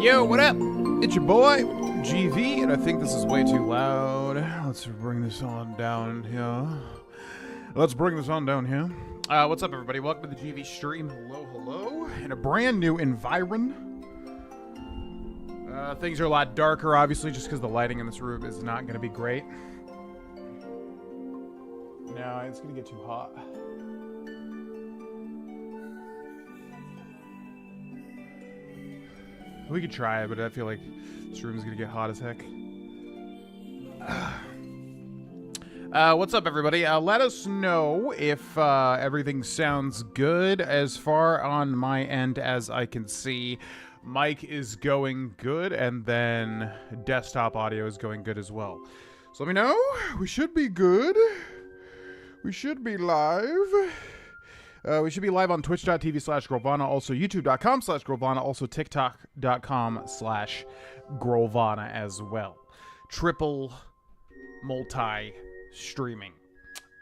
Yo, what up? It's your boy, GV, and I think this is way too loud. Let's bring this on down here. What's up, everybody? Welcome to the GV stream. Hello. In a brand new environ. Things are a lot darker, obviously, just because the lighting in this room is not going to be great. No, it's going to get too hot. We could try it, but I feel like this room is going to get hot as heck. What's up, everybody? Let us know if everything sounds good as far on my end as I can see. Mic is going good, and then desktop audio is going good as well. So let me know. We should be good. We should be live. We should be live on twitch.tv/Grolvana, also youtube.com/Grolvana, also tiktok.com/Grolvana as well. Triple multi-streaming.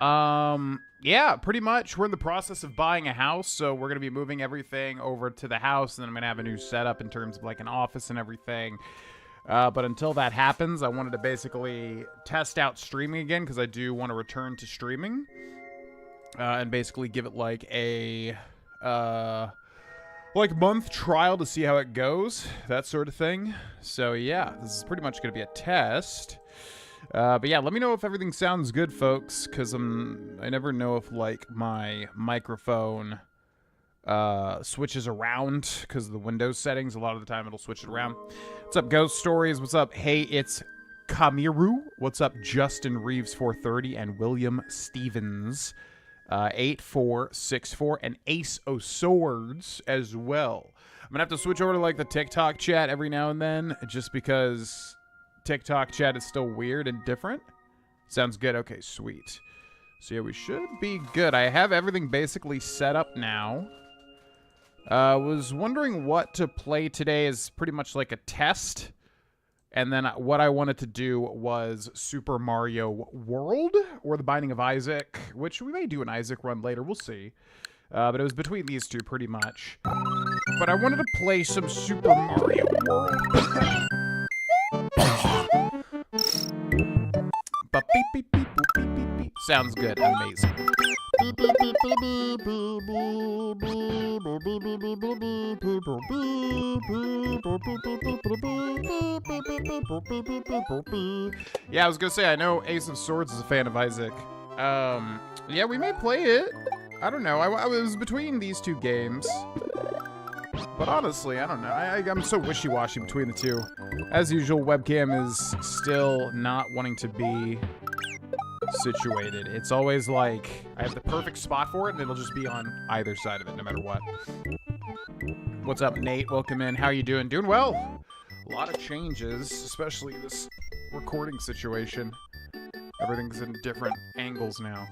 Yeah, pretty much. We're in the process of buying a house, so we're going to be moving everything over to the house, and then I'm going to have a new setup in terms of like an office and everything. But until that happens, I wanted to basically test out streaming again, because I do want to return to streaming. And basically give it like a month trial to see how it goes, that sort of thing. So yeah, this is pretty much going to be a test. But yeah, let me know if everything sounds good, folks, because I never know if like my microphone switches around because of the Windows settings. A lot of the time it'll switch it around. What's up, Ghost Stories? What's up? Hey, it's Kamiru. What's up, Justin Reeves 430 and William Stevens 8464 and Ace O Swords as well. I'm gonna have to switch over to like the TikTok chat every now and then, just because TikTok chat is still weird and different. Sounds good. Okay, sweet. So yeah, we should be good. I have everything basically set up now. Was wondering what to play today is pretty much like a test. And then what I wanted to do was Super Mario World or The Binding of Isaac, which we may do an Isaac run later. We'll see. But it was between these two pretty much. But I wanted to play some Super Mario World. Sounds good. Amazing. Yeah, I was gonna say, I know Ace of Swords is a fan of Isaac. Yeah, we may play it. I don't know. I was between these two games. But honestly, I don't know. I'm so wishy-washy between the two. As usual, webcam is still not wanting to be situated. It's always like I have the perfect spot for it, and it'll just be on either side of it, no matter what. What's up, Nate? Welcome in. How are you doing? Doing well. A lot of changes, especially this recording situation. Everything's in different angles now.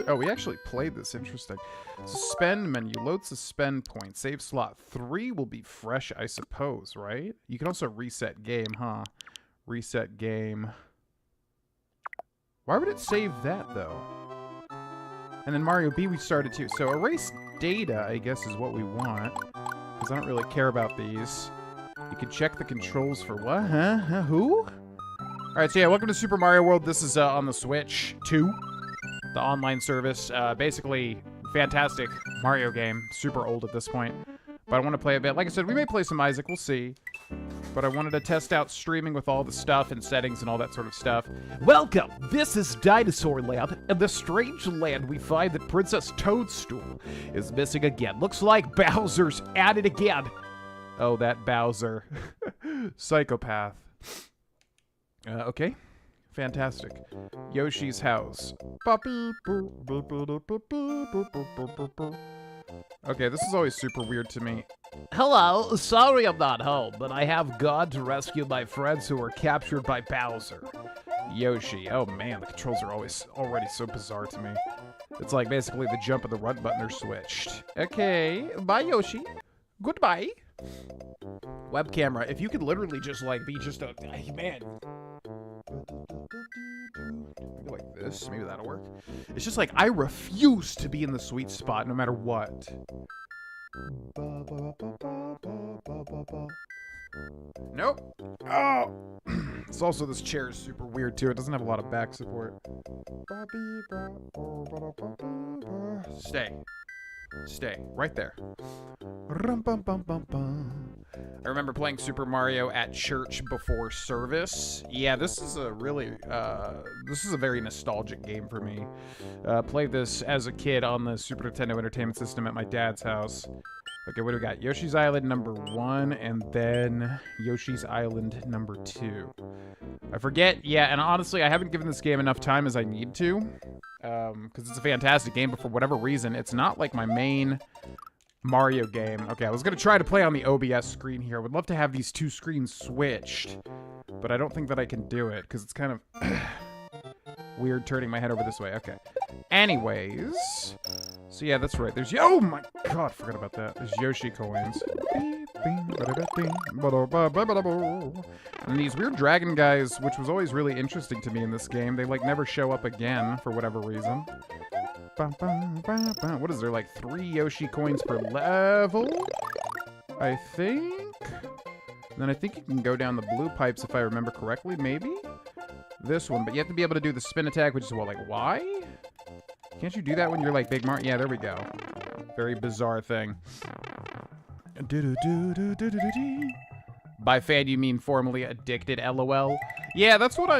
Oh, we actually played this. Interesting. Suspend menu. Load suspend point. Save slot 3 will be fresh, I suppose, right? You can also reset game, huh? Reset game. Why would it save that, though? And then Mario B we started too. So erase data, I guess, is what we want. Because I don't really care about these. You can check the controls for what? Huh? Who? Alright, so yeah, welcome to Super Mario World. This is on the Switch 2. The online service. Basically, fantastic Mario game. Super old at this point. But I want to play a bit. Like I said, we may play some Isaac. We'll see. But I wanted to test out streaming with all the stuff and settings and all that sort of stuff. Welcome! This is Dinosaur Land. In the strange land, we find that Princess Toadstool is missing again. Looks like Bowser's at it again. Oh, that Bowser. Psychopath. Okay. Fantastic. Yoshi's house. Okay, this is always super weird to me. Hello, sorry I'm not home, but I have gone to rescue my friends who were captured by Bowser. Yoshi. Oh man, the controls are already so bizarre to me. It's like basically the jump and the run button are switched. Okay, bye Yoshi. Goodbye. Web camera. If you could literally just like be just a man. Like this, maybe that'll work. It's just like I refuse to be in the sweet spot no matter what. Nope. Oh! It's also, this chair is super weird, too. It doesn't have a lot of back support. Stay. Stay. Right there. I remember playing Super Mario at church before service. Yeah, this is a really, this is a very nostalgic game for me. Played this as a kid on the Super Nintendo Entertainment System at my dad's house. Okay, what do we got? Yoshi's Island number 1, and then Yoshi's Island number 2. I forget, yeah, and honestly, I haven't given this game enough time as I need to, because it's a fantastic game, but for whatever reason, it's not like my main Mario game. Okay, I was going to try to play on the OBS screen here. I would love to have these two screens switched, but I don't think that I can do it, because it's kind of weird turning my head over this way. Okay. Anyways, so yeah, that's right. There's, oh my god, forgot about that. There's Yoshi coins. And these weird dragon guys, which was always really interesting to me in this game, they like never show up again for whatever reason. What is there, like 3 Yoshi coins per level? I think? And then I think you can go down the blue pipes if I remember correctly, maybe? This one, but you have to be able to do the spin attack, which is what, like, why? Can't you do that when you're like Big Mario? Yeah, there we go. Very bizarre thing. By fan, you mean formerly addicted, LOL? Yeah, that's what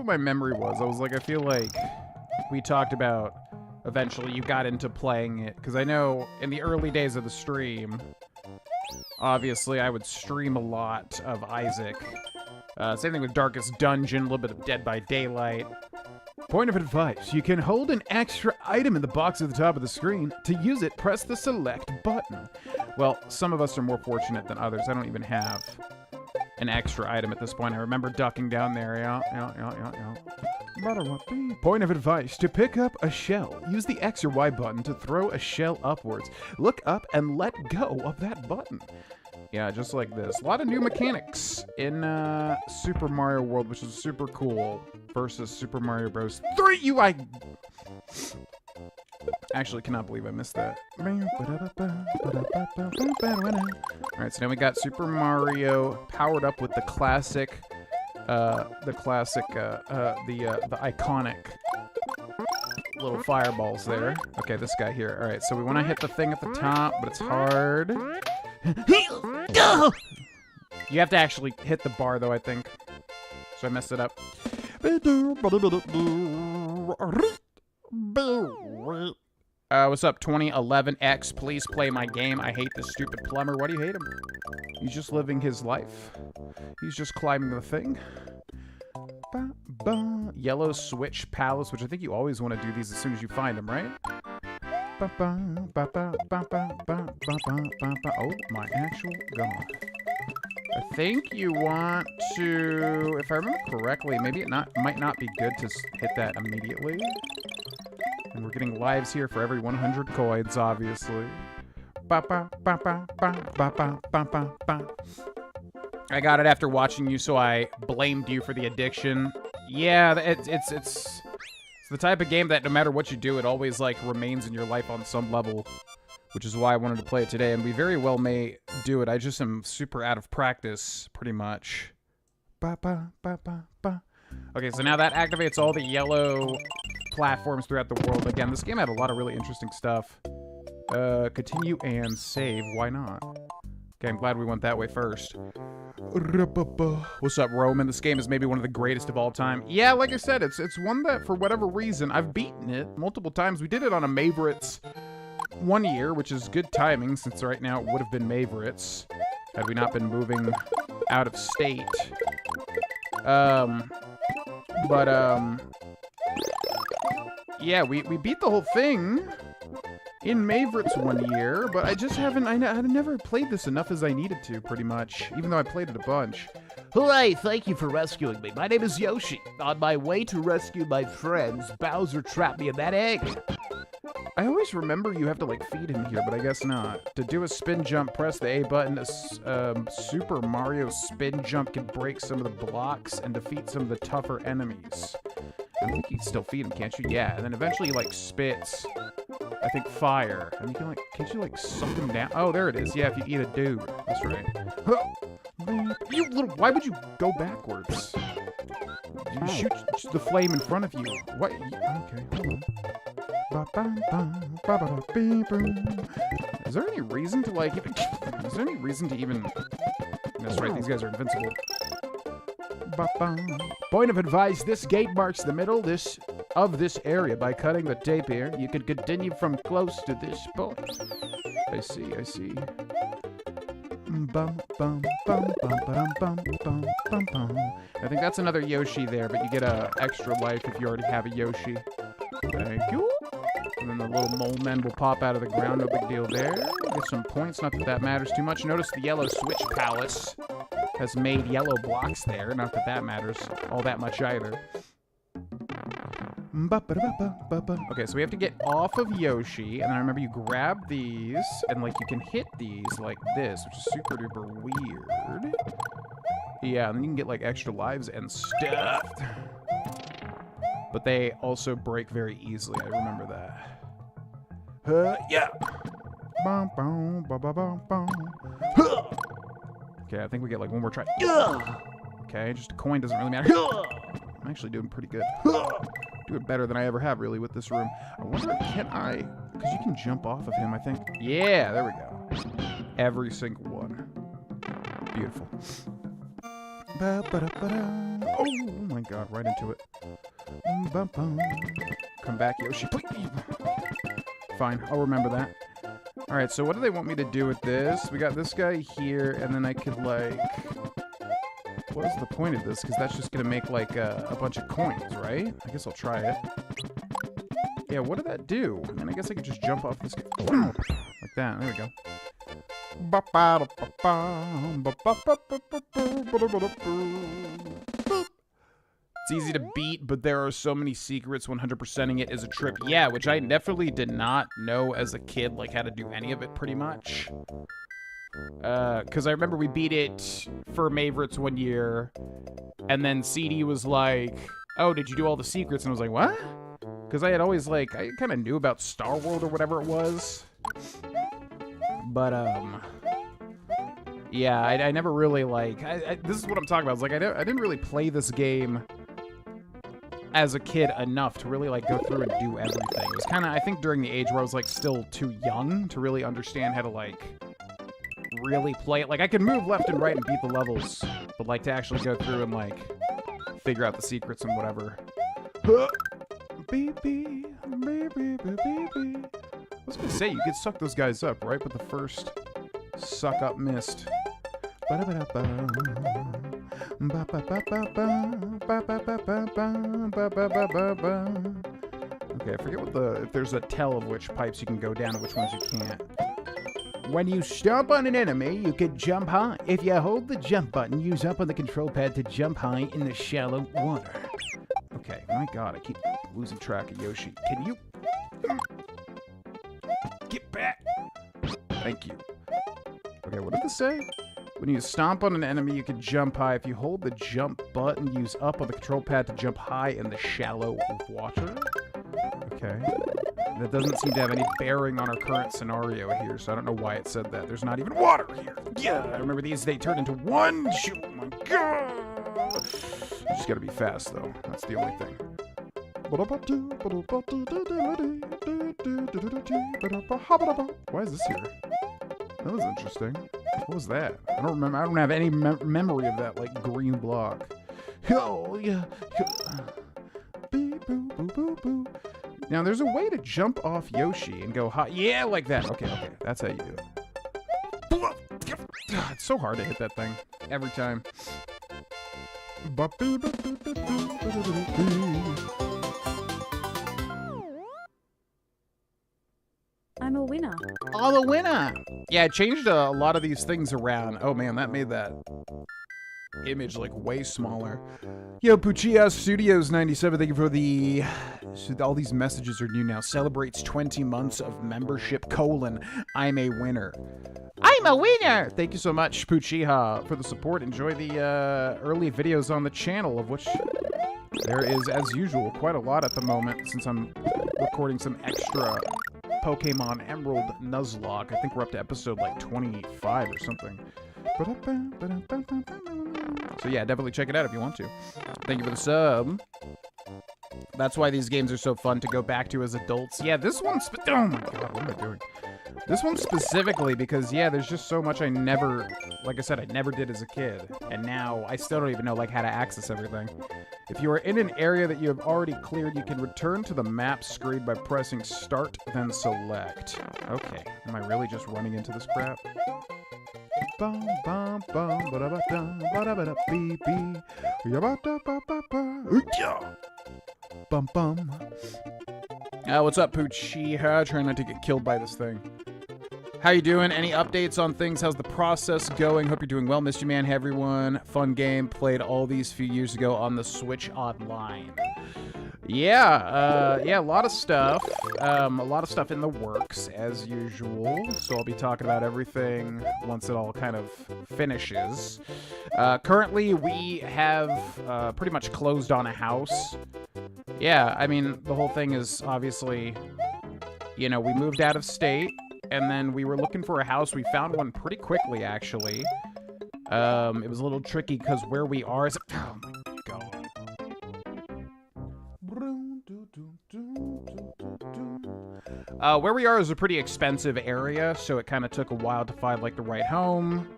my memory was. I was like, I feel like we talked about eventually you got into playing it, because I know in the early days of the stream, obviously I would stream a lot of Isaac. Same thing with Darkest Dungeon, a little bit of Dead by Daylight. Point of advice, you can hold an extra item in the box at the top of the screen. To use it, press the select button. Well, some of us are more fortunate than others. I don't even have an extra item at this point. I remember ducking down there, yeah. Point of advice, to pick up a shell, use the X or Y button to throw a shell upwards. Look up and let go of that button. Yeah, just like this. A lot of new mechanics in Super Mario World, which is super cool, versus Super Mario Bros. 3. I actually cannot believe I missed that. Alright, so now we got Super Mario powered up with the classic, the iconic little fireballs there. Okay, this guy here. Alright, so we want to hit the thing at the top, but it's hard. You have to actually hit the bar, though, I think. So I messed it up. What's up, 2011X? Please play my game. I hate this stupid plumber. Why do you hate him? He's just living his life. He's just climbing the thing. Yellow Switch Palace, which I think you always want to do these as soon as you find them, right? Oh my actual god. I think you want to, if I remember correctly, maybe it might not be good to hit that immediately. And we're getting lives here for every 100 coins, obviously. I got it after watching you, so I blamed you for the addiction. Yeah, it's the type of game that no matter what you do, it always, like, remains in your life on some level, which is why I wanted to play it today, and we very well may do it. I just am super out of practice, pretty much. Okay, so now that activates all the yellow platforms throughout the world. Again, this game had a lot of really interesting stuff. Continue and save. Why not? Okay, I'm glad we went that way first. What's up, Roman? This game is maybe one of the greatest of all time. Yeah, like I said, it's one that, for whatever reason, I've beaten it multiple times. We did it on a Maveritt's one year, which is good timing, since right now it would have been Maveritt's had we not been moving out of state. Yeah, we beat the whole thing in Maveritt's one year, but I just haven't, I never played this enough as I needed to, pretty much, even though I played it a bunch. Hooray, thank you for rescuing me. My name is Yoshi. On my way to rescue my friends, Bowser trapped me in that egg. I always remember you have to, like, feed him here, but I guess not. To do a spin jump, press the A button. Super Mario spin jump can break some of the blocks and defeat some of the tougher enemies. I think you can still feed him, can't you? Yeah, and then eventually he, like, spits, I think, fire. And you can, like, can't you, like, suck him down? Oh, there it is. Yeah, if you eat a dude. That's right. You little, why would you go backwards? You shoot the flame in front of you. What? Okay, hold on. Is there any reason to, like, even... Is there any reason to even... That's right, these guys are invincible. Point of advice, this gate marks the middle of this area. By cutting the tape here, you can continue from close to this point. I see. I think that's another Yoshi there, but you get a extra life if you already have a Yoshi. Thank you. And then the little mole men will pop out of the ground, no big deal there. Get some points, not that that matters too much. Notice the yellow switch palace has made yellow blocks there, not that that matters all that much either. Okay, so we have to get off of Yoshi, and then I remember you grab these, and like you can hit these like this, which is super duper weird. Yeah, and then you can get like extra lives and stuff. But they also break very easily, I remember that. Yeah! Okay, I think we get like one more try. Okay, just a coin doesn't really matter. I'm actually doing pretty good. Doing better than I ever have, really, with this room. I wonder, can I... Because you can jump off of him, I think. Yeah, there we go. Every single one. Beautiful. Oh my god, right into it. Come back, Yoshi, please. Fine, I'll remember that. Alright, so what do they want me to do with this? We got this guy here, and then I could, like... What is the point of this? Because that's just going to make, like, a bunch of coins, right? I guess I'll try it. Yeah, what did that do? I mean, I guess I could just jump off this guy. Like that. There we go. It's easy to beat, but there are so many secrets. 100%ing it is a trip. Yeah, which I definitely did not know as a kid, like, how to do any of it, pretty much. Because I remember we beat it for Maveritt's one year, and then CD was like, oh, did you do all the secrets? And I was like, what? Because I had always, like, I kind of knew about Star World or whatever it was. But, yeah, I never really, like, this is what I'm talking about. It's like, I didn't really play this game as a kid enough to really, like, go through and do everything. It was kind of, I think, during the age where I was, like, still too young to really understand how to, like, really play it. Like, I could move left and right and beat the levels, but, like, to actually go through and, like, figure out the secrets and whatever. I was gonna say, you could suck those guys up, right? But the first suck up missed. Okay, I forget what if there's a tell of which pipes you can go down and which ones you can't. When you stomp on an enemy, you can jump high. If you hold the jump button, use up on the control pad to jump high in the shallow water. Okay, my god, I keep losing track of Yoshi. Can you... Get back! Thank you. Okay, what did this say? When you stomp on an enemy, you can jump high. If you hold the jump button, use up on the control pad to jump high in the shallow water. Okay. That doesn't seem to have any bearing on our current scenario here, so I don't know why it said that. There's not even water here. Yeah, I remember these, they turn into one. Oh my god! You just gotta be fast, though. That's the only thing. Why is this here? That was interesting. What was that? I don't remember. I don't have any memory of that, like, green block. Oh, yeah. Beep, boo, boo, boo, boo. Now, there's a way to jump off Yoshi and go high. Yeah, like that. Okay, okay. That's how you do it. It's so hard to hit that thing every time. I'm a winner. I'm a winner! Yeah, I changed a lot of these things around. Oh, man, that made that image like way smaller. Yo, Puchia Studios 97, thank you for the... So all these messages are new now. Celebrates 20 months of membership, I'm a winner. I'm a winner! Thank you so much, Puchiha, for the support. Enjoy the early videos on the channel, of which there is, as usual, quite a lot at the moment, since I'm recording some extra Pokemon Emerald Nuzlocke. I think we're up to episode, like, 25 or something. So yeah, definitely check it out if you want to. Thank you for the sub. That's why these games are so fun to go back to as adults. Yeah, this one's... Oh my god, what am I doing? This one specifically because, yeah, there's just so much I never... Like I said, I never did as a kid. And now I still don't even know, like, how to access everything. If you are in an area that you have already cleared, you can return to the map screen by pressing start, then select. Okay. Am I really just running into this crap? Bum bum bum ba da ba dum ba da ba da beep beep ya ba da ba ba ba yeah. Bum bum. What's up, Puchiha? Trying not to get killed by this thing. How you doing? Any updates on things? How's the process going? Hope you're doing well, Mr. Man. Hey, everyone. Fun game. Played all these few years ago on the Switch Online. Yeah, a lot of stuff. A lot of stuff in the works, as usual. So I'll be talking about everything once it all kind of finishes. Currently, we have pretty much closed on a house. Yeah, I mean, the whole thing is obviously, you know, we moved out of state, and then we were looking for a house. We found one pretty quickly, actually. It was a little tricky because where we are is... Oh, my God. Where we are is a pretty expensive area, so it kind of took a while to find, like, the right home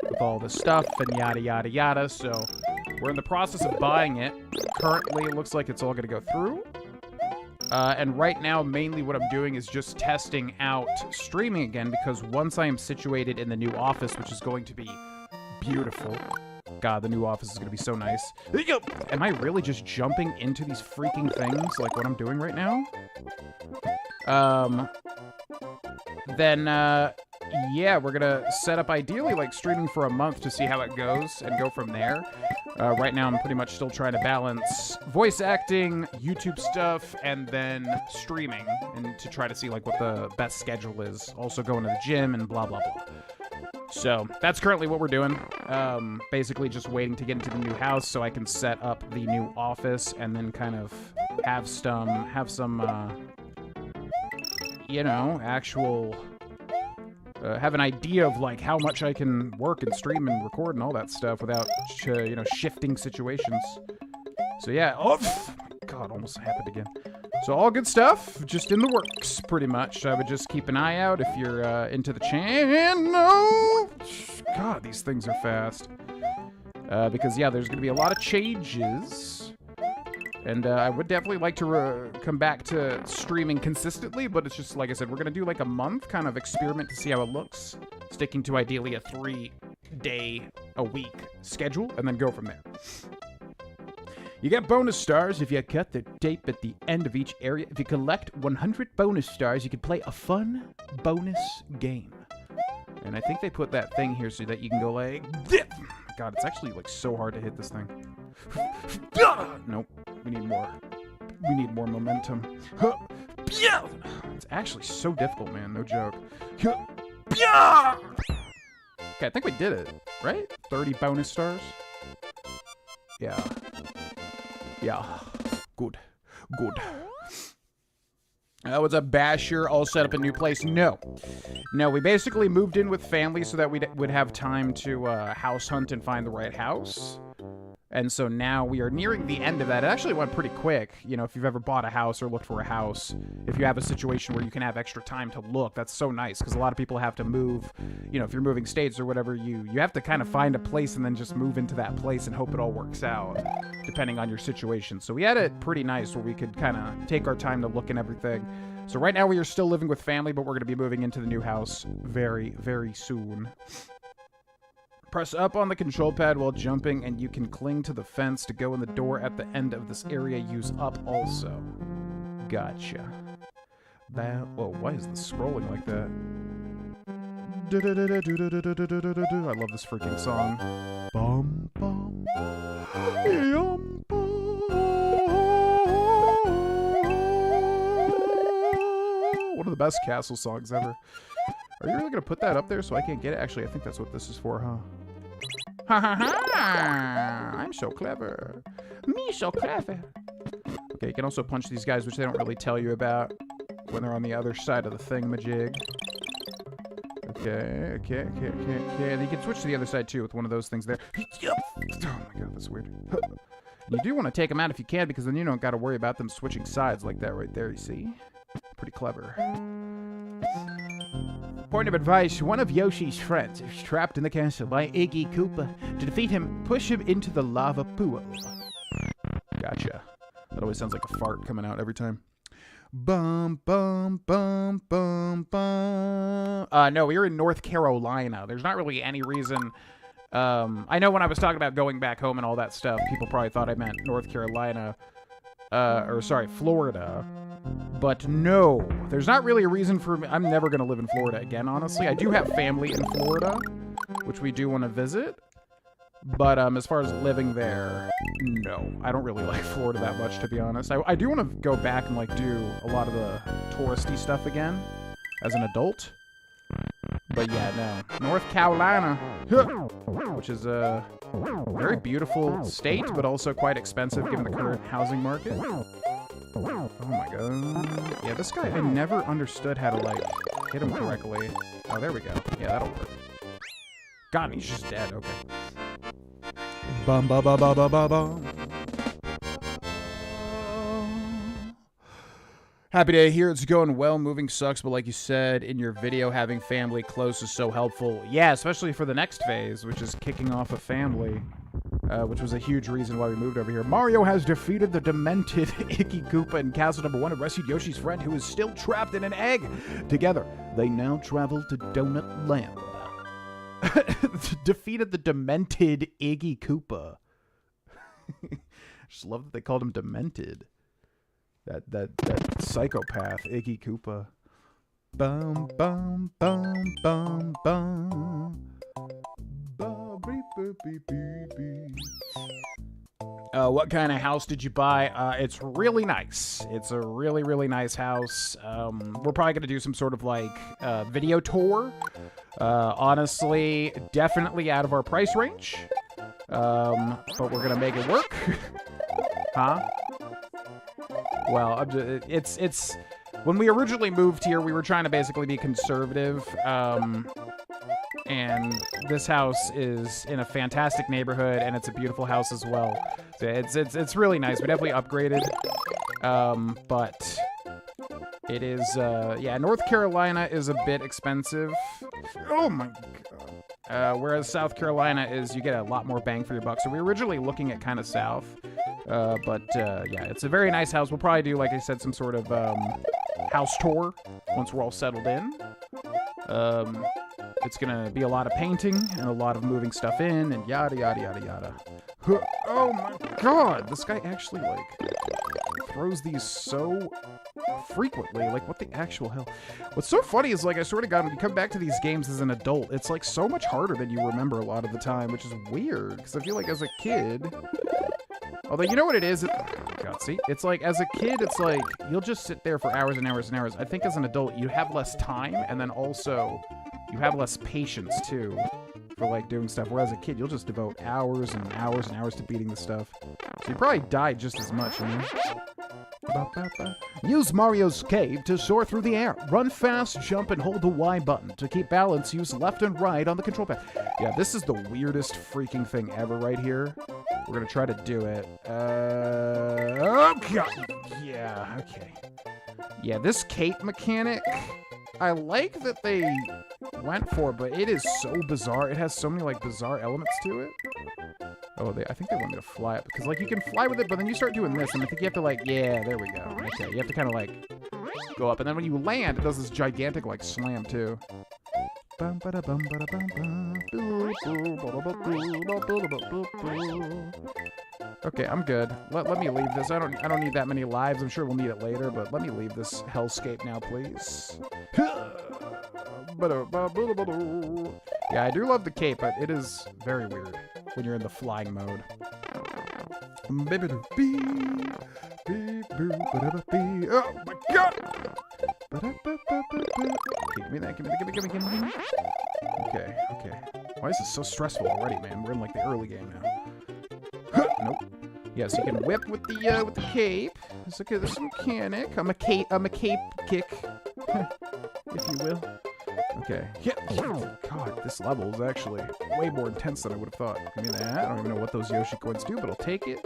with all this stuff and yada, yada, yada. So we're in the process of buying it. Currently, it looks like it's all going to go through. And right now, mainly what I'm doing is just testing out streaming again, because once I am situated in the new office, which is going to be beautiful. God, the new office is going to be so nice. Am I really just jumping into these freaking things like what I'm doing right now? Yeah, we're gonna set up ideally like streaming for a month to see how it goes and go from there. Right now I'm pretty much still trying to balance voice acting, YouTube stuff, and then streaming, and to try to see like what the best schedule is. Also going to the gym and blah, blah, blah. So that's currently what we're doing. Basically just waiting to get into the new house so I can set up the new office and then kind of have some, you know, actual... have an idea of like how much I can work and stream and record and all that stuff without, you know, shifting situations. So yeah, oh God, almost happened again. So all good stuff, just in the works, pretty much. I would just keep an eye out if you're into the channel. God, these things are fast. Because yeah, there's gonna be a lot of changes. And I would definitely like to come back to streaming consistently, but it's just, like I said, we're going to do like a month kind of experiment to see how it looks, sticking to ideally a 3-day-a-week schedule, and then go from there. You get bonus stars if you cut the tape at the end of each area. If you collect 100 bonus stars, you can play a fun bonus game. And I think they put that thing here so that you can go like... God, it's actually like so hard to hit this thing. Nope. We need more. We need more momentum. It's actually so difficult, man. No joke. Okay, I think we did it, right? 30 bonus stars? Yeah. Yeah. Good. Good. What's up, Basher? All set up in a new place? No. No, we basically moved in with family so that we would have time to house hunt and find the right house. And so now we are nearing the end of that. It actually went pretty quick. You know, if you've ever bought a house or looked for a house, if you have a situation where you can have extra time to look, that's so nice, because a lot of people have to move, you know, if you're moving states or whatever, you have to kind of find a place and then just move into that place and hope it all works out, depending on your situation. So we had it pretty nice where we could kind of take our time to look and everything. So right now we are still living with family, but we're going to be moving into the new house very, very soon. Press up on the control pad while jumping, and you can cling to the fence to go in the door at the end of this area. Use up also. Gotcha. Whoa, why is this scrolling like that? I love this freaking song. Bum, bum. the best castle songs ever. Are you really gonna put that up there so I can't get it? Actually, I think that's what this is for, huh? Ha ha ha! I'm so clever. Me so clever. Okay, you can also punch these guys, which they don't really tell you about when they're on the other side of the thingamajig. Okay. And you can switch to the other side too with one of those things there. Oh my god, that's weird. You do want to take them out if you can, because then you don't got to worry about them switching sides like that right there, you see? Pretty clever. Point of advice, one of Yoshi's friends is trapped in the castle by Iggy Koopa. To defeat him, push him into the lava pool. Gotcha. That always sounds like a fart coming out every time. Bum, bum, bum, bum, bum. No, we're in North Carolina. There's not really any reason... I know when I was talking about going back home and all that stuff, people probably thought I meant North Carolina. Florida. But no, there's not really a reason for me. I'm never going to live in Florida again, honestly. I do have family in Florida, which we do want to visit. But as far as living there, no. I don't really like Florida that much, to be honest. I do want to go back and like do a lot of the touristy stuff again as an adult. But yeah, no. North Carolina, which is a very beautiful state, but also quite expensive given the current housing market. Oh my god. Yeah, this guy, I never understood how to, like, hit him correctly. Oh, there we go. Yeah, that'll work. God, he's just dead. Okay. Bum ba ba ba ba ba bum. Happy to hear it's going well. Moving sucks, but like you said in your video, having family close is so helpful. Yeah, especially for the next phase, which is kicking off a family, which was a huge reason why we moved over here. Mario has defeated the demented Iggy Koopa in Castle Number 1 and rescued Yoshi's friend, who is still trapped in an egg. Together, they now travel to Donut Land. Defeated the demented Iggy Koopa. Just love that they called him demented. That psychopath, Iggy Koopa. Bum bum bum bum bum. What kind of house did you buy? It's really nice. It's a really, really nice house. We're probably gonna do some sort of like video tour. Honestly, definitely out of our price range. But we're gonna make it work. Huh? Well, it's when we originally moved here, we were trying to basically be conservative, and this house is in a fantastic neighborhood, and it's a beautiful house as well. So it's really nice. We definitely upgraded, but it is yeah. North Carolina is a bit expensive. Oh my god. Whereas South Carolina is you get a lot more bang for your buck. So we were originally looking at kind of south. But yeah, it's a very nice house. We'll probably do, like I said, some sort of house tour once we're all settled in. It's gonna be a lot of painting and a lot of moving stuff in and yada yada yada yada. Oh my god, this guy actually like throws these so frequently. Like, what the actual hell? What's so funny is, like, I swear to God, when you come back to these games as an adult, it's like so much harder than you remember a lot of the time, which is weird because I feel like as a kid. Although, you know what it is? God, see? It's like, as a kid, it's like, you'll just sit there for hours and hours and hours. I think as an adult, you have less time, and then also, you have less patience, too, for, like, doing stuff. Whereas a kid, you'll just devote hours and hours and hours to beating the stuff. So you probably die just as much, you know? Use Mario's cave to soar through the air. Run fast, jump, and hold the Y button. To keep balance, use left and right on the control pad. Yeah, this is the weirdest freaking thing ever right here. We're gonna try to do it. Oh god. Yeah, okay. Yeah, this cape mechanic, I like that they went for, but it is so bizarre. It has so many, like, bizarre elements to it. Oh, I think they want me to fly it, because, like, you can fly with it, but then you start doing this, and I think you have to, like, yeah, there we go. Okay, you have to kind of, like, go up, and then when you land, it does this gigantic, like, slam, too. Okay, I'm good. Let me leave this. I don't need that many lives. I'm sure we'll need it later, but let me leave this hellscape now, please. Yeah, I do love the cape, but it is very weird when you're in the flying mode. Oh my god! give me that. Give me that. Okay, okay. Why is this so stressful already, man? We're in like the early game now. Nope. Yeah, so you can whip with the cape. There's a mechanic. I'm a cape kick, if you will. Okay. Yeah. God, this level is actually way more intense than I would have thought. Give me that. I don't even know what those Yoshi coins do, but I'll take it.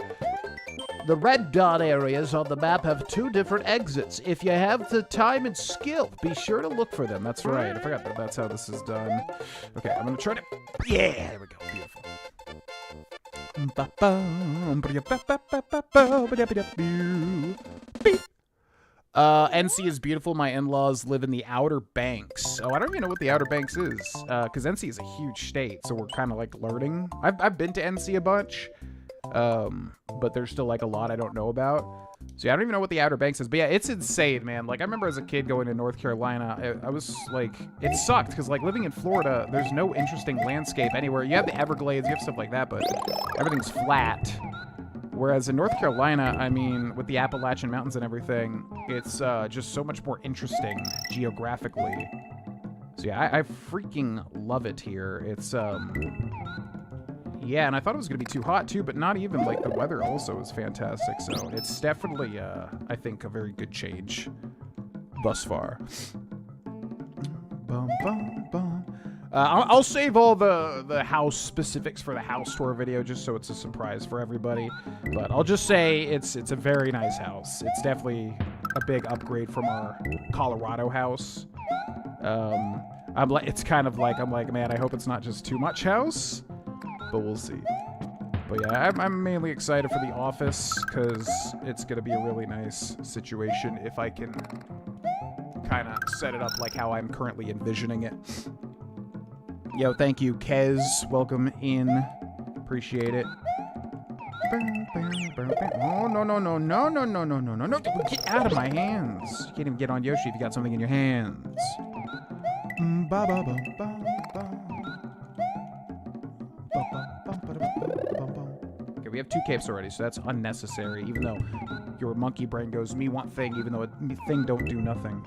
The red dot areas on the map have 2 different exits. If you have the time and skill, be sure to look for them. That's right. I forgot that that's how this is done. Okay, I'm gonna try to... Yeah, there we go. Beautiful. NC is beautiful. My in-laws live in the Outer Banks. Oh, I don't even know what the Outer Banks is, because NC is a huge state, so we're kind of like learning. I've been to NC a bunch, but there's still like a lot I don't know about. So yeah, I don't even know what the Outer Banks is, but yeah, it's insane, man. Like I remember as a kid going to North Carolina, I was like, it sucked because like living in Florida, there's no interesting landscape anywhere. You have the Everglades, you have stuff like that, but everything's flat. Whereas in North Carolina, I mean, with the Appalachian Mountains and everything, it's just so much more interesting geographically. So yeah, I freaking love it here. It's, yeah, and I thought it was going to be too hot too, but not even. Like, the weather also is fantastic, so it's definitely, I think, a very good change thus far. Bum, bum, bum. I'll save all the house specifics for the house tour video just so it's a surprise for everybody. But I'll just say it's a very nice house. It's definitely a big upgrade from our Colorado house. It's kind of like, I'm like, man, I hope it's not just too much house, but we'll see. But yeah, I'm mainly excited for the office because it's going to be a really nice situation if I can kind of set it up like how I'm currently envisioning it. Yo, thank you, Kez. Welcome in. Appreciate it. Oh, no. Get out of my hands. You can't even get on Yoshi if you got something in your hands. Okay, we have 2 capes already, so that's unnecessary, even though your monkey brain goes, me want thing, even though a thing don't do nothing.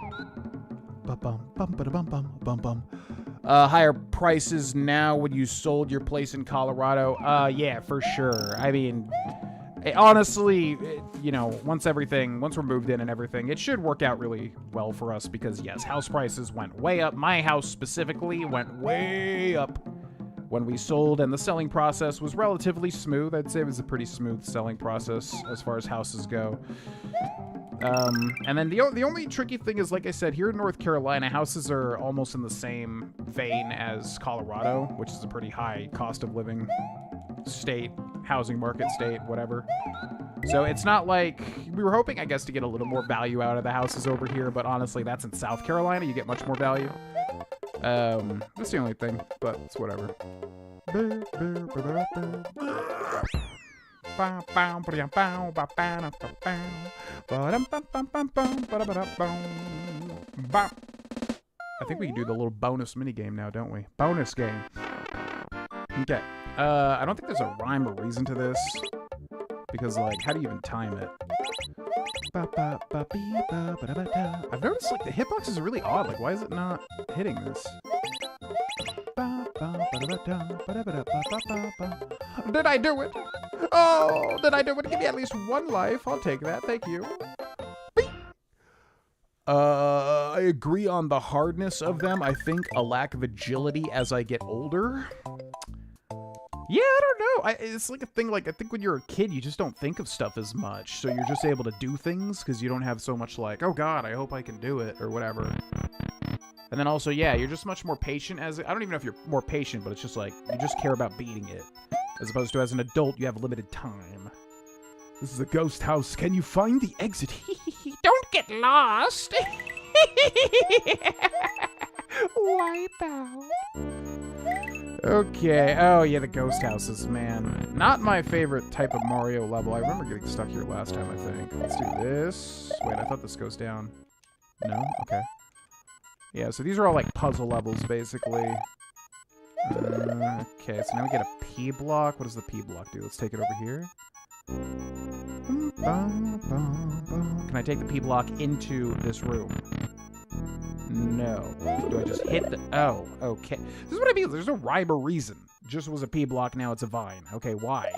Higher prices now when you sold your place in Colorado? Yeah, for sure. I mean, honestly, you know, once we're moved in and everything, it should work out really well for us because, yes, house prices went way up. My house specifically went way up when we sold, and the selling process was relatively smooth. I'd say it was a pretty smooth selling process as far as houses go. And then the only tricky thing is, like I said, here in North Carolina, houses are almost in the same vein as Colorado, which is a pretty high cost of living state, housing market state, whatever. So it's not like, we were hoping, I guess, to get a little more value out of the houses over here, but honestly, that's in South Carolina. You get much more value. That's the only thing, but it's whatever. I think we can do the little bonus mini game now, don't we? Bonus game. Okay. I don't think there's a rhyme or reason to this. Because, like, how do you even time it? I've noticed, like, the hitboxes are really odd. Like, why is it not hitting this? Did I do it? Oh, did I do it? Give me at least 1 life. I'll take that. Thank you. I agree on the hardness of them. I think a lack of agility as I get older. Yeah, I don't know. It's like a thing, like, I think when you're a kid, you just don't think of stuff as much. So you're just able to do things because you don't have so much like, oh God, I hope I can do it or whatever. And then also, yeah, you're just much more patient as, I don't even know if you're more patient, but it's just like, you just care about beating it. As opposed to as an adult, you have limited time. This is a ghost house. Can you find the exit? Don't get lost. Wipe out. Okay. Oh, yeah, the ghost houses, man. Not my favorite type of Mario level. I remember getting stuck here last time, I think. Let's do this. Wait, I thought this goes down. No? Okay. Yeah, so these are all, like, puzzle levels, basically. Okay, so now we get a P block. What does the P block do? Let's take it over here. Can I take the P block into this room? No. Do I just hit the... Oh, okay. This is what I mean. There's no rhyme or reason. Just was a P block, now it's a vine. Okay, why?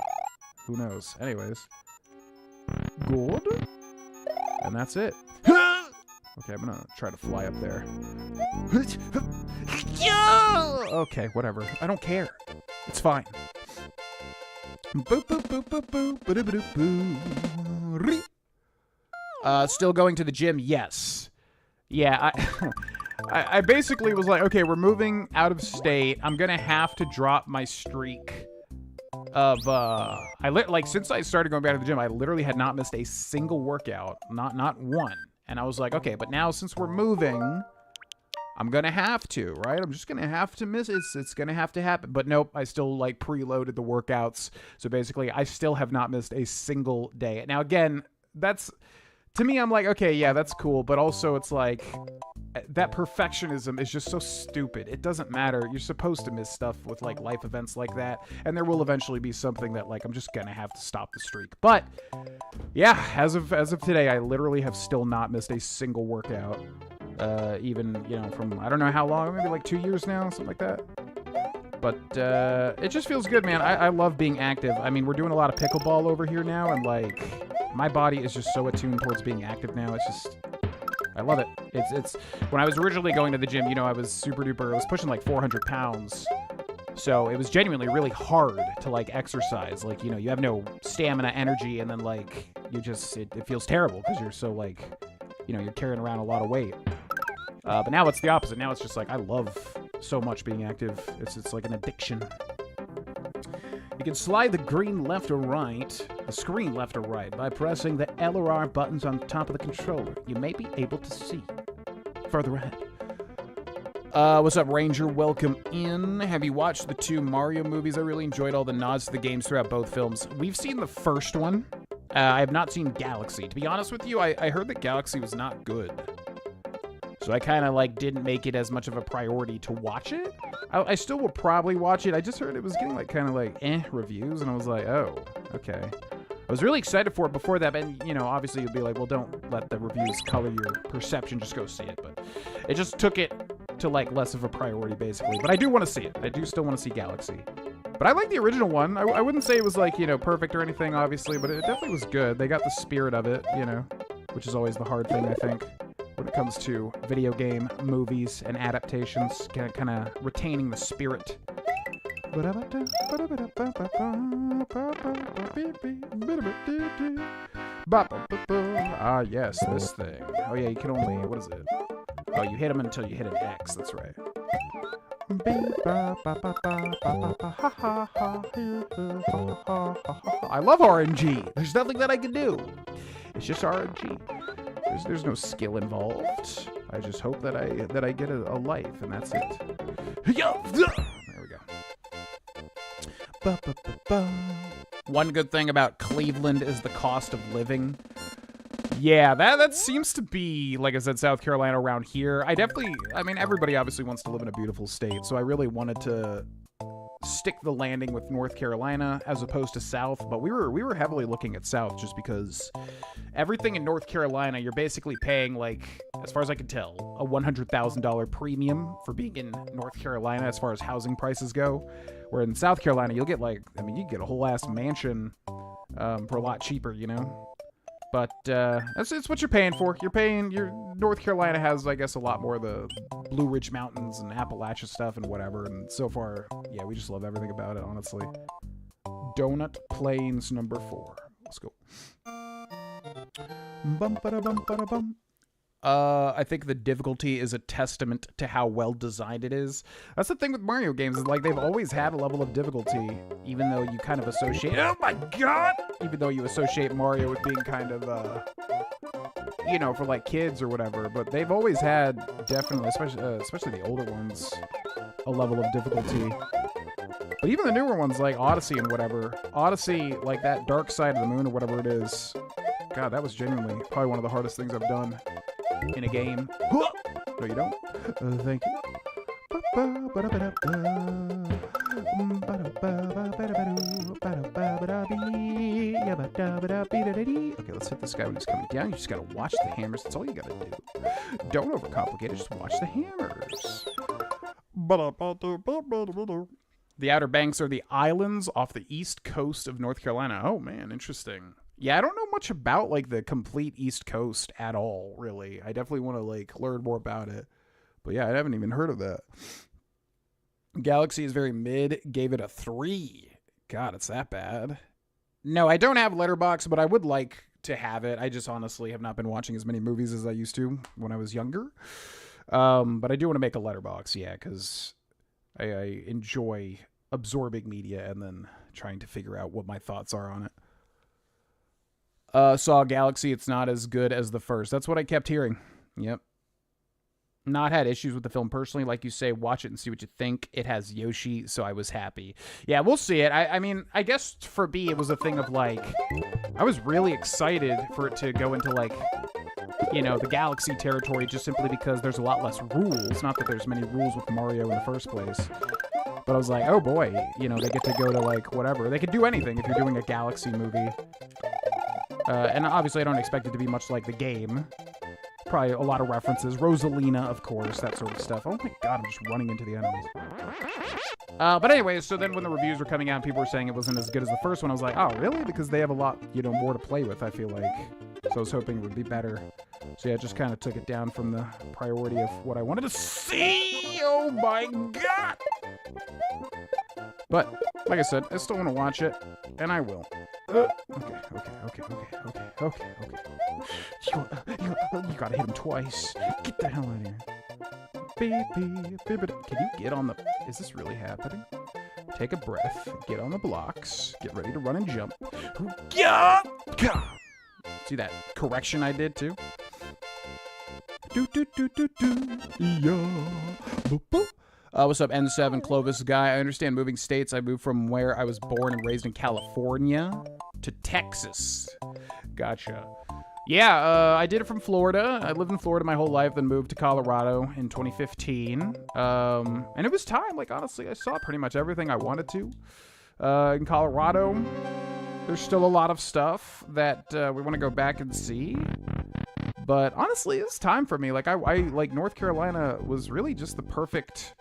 Who knows? Anyways. Good. And that's it. Okay, I'm gonna try to fly up there. Okay, whatever. I don't care. It's fine. Still going to the gym? Yes. Yeah, I basically was like, okay, we're moving out of state. I'm gonna have to drop my streak of since I started going back to the gym, I literally had not missed a single workout, not one. And I was like, okay, but now since we're moving, I'm gonna have to, right? I'm just gonna have to miss it. It's gonna have to happen. But nope, I still like preloaded the workouts. So basically, I still have not missed a single day. Now again, that's to me, I'm like, okay, yeah, that's cool. But also, it's like that perfectionism is just so stupid. It doesn't matter. You're supposed to miss stuff with like life events like that, and there will eventually be something that like I'm just gonna have to stop the streak. But yeah, as of today, I literally have still not missed a single workout. Even, you know, from, I don't know how long, maybe like 2 years now, something like that. But, it just feels good, man. I love being active. I mean, we're doing a lot of pickleball over here now, and, like, my body is just so attuned towards being active now. It's just, I love it. It's, when I was originally going to the gym, you know, I was super duper, I was pushing like 400 pounds. So it was genuinely really hard to, like, exercise. Like, you know, you have no stamina, energy, and then, like, you just, it feels terrible because you're so, like, you know, you're carrying around a lot of weight. But now it's the opposite. Now it's just like, I love so much being active. It's like an addiction. You can slide the screen left or right, by pressing the L or R buttons on top of the controller. You may be able to see further ahead. What's up, Ranger? Welcome in. Have you watched the 2 Mario movies? I really enjoyed all the nods to the games throughout both films. We've seen the first one. I have not seen Galaxy. To be honest with you, I heard that Galaxy was not good. So I kind of, like, didn't make it as much of a priority to watch it. I still will probably watch it. I just heard it was getting, like, kind of, like, reviews, and I was like, oh, okay. I was really excited for it before that, but, you know, obviously you'd be like, well, don't let the reviews color your perception, just go see it. But it just took it to, like, less of a priority, basically. But I do want to see it. I do still want to see Galaxy. But I like the original one. I wouldn't say it was, like, you know, perfect or anything, obviously, but it definitely was good. They got the spirit of it, you know, which is always the hard thing, I think, when it comes to video game movies and adaptations, kind of retaining the spirit. Ah, yes, this thing. Oh, yeah, you can only, what is it? Oh, you hit them until you hit an X, that's right. I love RNG. There's nothing that I can do. It's just RNG. There's no skill involved. I just hope that I get a life, and that's it. There we go. One good thing about Cleveland is the cost of living. Yeah, that seems to be, like I said, South Carolina around here. I mean, everybody obviously wants to live in a beautiful state, so I really wanted to stick the landing with North Carolina as opposed to South, but we were heavily looking at South just because everything in North Carolina, you're basically paying, like, as far as I can tell, a $100,000 premium for being in North Carolina as far as housing prices go, where in South Carolina, you'll get, like, I mean, you get a whole ass mansion for a lot cheaper, you know? But it's what you're paying for. North Carolina has, I guess, a lot more of the Blue Ridge Mountains and Appalachia stuff and whatever. And so far, yeah, we just love everything about it, honestly. Donut Plains number 4. Let's go. Bum-ba-da-bum-ba-da-bum. I think the difficulty is a testament to how well designed it is. That's the thing with Mario games, is like they've always had a level of difficulty, even though you kind of associate, oh my god! Even though you associate Mario with being kind of, you know, for like kids or whatever, but they've always had, definitely, especially the older ones, a level of difficulty. But even the newer ones, like Odyssey and whatever, Odyssey, like that Dark Side of the Moon or whatever it is, god, that was genuinely probably one of the hardest things I've done in a game. No, you don't. Thank you. Okay, let's hit this guy when he's coming down. You just gotta watch the hammers. That's all you gotta do. Don't overcomplicate it. Just watch the hammers. The Outer Banks are the islands off the east coast of North Carolina. Oh, man, interesting. Yeah, I don't know much about, like, the complete East Coast at all, really. I definitely want to, like, learn more about it. But, yeah, I haven't even heard of that. Galaxy is very mid. Gave it a 3. God, it's that bad. No, I don't have Letterboxd, but I would like to have it. I just honestly have not been watching as many movies as I used to when I was younger. But I do want to make a Letterboxd, yeah, because I enjoy absorbing media and then trying to figure out what my thoughts are on it. Saw Galaxy, it's not as good as the first. That's what I kept hearing. Yep. Not had issues with the film personally. Like you say, watch it and see what you think. It has Yoshi, so I was happy. Yeah, we'll see it. I mean, I guess for me, it was a thing of, like, I was really excited for it to go into, like, you know, the Galaxy territory just simply because there's a lot less rules. Not that there's many rules with Mario in the first place. But I was like, oh boy, you know, they get to go to, like, whatever. They could do anything if you're doing a Galaxy movie. And obviously I don't expect it to be much like the game. Probably a lot of references. Rosalina, of course, that sort of stuff. Oh my god, I'm just running into the enemies. But anyways, so then when the reviews were coming out and people were saying it wasn't as good as the first one, I was like, oh, really? Because they have a lot, you know, more to play with, I feel like. So I was hoping it would be better. So yeah, just kind of took it down from the priority of what I wanted to see. Oh my god! But, like I said, I still want to watch it, and I will. Okay. You gotta hit him twice. Get the hell out of here. Can you get on the... Is this really happening? Take a breath. Get on the blocks. Get ready to run and jump. See that correction I did, too? What's up, N7 Clovis guy? I understand moving states. I moved from where I was born and raised in California to Texas. Gotcha. Yeah, I did it from Florida. I lived in Florida my whole life, then moved to Colorado in 2015. And it was time. Like, honestly, I saw pretty much everything I wanted to. In Colorado, there's still a lot of stuff that we want to go back and see. But honestly, it's time for me. Like, I like North Carolina was really just the perfect...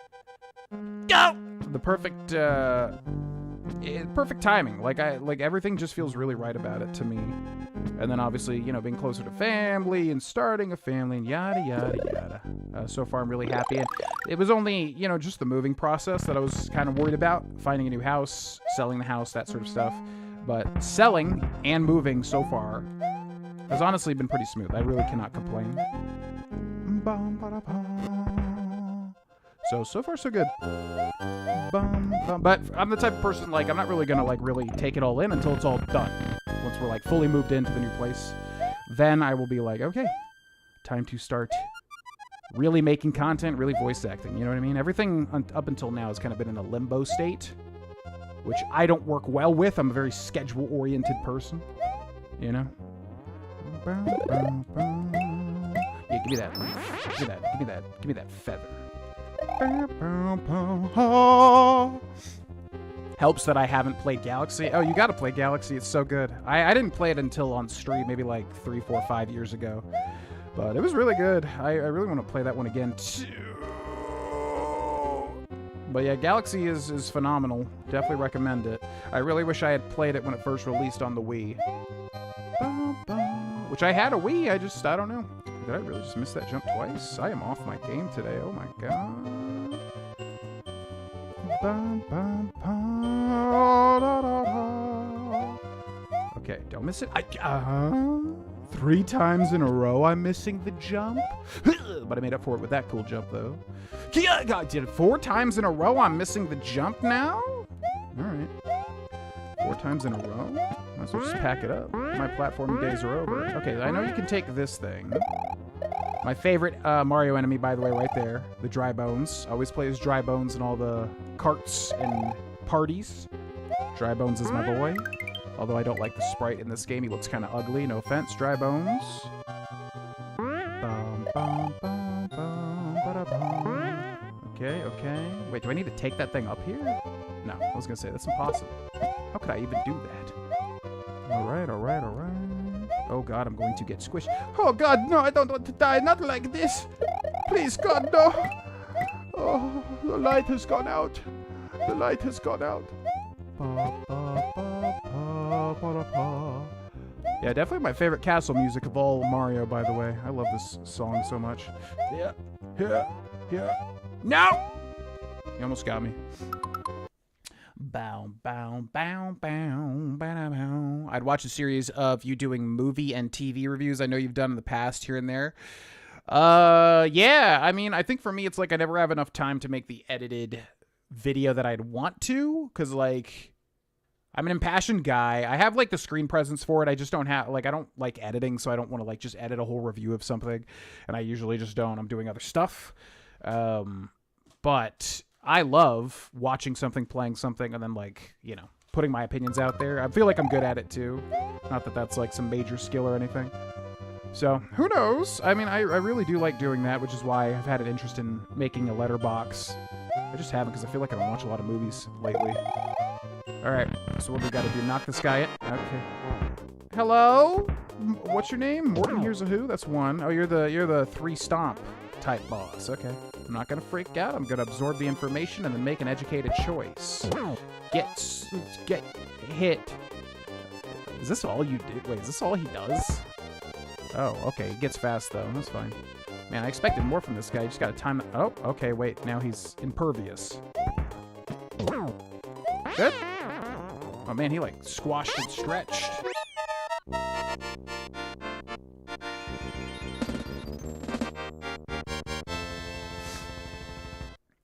perfect timing. Like everything just feels really right about it to me. And then obviously, you know, being closer to family and starting a family and yada yada yada. So far, I'm really happy. And it was only, you know, just the moving process that I was kind of worried about. Finding a new house, selling the house, that sort of stuff. But selling and moving so far has honestly been pretty smooth. I really cannot complain. So far, so good. But I'm the type of person, like, I'm not really gonna, like, really take it all in until it's all done. Once we're, like, fully moved into the new place, then I will be like, okay, time to start really making content, really voice acting, you know what I mean? Everything up until now has kind of been in a limbo state, which I don't work well with. I'm a very schedule-oriented person, you know? Yeah, give me that. Give me that. Give me that. Give me that feather. Helps that I haven't played Galaxy. Oh, you gotta play Galaxy. It's so good. I didn't play it until on stream, maybe like 3, 4, 5 years ago. But it was really good. I really want to play that one again, too. But yeah, Galaxy is phenomenal. Definitely recommend it. I really wish I had played it when it first released on the Wii. Which I had a Wii, I don't know. Did I really just miss that jump twice? I am off my game today. Oh my god. Okay, don't miss it. 3 times in a row I'm missing the jump. But I made up for it with that cool jump, though. I did it 4 times in a row. I'm missing the jump now? Alright. 4 times in a row? Might as well just pack it up. My platforming days are over. Okay, I know you can take this thing. My favorite Mario enemy, by the way, right there. The Dry Bones. Always play as Dry Bones in all the carts and parties. Dry Bones is my boy. Although I don't like the sprite in this game. He looks kind of ugly. No offense, Dry Bones. Okay. Wait, do I need to take that thing up here? No, I was gonna say, that's impossible. How could I even do that? Alright. Oh god, I'm going to get squished. Oh god, no, I don't want to die. Not like this. Please, God, no. Oh, the light has gone out. The light has gone out. Yeah, definitely my favorite castle music of all Mario, by the way. I love this song so much. Yeah. No! You almost got me. Bow, bow, bow, bow, bow, bow. I'd watch a series of you doing movie and TV reviews. I know you've done in the past here and there. Yeah, I mean, I think for me, it's like I never have enough time to make the edited video that I'd want to, because, like, I'm an impassioned guy. I have, like, the screen presence for it. I just don't have, like, I don't like editing, so I don't want to, like, just edit a whole review of something, and I usually just don't. I'm doing other stuff. But I love watching something, playing something, and then, like, you know, putting my opinions out there. I feel like I'm good at it, too. Not that that's, like, some major skill or anything. So, who knows? I mean, I really do like doing that, which is why I've had an interest in making a letterbox. I just haven't, because I feel like I don't watch a lot of movies lately. Alright, so what do we gotta do? Knock this guy in? Okay. Hello? What's your name? Morton Here's a Who? That's one. Oh, you're the 3 stomp type boss. Okay. I'm not gonna freak out. I'm gonna absorb the information and then make an educated choice. Get hit. Is this all you do? Wait, is this all he does? Oh, okay. He gets fast, though. That's fine. Man, I expected more from this guy. You just gotta time it. Oh, okay, wait. Now he's impervious. Good. Oh, man, he, like, squashed and stretched.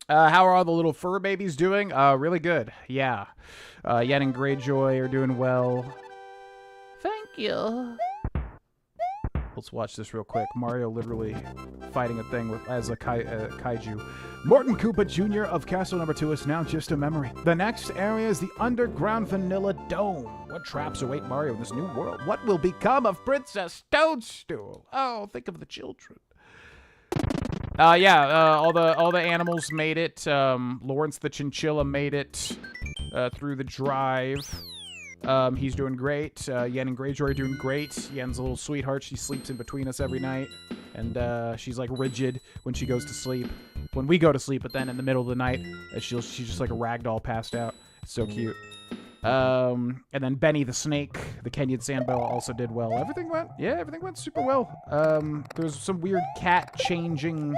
How are all the little fur babies doing? Really good. Yeah. Yen and Greyjoy are doing well. Thank you. Let's watch this real quick. Mario literally fighting a thing as a kaiju. Morton Koopa Jr. of Castle Number 2 is now just a memory. The next area is the underground Vanilla Dome. What traps await Mario in this new world? What will become of Princess Toadstool? Oh, think of the children. All the animals made it. Lawrence the Chinchilla made it through the drive. He's doing great. Yen and Greyjoy are doing great. Yen's a little sweetheart. She sleeps in between us every night. And she's, like, rigid when she goes to sleep. When we go to sleep, but then in the middle of the night, she's just like a rag doll passed out. It's so cute. And then Benny the Snake, the Kenyan Sandboa, also did well. Everything went super well. There was some weird cat changing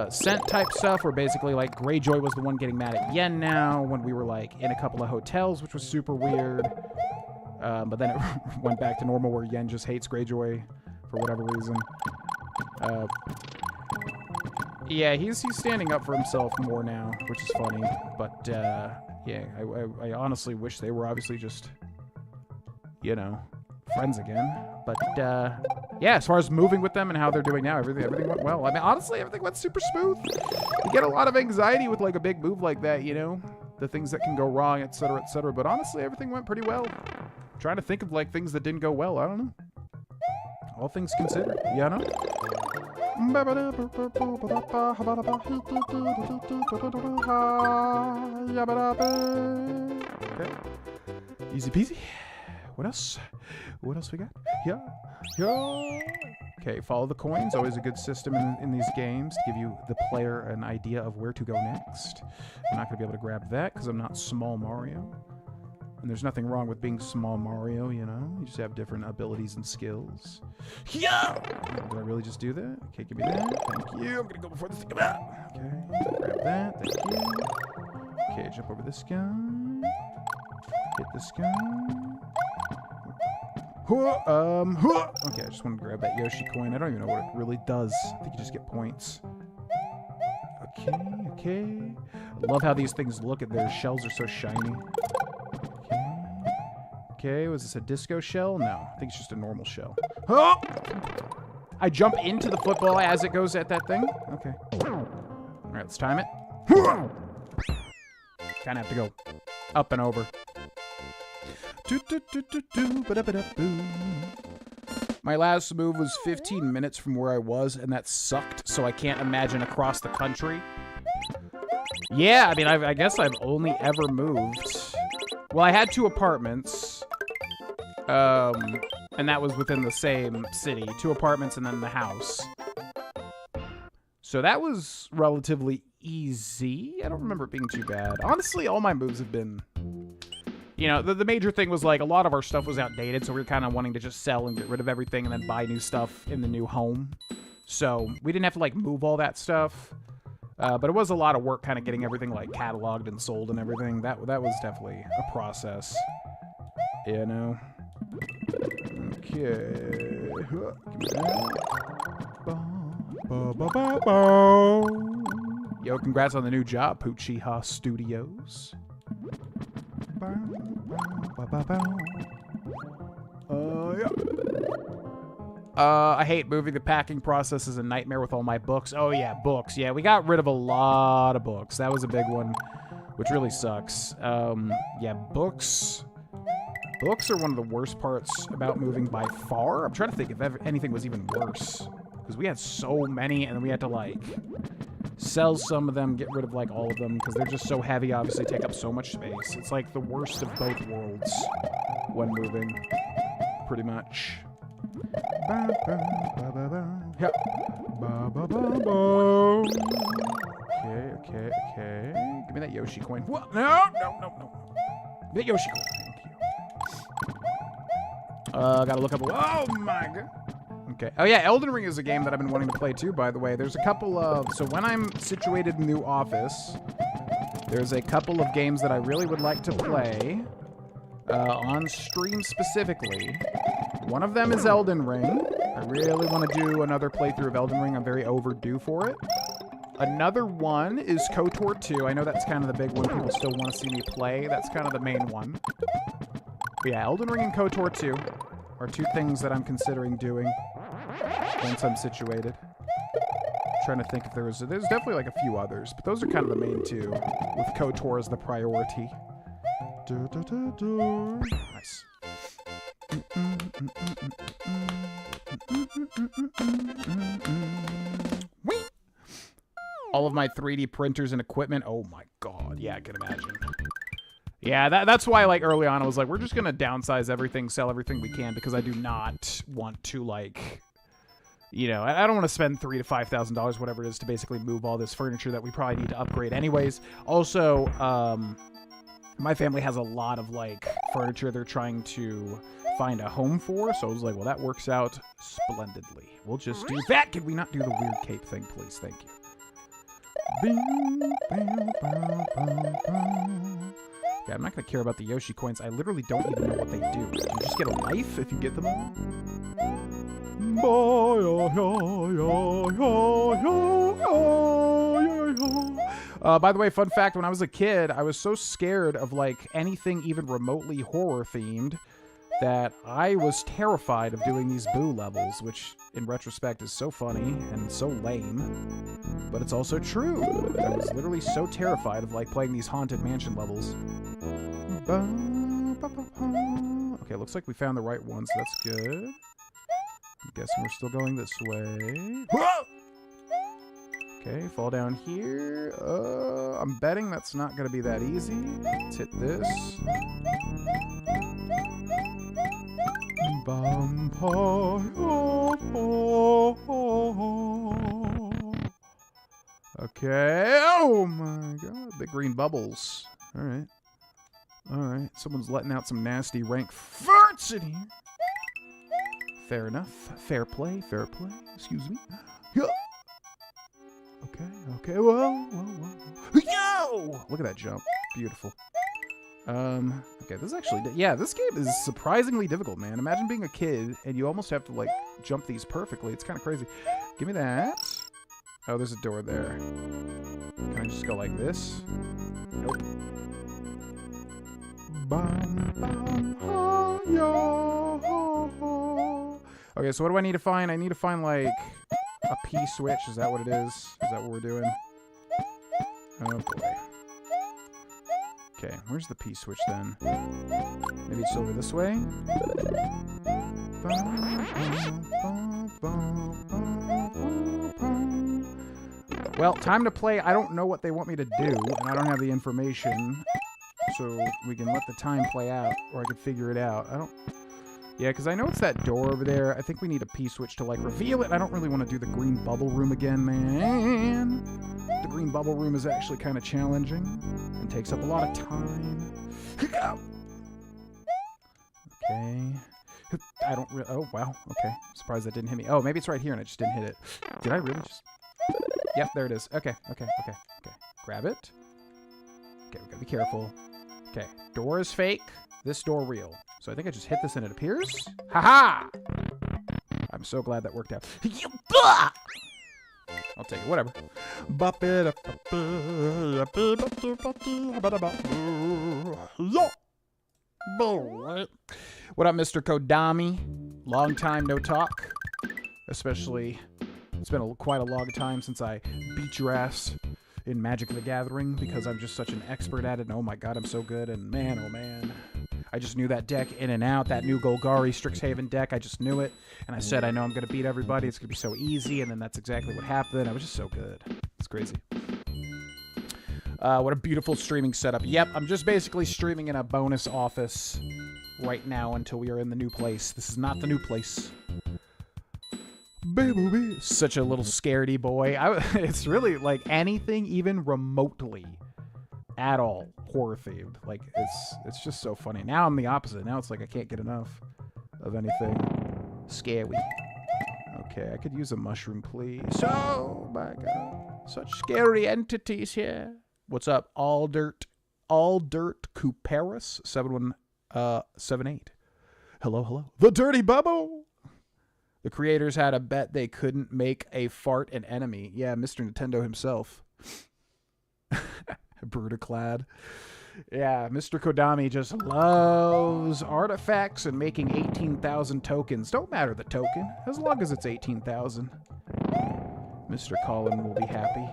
scent type stuff where basically, like, Greyjoy was the one getting mad at Yen now when we were, like, in a couple of hotels, which was super weird. But then it went back to normal where Yen just hates Greyjoy for whatever reason. Yeah, he's standing up for himself more now, which is funny. But, yeah, I honestly wish they were obviously just, you know, friends again. But, yeah, as far as moving with them and how they're doing now, everything went well. I mean, honestly, everything went super smooth. You get a lot of anxiety with, like, a big move like that, you know? The things that can go wrong, etc., etc. But honestly, everything went pretty well. I'm trying to think of, like, things that didn't go well. I don't know. All things considered, you know? Okay. Easy peasy. What else? What else we got? Yeah. Okay, follow the coins. Always a good system in these games to give you, the player, an idea of where to go next. I'm not going to be able to grab that because I'm not Small Mario. And there's nothing wrong with being Small Mario, you know? You just have different abilities and skills. Yeah! Did I really just do that? Okay, give me that. Thank you. I'm going to go before this thing comes out. Okay, grab that. Thank you. Okay, jump over this guy. Hit this guy. Okay, I just want to grab that Yoshi coin. I don't even know what it really does. I think you just get points. Okay. I love how these things look. Their shells are so shiny. Okay, was this a disco shell? No, I think it's just a normal shell. Oh! I jump into the football as it goes at that thing? Okay. Alright, let's time it. Kinda have to go up and over. My last move was 15 minutes from where I was, and that sucked, so I can't imagine across the country. Yeah, I mean, I guess I've only ever moved. Well, I had 2 apartments. And that was within the same city. 2 apartments and then the house. So that was relatively easy. I don't remember it being too bad. Honestly, all my moves have been... You know, the major thing was, like, a lot of our stuff was outdated, so we were kind of wanting to just sell and get rid of everything and then buy new stuff in the new home. So we didn't have to, like, move all that stuff. But it was a lot of work kind of getting everything, like, cataloged and sold and everything. That was definitely a process. You know? Okay. Yo, congrats on the new job, Poochie Studios. Yeah. I hate moving. The packing process is a nightmare with all my books. Oh, yeah, books. Yeah, we got rid of a lot of books. That was a big one, which really sucks. Yeah, books. Books are one of the worst parts about moving by far. I'm trying to think if anything was even worse. Because we had so many, and then we had to, like, sell some of them, get rid of, like, all of them, because they're just so heavy, obviously take up so much space. It's, like, the worst of both worlds when moving, pretty much. Yeah. Okay. Give me that Yoshi coin. What? No. Give me that Yoshi coin. Gotta look up. Oh my god. Okay. Oh yeah, Elden Ring is a game that I've been wanting to play too, by the way. There's a couple of... So when I'm situated in the new office, there's a couple of games that I really would like to play on stream specifically. One of them is Elden Ring. I really want to do another playthrough of Elden Ring. I'm very overdue for it. Another one is KOTOR 2. I know that's kind of the big one. People still want to see me play. That's kind of the main one. But yeah, Elden Ring and KOTOR 2 are 2 things that I'm considering doing once I'm situated. I'm trying to think if there's definitely like a few others, but those are kind of the main 2, with KOTOR as the priority. Nice. All of my 3D printers and equipment. Oh my god, yeah, I can imagine. Yeah, that's why, like, early on I was like, we're just gonna downsize everything, sell everything we can, because I do not want to, like, you know, I don't want to spend $3,000 to $5,000, whatever it is, to basically move all this furniture that we probably need to upgrade anyways. Also, my family has a lot of, like, furniture they're trying to find a home for, so I was like, well, that works out splendidly. We'll just do that. Can we not do the weird cape thing, please? Thank you. Yeah, I'm not going to care about the Yoshi coins. I literally don't even know what they do. Do you just get a life if you get them all? By the way, fun fact, when I was a kid, I was so scared of, like, anything even remotely horror-themed that I was terrified of doing these Boo levels, which, in retrospect, is so funny and so lame. But it's also true. I was literally so terrified of, like, playing these Haunted Mansion levels. Okay, looks like we found the right one, so that's good. I'm guessing we're still going this way. Okay, fall down here. I'm betting that's not going to be that easy. Let's hit this. Okay. Oh my god. Big green bubbles. Alright. Alright. Someone's letting out some nasty rank farts in here. Fair enough. Fair play. Fair play. Excuse me. Okay. Whoa. Yo! Look at that jump. Beautiful. Okay, this is actually... Yeah, this game is surprisingly difficult, man. Imagine being a kid, and you almost have to, like, jump these perfectly. It's kind of crazy. Give me that. Oh, there's a door there. Can I just go like this? Nope. Okay, so what do I need to find? I need to find, like, a P-switch. Is that what it is? Is that what we're doing? Oh, boy. Okay, where's the P-switch then? Maybe it's over this way? Well, time to play. I don't know what they want me to do, and I don't have the information. So we can let the time play out, or I could figure it out. I don't... Yeah, because I know it's that door over there. I think we need a P-switch to, like, reveal it. I don't really want to do the green bubble room again, man. The green bubble room is actually kind of challenging and takes up a lot of time. Okay. I don't really... Oh, wow. Okay. Surprised that didn't hit me. Oh, maybe it's right here and I just didn't hit it. Did I really just... Yep, there it is. Okay. Grab it. Okay, we gotta be careful. Okay, door is fake. This door real. So I think I just hit this and it appears. Haha! I'm so glad that worked out. I'll take it, whatever. What up, Mr. Kodami? Long time no talk. Especially, it's been quite a long time since I beat your ass in Magic the Gathering because I'm just such an expert at it. And oh my god, I'm so good. And man, oh man. I just knew that deck in and out. That new Golgari Strixhaven deck, I just knew it. And I said, I know I'm going to beat everybody. It's going to be so easy. And then that's exactly what happened. I was just so good. It's crazy. What a beautiful streaming setup. Yep, I'm just basically streaming in a bonus office right now until we are in the new place. This is not the new place. Such a little scaredy boy. It's really like anything even remotely at all horror themed. Like it's just so funny. Now I'm the opposite. Now it's like I can't get enough of anything scary. Okay, I could use a mushroom, please. Oh my god. Such scary entities here. What's up? All Dirt Couperus 7178. Hello. The Dirty Bubble. The creators had a bet they couldn't make a fart an enemy. Yeah, Mr. Nintendo himself. Brutaclad. Yeah, Mr. Kodami just loves artifacts and making 18,000 tokens. Don't matter the token, as long as it's 18,000. Mr. Colin will be happy.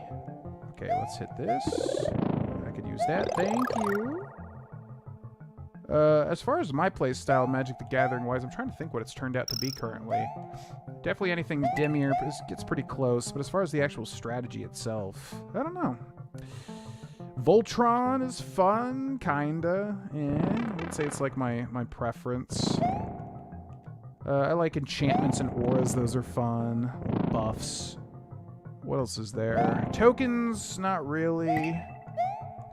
Okay, let's hit this. I could use that. Thank you. As far as my play style, Magic the Gathering wise, I'm trying to think what it's turned out to be currently. Definitely anything dimmier gets pretty close, but as far as the actual strategy itself, I don't know. Voltron is fun, kinda. I would say it's like my preference. I like enchantments and auras, those are fun. Buffs. What else is there? Tokens, not really.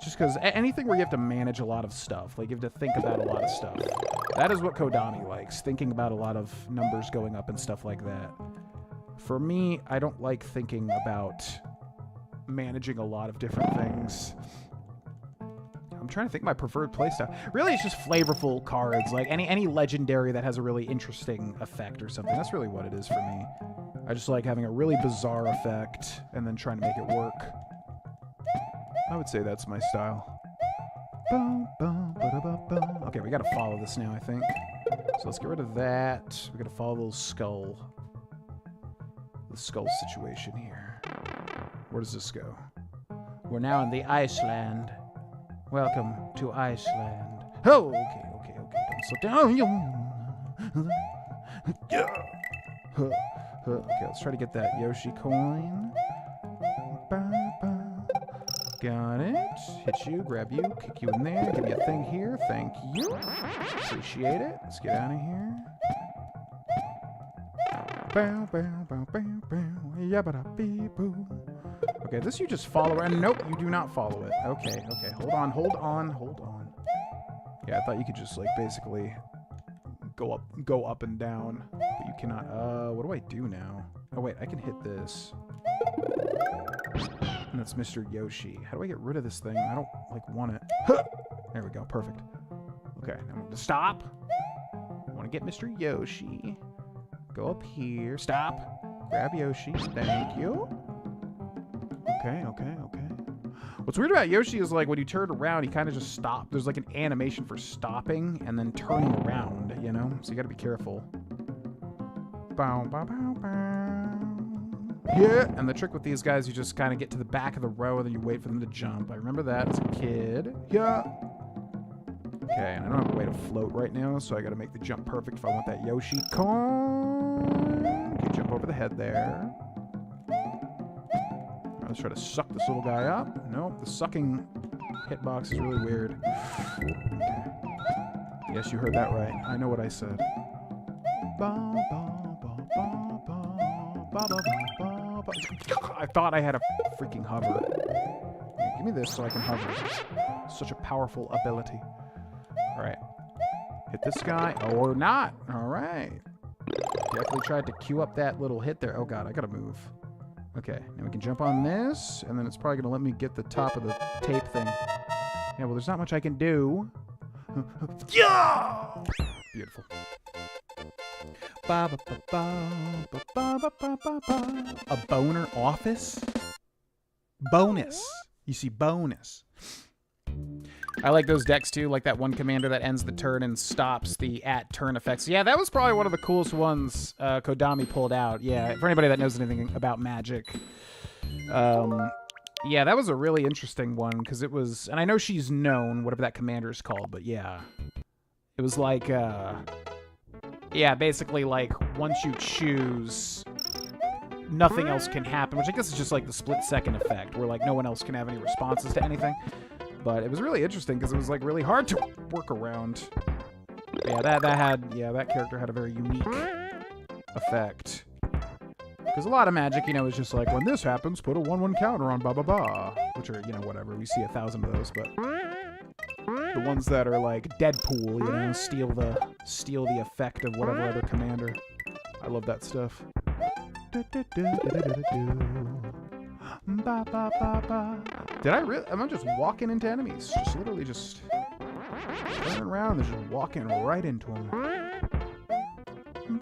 Just because anything where you have to manage a lot of stuff, like you have to think about a lot of stuff. That is what Kodami likes, thinking about a lot of numbers going up and stuff like that. For me, I don't like thinking about managing a lot of different things. I'm trying to think my preferred playstyle. Really, it's just flavorful cards, like any legendary that has a really interesting effect or something. That's really what it is for me. I just like having a really bizarre effect and then trying to make it work. I would say that's my style. Okay, we gotta follow this now, I think. So let's get rid of that. We gotta follow the skull situation here. Where does this go? We're now in the Iceland. Welcome to Iceland. Oh, okay. Don't slow down. Okay, let's try to get that Yoshi coin. Got it. Hit you, grab you, kick you in there. Give me a thing here. Thank you. Appreciate it. Let's get out of here. Okay, this you just follow. And nope, you do not follow it. Okay. Hold on. Yeah, I thought you could just like basically go up and down, but you cannot. What do I do now? Oh wait, I can hit this. And that's Mr. Yoshi. How do I get rid of this thing? I don't, like, want it. There we go. Perfect. Okay. Now I'm going to stop. I want to get Mr. Yoshi. Go up here. Stop. Grab Yoshi. Thank you. Okay. What's weird about Yoshi is, like, when you turn around, he kind of just stops. There's, like, an animation for stopping and then turning around, you know? So you got to be careful. Bow. Yeah, and the trick with these guys, you just kind of get to the back of the row and then you wait for them to jump. I remember that as a kid. Yeah. Okay, and I don't have a way to float right now, so I got to make the jump perfect if I want that Yoshi coin. Okay, jump over the head there. Let's try to suck this little guy up. Nope, the sucking hitbox is really weird. Okay. Yes, you heard that right. I know what I said. I thought I had a freaking hover. Yeah, give me this so I can hover. Such a powerful ability. Alright. Hit this guy. Or not. Alright. Definitely tried to queue up that little hit there. Oh god, I gotta move. Okay, now we can jump on this, and then it's probably gonna let me get the top of the tape thing. Yeah, well, there's not much I can do. Yeah! Beautiful. A boner office? Bonus. You see, bonus. I like those decks too, like that one commander that ends the turn and stops the @turn effects. Yeah, that was probably one of the coolest ones Kodami pulled out. Yeah, for anybody that knows anything about Magic. Yeah, that was a really interesting one because it was, and I know she's known, whatever that commander is called, but yeah. It was like, yeah, basically like once you choose, nothing else can happen, which I guess is just like the split-second effect, where like no one else can have any responses to anything. But it was really interesting because it was like really hard to work around. Yeah, that character had a very unique effect. Because a lot of Magic, you know, is just like, when this happens, put a 1/1 counter on blah blah blah. Which are, you know, whatever. We see 1,000 of those, but the ones that are like Deadpool, you know, steal the effect of whatever other commander. I love that stuff. Did I really? Am I just walking into enemies? Just literally just turning around and just walking right into them. Can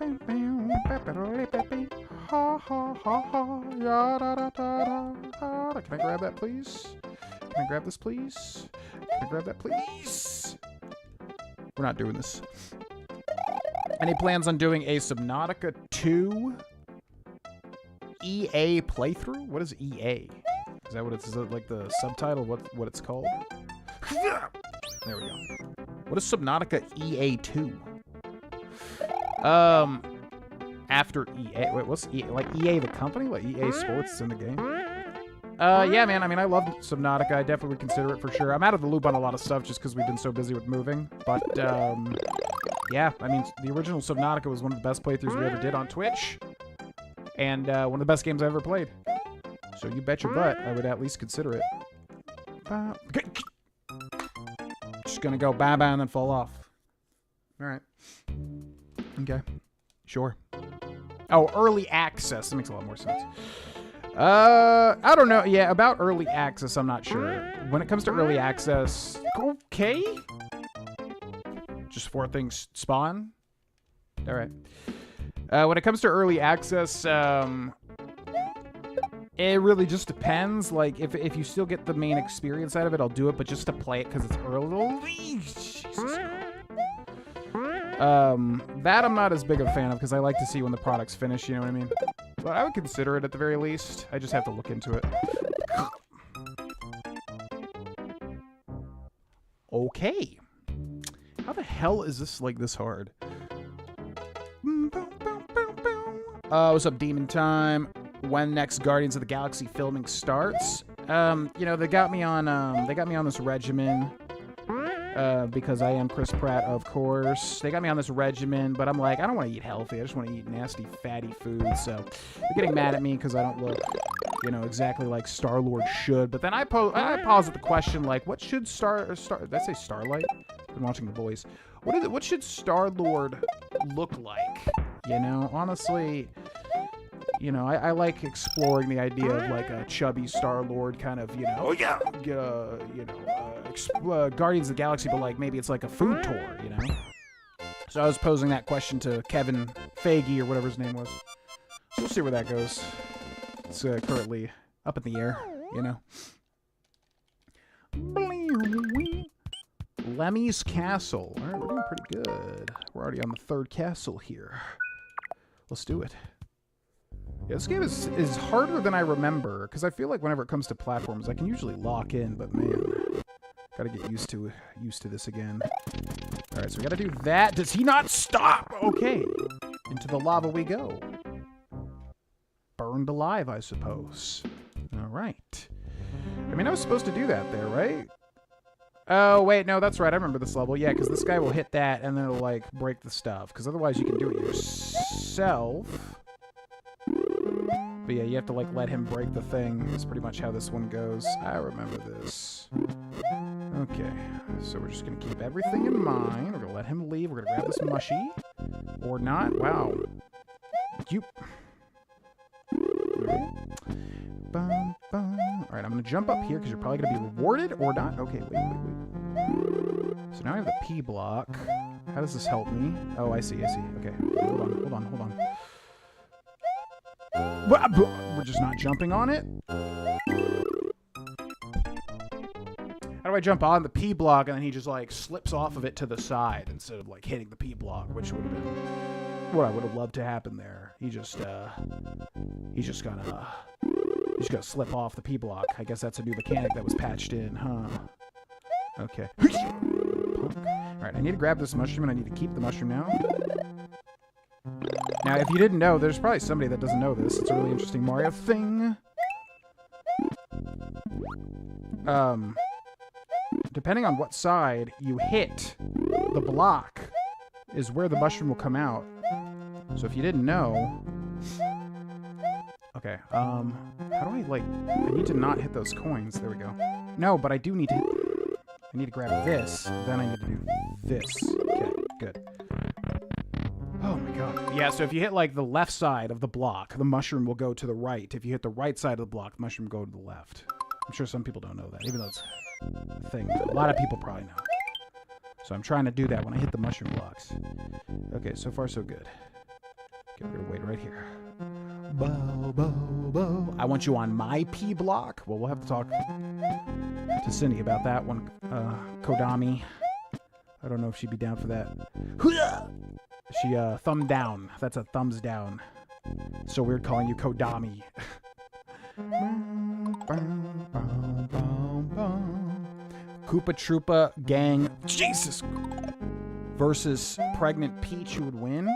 I grab that, please? Can I grab this, please? Can I grab that, please? We're not doing this. Any plans on doing a Subnautica 2 EA playthrough? What is EA? Is that what it's, is that like the subtitle? What it's called? There we go. What is Subnautica EA 2? After EA, wait, what's EA? Like EA the company? Like EA Sports is in the game? Yeah, man. I mean, I loved Subnautica. I definitely would consider it for sure. I'm out of the loop on a lot of stuff just because we've been so busy with moving. But, yeah, I mean, the original Subnautica was one of the best playthroughs we ever did on Twitch. And one of the best games I've ever played. So you bet your butt I would at least consider it. Just gonna go bye-bye and then fall off. Alright. Okay. Sure. Oh, early access. That makes a lot more sense. I don't know. Yeah, about early access, I'm not sure. When it comes to early access, okay. Just 4 things spawn. All right. When it comes to early access, it really just depends. Like, if you still get the main experience out of it, I'll do it. But just to play it because it's early, Jesus Christ. That I'm not as big of a fan of because I like to see when the product's finished. You know what I mean? But I would consider it at the very least. I just have to look into it. Okay. How the hell is this like this hard? What's up, Demon Time? When next Guardians of the Galaxy filming starts? You know, they got me on this regimen. Because I am Chris Pratt, of course. They got me on this regimen, but I'm like, I don't want to eat healthy. I just want to eat nasty, fatty food. So they're getting mad at me because I don't look, you know, exactly like Star-Lord should. But then I pause at the question, like, what should did I say Starlight? I've been watching The Boys. What should Star-Lord look like? You know, honestly, you know, I like exploring the idea of like a chubby Star-Lord kind of, you know, Guardians of the Galaxy, but like maybe it's like a food tour, you know? So I was posing that question to Kevin Feige or whatever his name was. So we'll see where that goes. It's currently up in the air, you know? Lemmy's Castle. All right, we're doing pretty good. We're already on the 3rd castle here. Let's do it. Yeah, this game is harder than I remember, because I feel like whenever it comes to platforms, I can usually lock in, but man, gotta get used to this again. All right, so we gotta do that. Does he not stop? Okay, into the lava we go. Burned alive, I suppose. All right. I mean, I was supposed to do that there, right? Oh, wait, no, that's right. I remember this level. Yeah, because this guy will hit that, and then it'll, like, break the stuff. Because otherwise you can do it yourself. But yeah, you have to, like, let him break the thing. That's pretty much how this one goes. I remember this. Okay, so we're just going to keep everything in mind. We're going to let him leave. We're going to grab this mushy. Or not. Wow. You... Bum, bum. All right, I'm going to jump up here because you're probably going to be rewarded or not. Okay, wait. So now I have the P block. How does this help me? Oh, I see. Okay, hold on. We're just not jumping on it? How do I jump on the P block and then he just, like, slips off of it to the side instead of, like, hitting the P block, which would have been what I would have loved to happen there. He just gotta slip off the P block. I guess that's a new mechanic that was patched in, huh? Okay. Alright, I need to grab this mushroom and I need to keep the mushroom now. Now, if you didn't know, there's probably somebody that doesn't know this. It's a really interesting Mario thing. Depending on what side you hit the block is where the mushroom will come out. So if you didn't know... Okay, how do I, like... I need to not hit those coins. There we go. No, but I do need to... I need to grab this. Then I need to do this. Okay, good. Oh my god. Yeah, so if you hit, like, the left side of the block, the mushroom will go to the right. If you hit the right side of the block, the mushroom will go to the left. I'm sure some people don't know that, even though it's a thing. A lot of people probably know. So I'm trying to do that when I hit the mushroom blocks. Okay, so far so good. Okay, we're gonna wait right here. Bo. I want you on my P block. Well, we'll have to talk to Cindy about that one. Kodami. I don't know if she'd be down for that. She, thumb down. That's a thumbs down. So weird calling you Kodami. Koopa Troopa Gang. Jesus! Versus Pregnant Peach, who would win?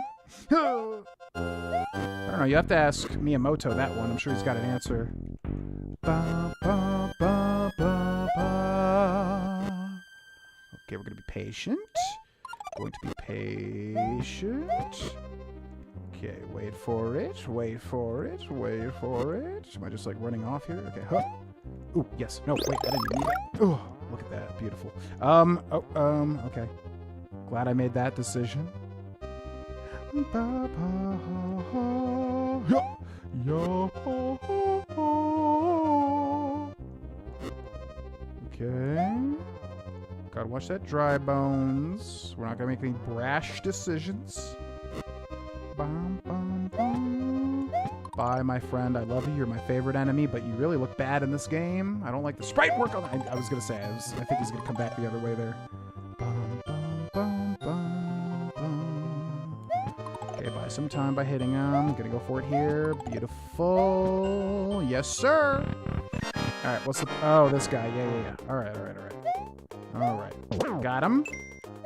I don't know, you have to ask Miyamoto that one. I'm sure he's got an answer. Okay, we're gonna be patient. Going to be patient. Okay, wait for it. Am I just, like, running off here? Okay, huh. Ooh, yes. No, wait, I didn't need that. Oh, look at that. Beautiful. Okay. Glad I made that decision. Okay. Gotta watch that dry bones. We're not gonna make any brash decisions. Bye, my friend. I love you. You're my favorite enemy, but you really look bad in this game. I don't like the sprite work on that. I was gonna say, I think he's gonna come back the other way there. Okay, buy some time by hitting him. Gonna go for it here. Beautiful. Yes, sir. All right, what's the... Oh, this guy. Yeah. All right. Got him.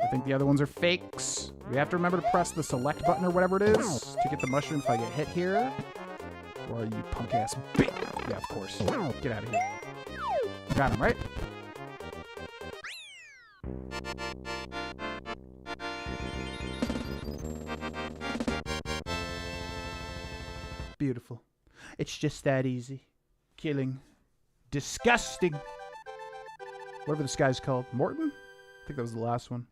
I think the other ones are fakes. We have to remember to press the select button or whatever it is to get the mushroom if I get hit here. Or you punk ass bitch. Yeah, of course. Get out of here. Got him, right? Beautiful. It's just that easy. Killing. Disgusting. Whatever this guy's called. Morton? I think that was the last one.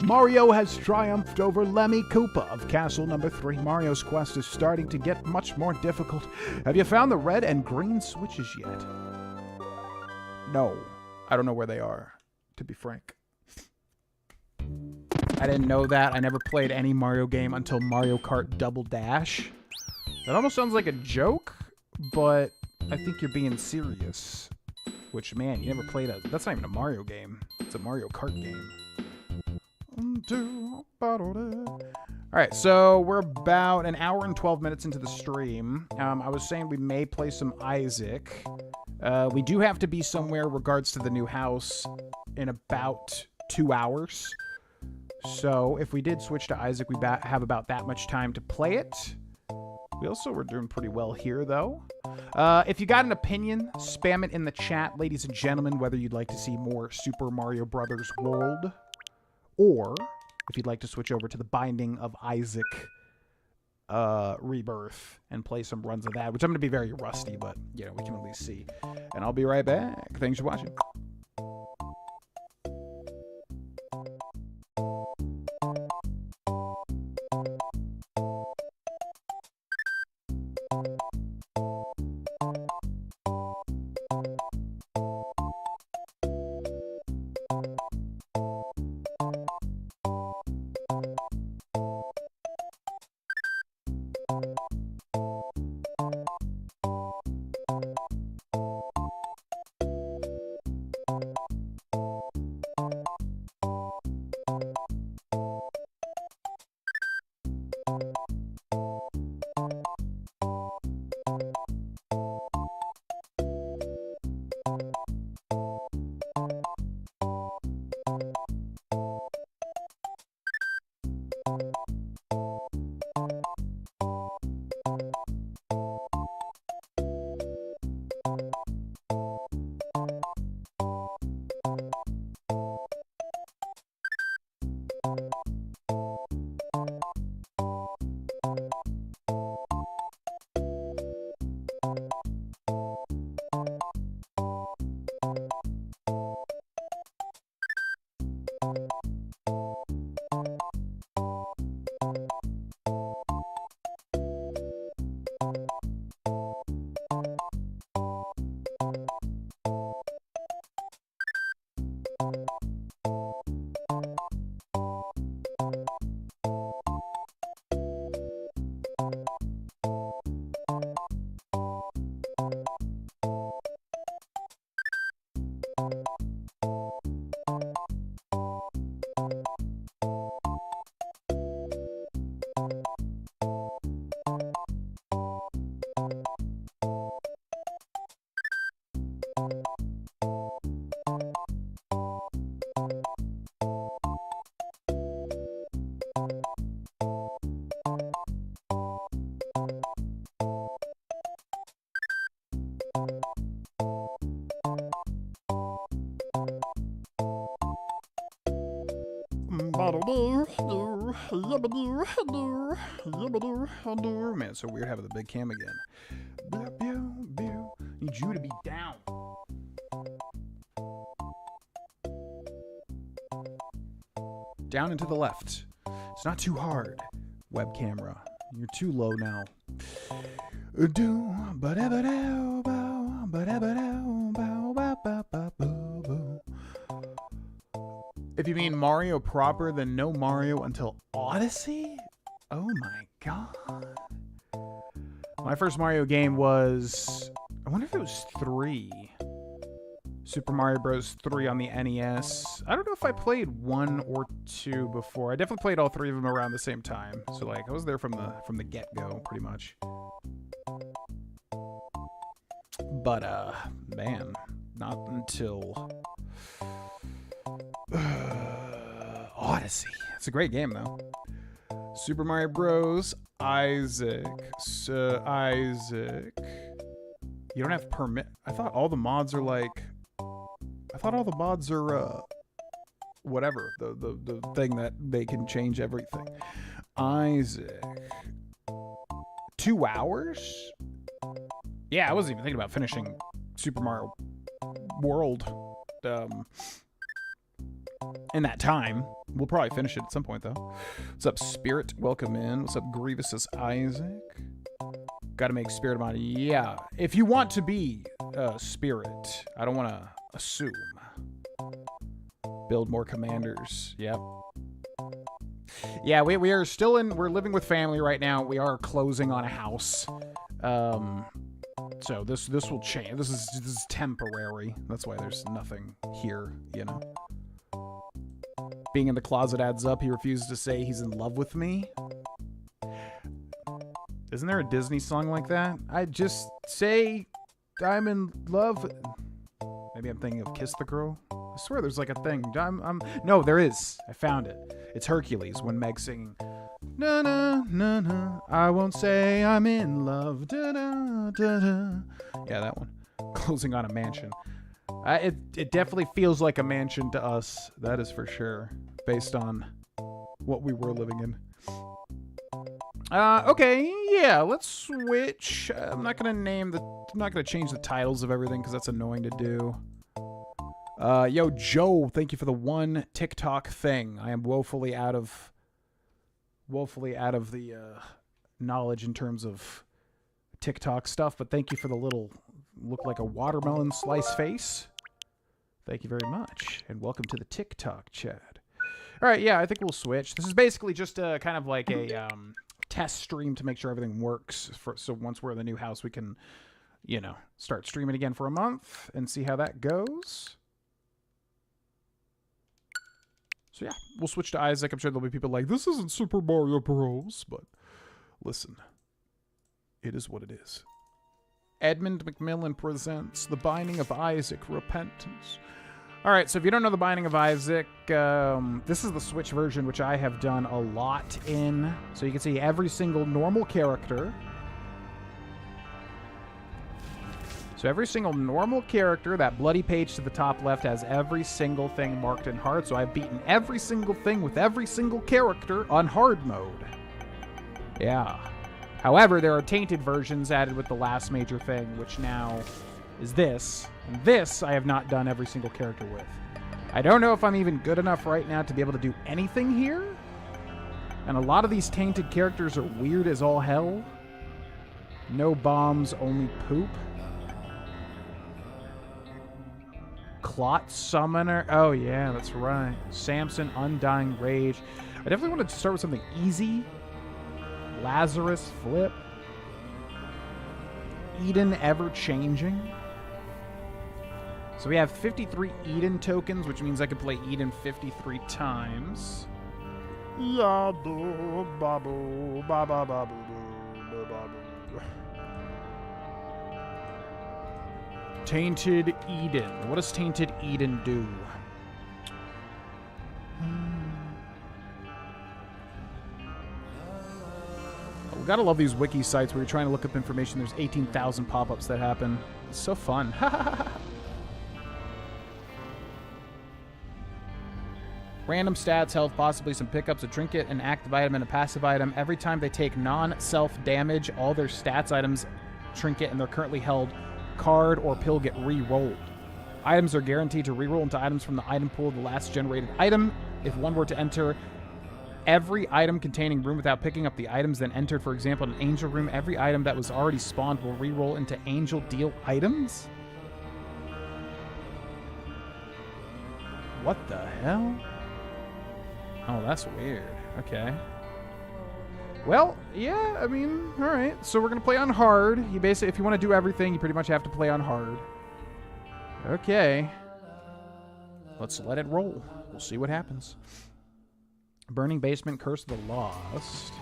Mario has triumphed over Lemmy Koopa of Castle Number 3. Mario's quest is starting to get much more difficult. Have you found the red and green switches yet? No. I don't know where they are, to be frank. I didn't know that. I never played any Mario game until Mario Kart Double Dash. That almost sounds like a joke, but I think you're being serious. Which, man, you never played a... That's not even a Mario game. It's a Mario Kart game. Alright, so we're about an hour and 12 minutes into the stream. I was saying we may play some Isaac. We do have to be somewhere regards to the new house in about 2 hours. So if we did switch to Isaac, we have about that much time to play it. We also were doing pretty well here, though. If you got an opinion, spam it in the chat, ladies and gentlemen, whether you'd like to see more Super Mario Brothers World, or if you'd like to switch over to the Binding of Isaac Rebirth and play some runs of that, which I'm going to be very rusty, but, you know, we can at least see. And I'll be right back. Thanks for watching. Man, it's so weird having the big cam again. Need you to be down. Down and to the left. It's not too hard. Web camera. You're too low now. If you mean Mario proper, then no Mario until Odyssey? Oh my god. My first Mario game was... I wonder if it was 3. Super Mario Bros. 3 on the NES. I don't know if I played 1 or 2 before. I definitely played all 3 of them around the same time. So, like, I was there from the get-go, pretty much. But, man, not until... Odyssey. It's a great game, though. Super Mario Bros. Isaac. Isaac. You don't have permit. I thought all the mods are like... I thought all the mods are, whatever. The thing that they can change everything. Isaac. 2 hours? Yeah, I wasn't even thinking about finishing Super Mario World. In that time. We'll probably finish it at some point, though. What's up, Spirit? Welcome in. What's up, Grievous? Says Isaac. Gotta make Spirit mod. Yeah. If you want to be Spirit, I don't want to assume. Build more commanders. Yep. Yeah, we are still in... We're living with family right now. We are closing on a house. So this will change. This is temporary. That's why there's nothing here, you know. Being in the closet adds up. He refuses to say he's in love with me. Isn't there a Disney song like that? I just say I'm in love. Maybe I'm thinking of Kiss the Girl. I swear there's like a thing. No, there is. I found it. It's Hercules when Meg's singing. Na na na na. I won't say I'm in love. Da da da da. Yeah, that one. Closing on a mansion. It definitely feels like a mansion to us. That is for sure, based on what we were living in. Okay, yeah, let's switch. I'm not gonna change the titles of everything because that's annoying to do. Yo, Joe, thank you for the one TikTok thing. I am woefully out of the knowledge in terms of TikTok stuff, but thank you for the little look like a watermelon slice face. Thank you very much, and welcome to the TikTok chat. All right, yeah, I think we'll switch. This is basically just kind of like a test stream to make sure everything works. So once we're in the new house, we can, you know, start streaming again for a month and see how that goes. So yeah, we'll switch to Isaac. I'm sure there'll be people like, this isn't Super Mario Bros. But listen, it is what it is. Edmund Macmillan presents The Binding of Isaac: Repentance. All right, so if you don't know The Binding of Isaac, this is the Switch version, which I have done a lot in. So you can see every single normal character. So every single normal character, that bloody page to the top left has every single thing marked in hard. So I've beaten every single thing with every single character on hard mode. Yeah. However, there are tainted versions added with the last major thing, which now is this. And this I have not done every single character with. I don't know if I'm even good enough right now to be able to do anything here. And a lot of these tainted characters are weird as all hell. No bombs, only poop. Clot Summoner. Oh, yeah, that's right. Samson, Undying Rage. I definitely wanted to start with something easy. Lazarus Flip. Eden Ever-Changing. So we have 53 Eden tokens, which means I could play Eden 53 times. Yado, babu, baba, babu, babu. Tainted Eden. What does Tainted Eden do? We gotta love these wiki sites where you're trying to look up information. There's 18,000 pop-ups that happen. It's so fun. Random stats, health, possibly some pickups, a trinket, an active item, and a passive item. Every time they take non-self damage, all their stats, items, trinket, and they're currently held card or pill get re-rolled. Items are guaranteed to re-roll into items from the item pool of the last generated item. If one were to enter every item containing room without picking up the items then entered, for example, an angel room, every item that was already spawned will re-roll into angel deal items? What the hell? Oh, that's weird. Okay. Well, yeah, I mean, all right. So we're going to play on hard. You basically, if you want to do everything, you pretty much have to play on hard. Okay. Let's let it roll. We'll see what happens. Burning Basement, Curse of the Lost.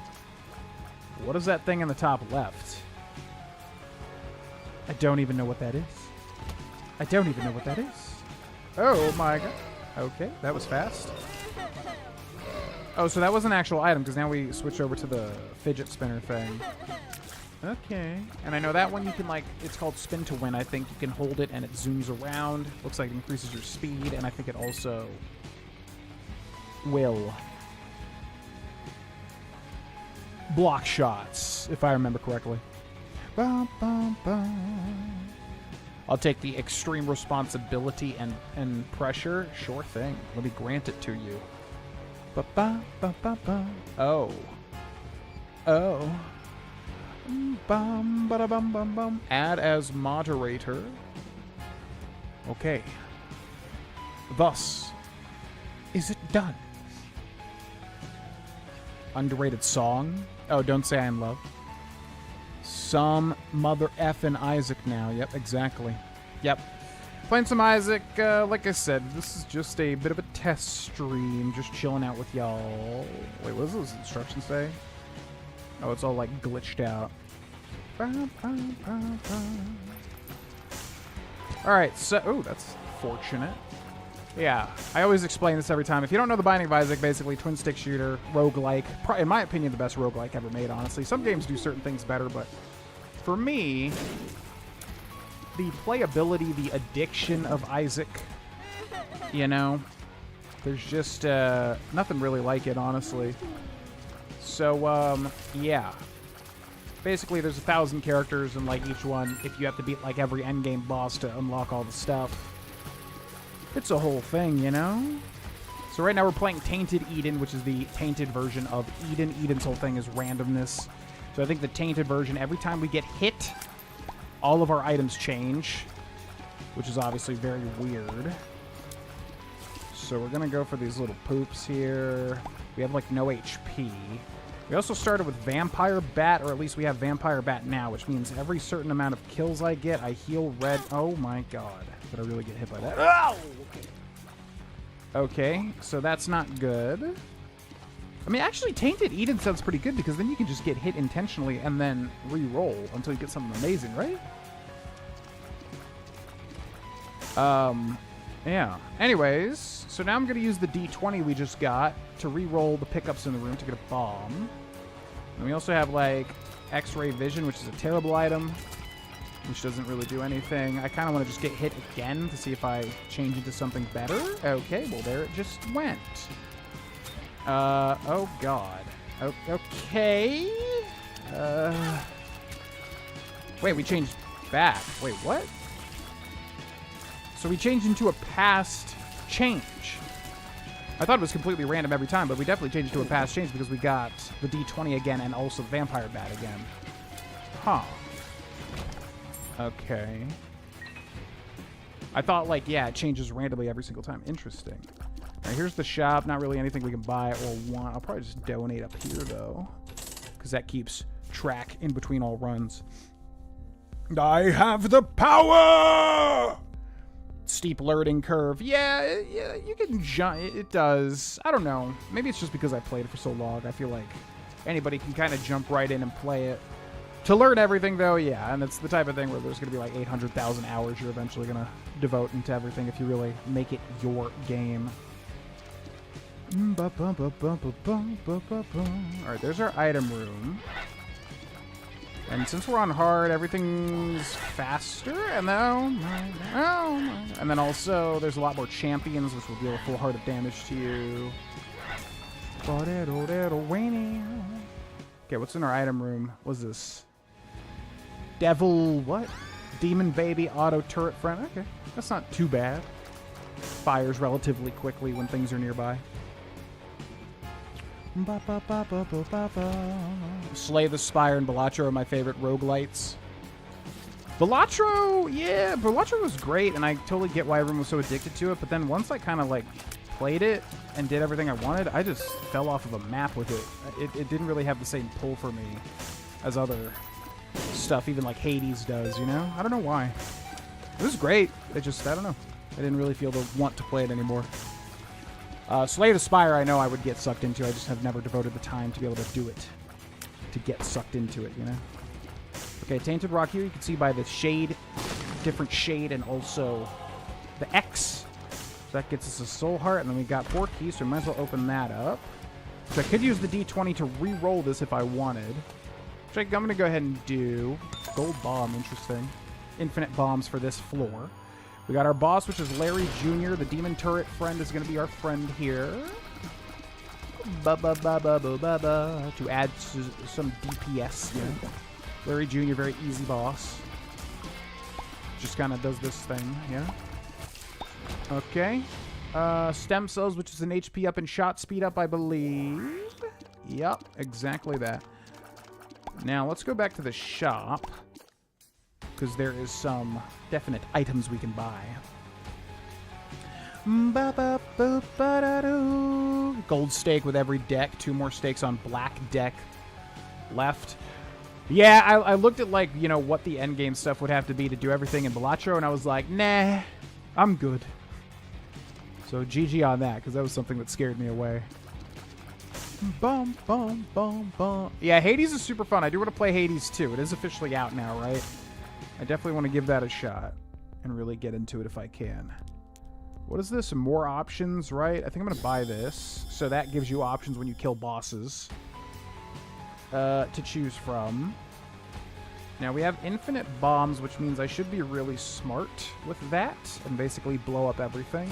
What is that thing in the top left? I don't even know what that is. I don't even know what that is. Oh my god. Okay, that was fast. Oh, so that was an actual item, because now we switch over to the fidget spinner thing. Okay. And I know that one you can, like, it's called Spin to Win, I think. You can hold it and it zooms around. Looks like it increases your speed, and I think it also will block shots, if I remember correctly. Bum, bum, bum. I'll take the extreme responsibility and pressure. Sure thing. Let me grant it to you. Oh. Oh. Bum, bada, bum, bum, bum. Add as moderator. Okay. Thus is it done. Underrated song. Oh, Don't Say I Am Love. Some mother effing Isaac now. Yep, exactly. Yep. Playing some Isaac. Like I said, this is just a bit of a test stream. Just chilling out with y'all. Wait, what does those instructions say? Oh, it's all like glitched out. Alright, so... Oh, that's fortunate. Yeah, I always explain this every time. If you don't know The Binding of Isaac, basically twin stick shooter, roguelike. In my opinion, the best roguelike ever made, honestly. Some games do certain things better, but for me, the playability, the addiction of Isaac, you know, there's just nothing really like it, honestly. So, yeah. Basically, there's 1,000 characters, and like each one, if you have to beat like every endgame boss to unlock all the stuff, it's a whole thing, you know? So right now we're playing Tainted Eden, which is the tainted version of Eden. Eden's whole thing is randomness. So I think the tainted version, every time we get hit, all of our items change, which is obviously very weird. So we're going to go for these little poops here. We have like no HP. We also started with Vampire Bat, or at least we have Vampire Bat now, which means every certain amount of kills I get, I heal red. Oh my god. Did I really get hit by that? Ow! Okay, so that's not good. I mean, actually, Tainted Eden sounds pretty good because then you can just get hit intentionally and then re-roll until you get something amazing, right? Yeah. Anyways, so now I'm going to use the D20 we just got to re-roll the pickups in the room to get a bomb. And we also have, like, X-Ray Vision, which is a terrible item, which doesn't really do anything. I kind of want to just get hit again to see if I change into something better. Okay, well, there it just went. Oh, God. Okay. Wait, we changed back. Wait, what? So we changed into a past change. I thought it was completely random every time, but we definitely changed to a past change because we got the D20 again and also Vampire Bat again. Huh. Okay. I thought, like, yeah, it changes randomly every single time. Interesting. All right, here's the shop. Not really anything we can buy or want. I'll probably just donate up here, though, because that keeps track in between all runs. I have the power! Steep learning curve. Yeah, you can jump. It does. I don't know. Maybe it's just because I played it for so long. I feel like anybody can kind of jump right in and play it. To learn everything, though, yeah, and it's the type of thing where there's going to be like 800,000 hours you're eventually going to devote into everything if you really make it your game. Alright, there's our item room. And since we're on hard, everything's faster, and then also there's a lot more champions, which will deal a full heart of damage to you. Okay, what's in our item room? What's this? Devil what? Demon Baby Auto Turret Friend. Okay, that's not too bad. Fires relatively quickly when things are nearby. Slay the Spire and Balatro are my favorite roguelites. Balatro, yeah, Balatro was great, and I totally get why everyone was so addicted to it, but then once I kind of, like, played it and did everything I wanted, I just fell off of a map with it. It didn't really have the same pull for me as other stuff, even like Hades does, you know? I don't know why. It was great. It just, I don't know. I didn't really feel the want to play it anymore. Slay the Spire, I know I would get sucked into. I just have never devoted the time to be able to do it. To get sucked into it, you know? Okay, Tainted Rock here. You can see by the shade, different shade, and also the X. So that gets us a soul heart, and then we got 4 keys, so we might as well open that up. So I could use the D20 to re-roll this if I wanted. Which I'm going to go ahead and do. Gold bomb, interesting. Infinite bombs for this floor. We got our boss, which is Larry Jr. The demon turret friend is going to be our friend here. To add some DPS. Yeah. Larry Jr., very easy boss. Just kind of does this thing, yeah. Okay. Stem cells, which is an HP up and shot speed up, I believe. Yep, exactly that. Now, let's go back to the shop, because there is some definite items we can buy. Gold stake with every deck. 2 more stakes on black deck left. Yeah, I looked at, like, you know, what the endgame stuff would have to be to do everything in Balatro, and I was like, nah, I'm good. So GG on that, because that was something that scared me away. Bum, bum, bum, bum. Yeah, Hades is super fun. I do want to play Hades too. It is officially out now, right? I definitely want to give that a shot and really get into it if I can. What is this? More options, right? I think I'm going to buy this. So that gives you options when you kill bosses to choose from. Now, we have infinite bombs, which means I should be really smart with that and basically blow up everything.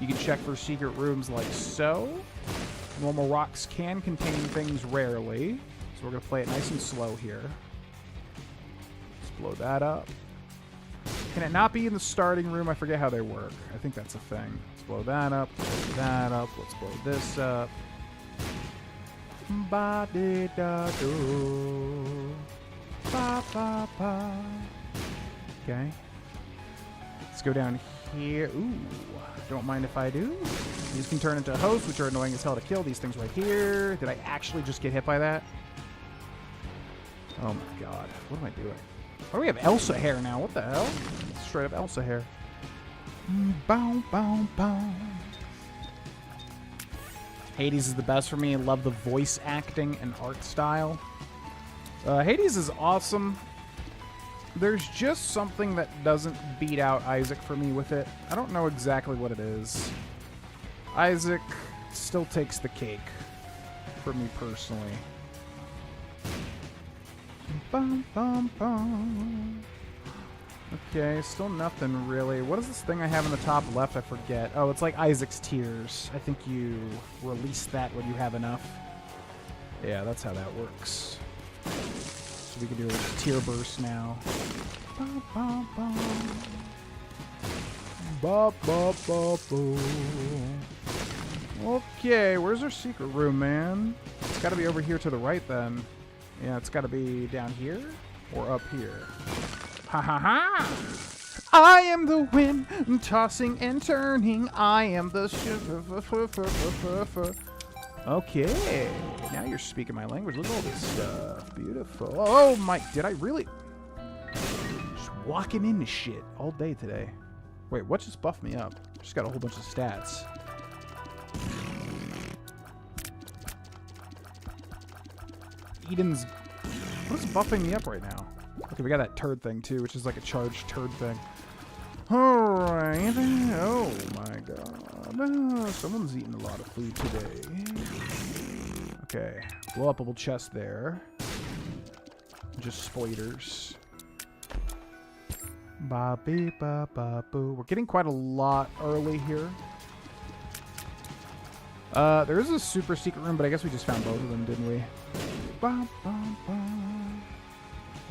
You can check for secret rooms like so. Normal rocks can contain things rarely. So we're going to play it nice and slow here. Let's blow that up. Can it not be in the starting room? I forget how they work. I think that's a thing. Let's blow that up. Blow that up. Let's blow this up. Ba-de-da-do. Ba-ba-ba. Okay. Let's go down here. Ooh. Don't mind if I do. These can turn into hosts, which are annoying as hell to kill. These things right here. Did I actually just get hit by that? Oh my god. What am I doing? Why do we have Elsa hair now? What the hell? Straight up Elsa hair. Bow, bow, bow. Hades is the best for me. I love the voice acting and art style. Hades is awesome. There's just something that doesn't beat out Isaac for me with it. I don't know exactly what it is. Isaac still takes the cake for me personally. Bum, bum, bum. Okay, still nothing really. What is this thing I have in the top left? I forget. Oh, it's like Isaac's tears. I think you release that when you have enough. Yeah, that's how that works. So we can do a tear burst now. Bum, bum, bum. Ba, ba, ba, boo. Okay, where's our secret room, man? It's got to be over here to the right then. Yeah, it's got to be down here or up here. Ha ha ha! I am the wind, tossing and turning. I am the Okay, now you're speaking my language. Look at all this stuff. Beautiful. Oh my, did I really? Just walking into shit all day today. Wait, what just buffed me up? Just got a whole bunch of stats. Eden's... What is buffing me up right now? Okay, we got that turd thing too, which is like a charged turd thing. Alright. Oh my god. Someone's eating a lot of food today. Okay. Blow up a little chest there. Just spoilers. Ba beep ba ba boo. We're getting quite a lot early here. There is a super secret room, but I guess we just found both of them, didn't we? Ba, ba, ba.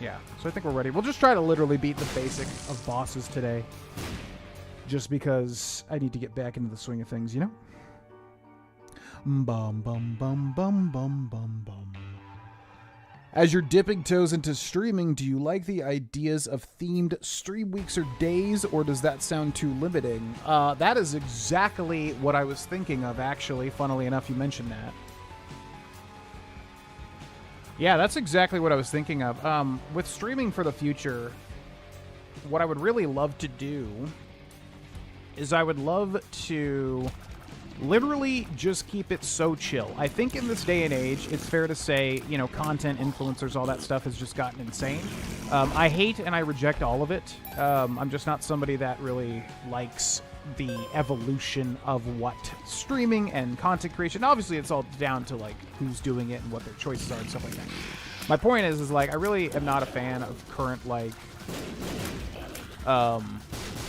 Yeah, so I think we're ready. We'll just try to literally beat the basic of bosses today. Just because I need to get back into the swing of things, you know? Bum, bum, bum, bum, bum, bum, bum. As you're dipping toes into streaming, do you like the ideas of themed stream weeks or days, or does that sound too limiting? That is exactly what I was thinking of, actually. Funnily enough, you mentioned that. Yeah, that's exactly what I was thinking of. With streaming for the future, what I would really love to do is I would love to literally just keep it so chill. I think in this day and age, it's fair to say, you know, content, influencers, all that stuff has just gotten insane. I hate and I reject all of it. I'm just not somebody that really likes the evolution of what streaming and content creation. Obviously, it's all down to like who's doing it and what their choices are and stuff like that. My point is like I really am not a fan of current like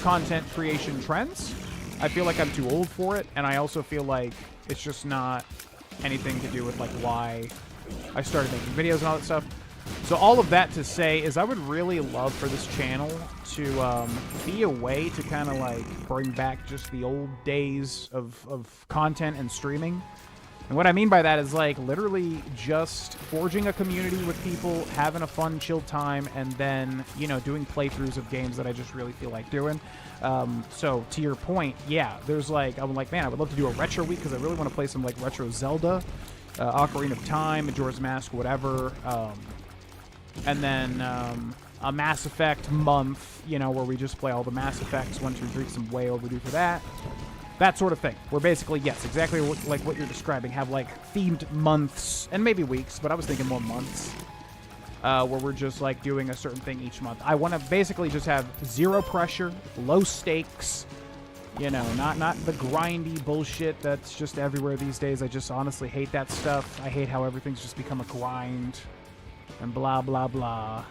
content creation trends. I feel like I'm too old for it, and I also feel like it's just not anything to do with like why I started making videos and all that stuff. So all of that to say is I would really love for this channel to be a way to kind of like bring back just the old days of content and streaming. And what I mean by that is like literally just forging a community with people, having a fun, chill time, and then, you know, doing playthroughs of games that I just really feel like doing. So to your point, yeah, there's like, I'm like, man, I would love to do a retro week because I really want to play some like retro Zelda, Ocarina of Time, Majora's Mask, whatever. And then a Mass Effect month, you know, where we just play all the Mass Effects, 1, 2, 3, some way overdue for that. That sort of thing. We're basically, yes, exactly like what you're describing, have like themed months, and maybe weeks, but I was thinking more months, where we're just like doing a certain thing each month. I want to basically just have zero pressure, low stakes, You know, not the grindy bullshit that's just everywhere these days. I just honestly hate that stuff. I hate how everything's just become a grind and blah, blah, blah.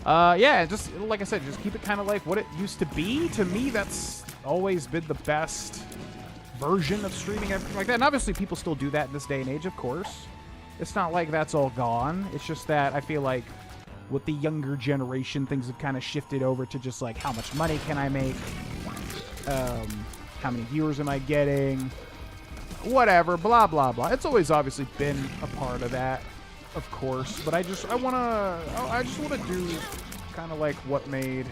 Yeah, just like I said, just keep it kind of like what it used to be. To me, that's always been the best version of streaming, everything like that. And obviously, people still do that in this day and age, of course. It's not like that's all gone. It's just that I feel like with the younger generation, things have kind of shifted over to just like how much money can I make? How many viewers am I getting? Whatever, blah, blah, blah. It's always obviously been a part of that, of course. But I just want to do kind of like what made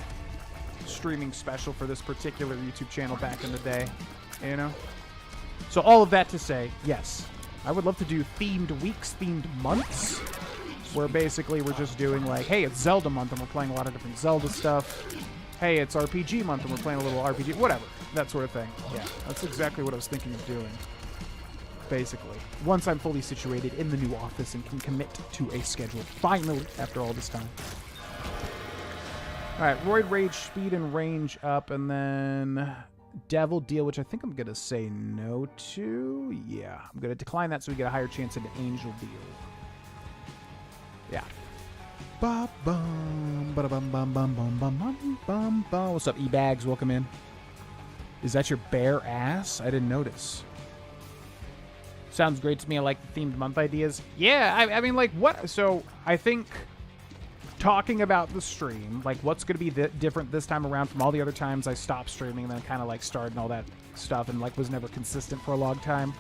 streaming special for this particular YouTube channel back in the day, you know? So all of that to say, yes, I would love to do themed weeks, themed months, where basically we're just doing like, hey, it's Zelda month and we're playing a lot of different Zelda stuff. Hey, it's RPG month and we're playing a little RPG, whatever, that sort of thing. Yeah, that's exactly what I was thinking of doing, basically. Once I'm fully situated in the new office and can commit to a schedule, finally, after all this time. All right, Roid Rage, speed and range up, and then Devil Deal, which I think I'm going to say no to. Yeah, I'm going to decline that so we get a higher chance at an Angel Deal. Yeah. What's up, E-Bags? Welcome in. Is that your bare ass? I didn't notice. Sounds great to me. I like the themed month ideas. Yeah, I mean, like, what? So, I think talking about the stream, like, what's going to be different this time around from all the other times I stopped streaming and then kind of, like, started and all that stuff and, like, was never consistent for a long time.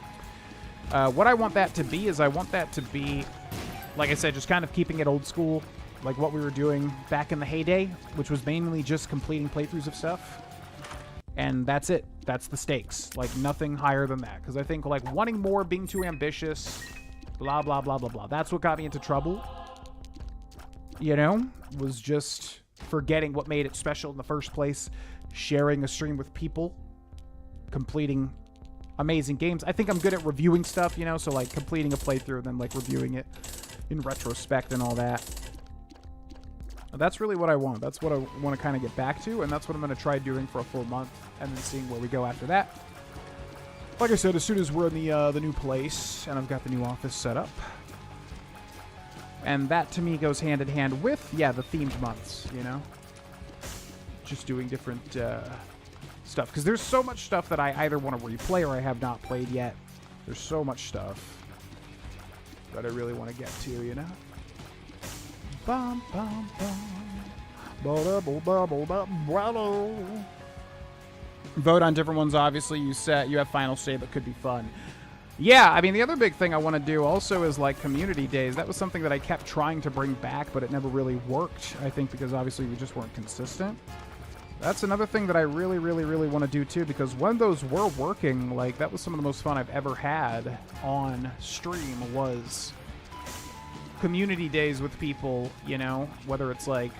What I want that to be is I want that to be, like I said, just kind of keeping it old school, like what we were doing back in the heyday, which was mainly just completing playthroughs of stuff. And that's it. That's the stakes. Like, nothing higher than that. Because I think, like, wanting more, being too ambitious, blah, blah, blah, blah, blah. That's what got me into trouble. You know? Was just forgetting what made it special in the first place. Sharing a stream with people. Completing amazing games. I think I'm good at reviewing stuff, you know? So, like, completing a playthrough and then, like, reviewing it in retrospect and all that. That's really what I want. That's what I want to kind of get back to, and that's what I'm going to try doing for a full month, and then seeing where we go after that. Like I said, as soon as we're in the new place, and I've got the new office set up, and that to me goes hand in hand with, yeah, the themed months, you know? Just doing different stuff, because there's so much stuff that I either want to replay or I have not played yet. There's so much stuff that I really want to get to, you know? Bum, bum, bum. Vote on different ones, obviously. You have final say, but could be fun. Yeah, I mean, the other big thing I want to do also is, like, community days. That was something that I kept trying to bring back, but it never really worked, I think, because obviously we just weren't consistent. That's another thing that I really, really, really want to do, too, because when those were working, like, that was some of the most fun I've ever had on stream was community days with people, you know, whether it's like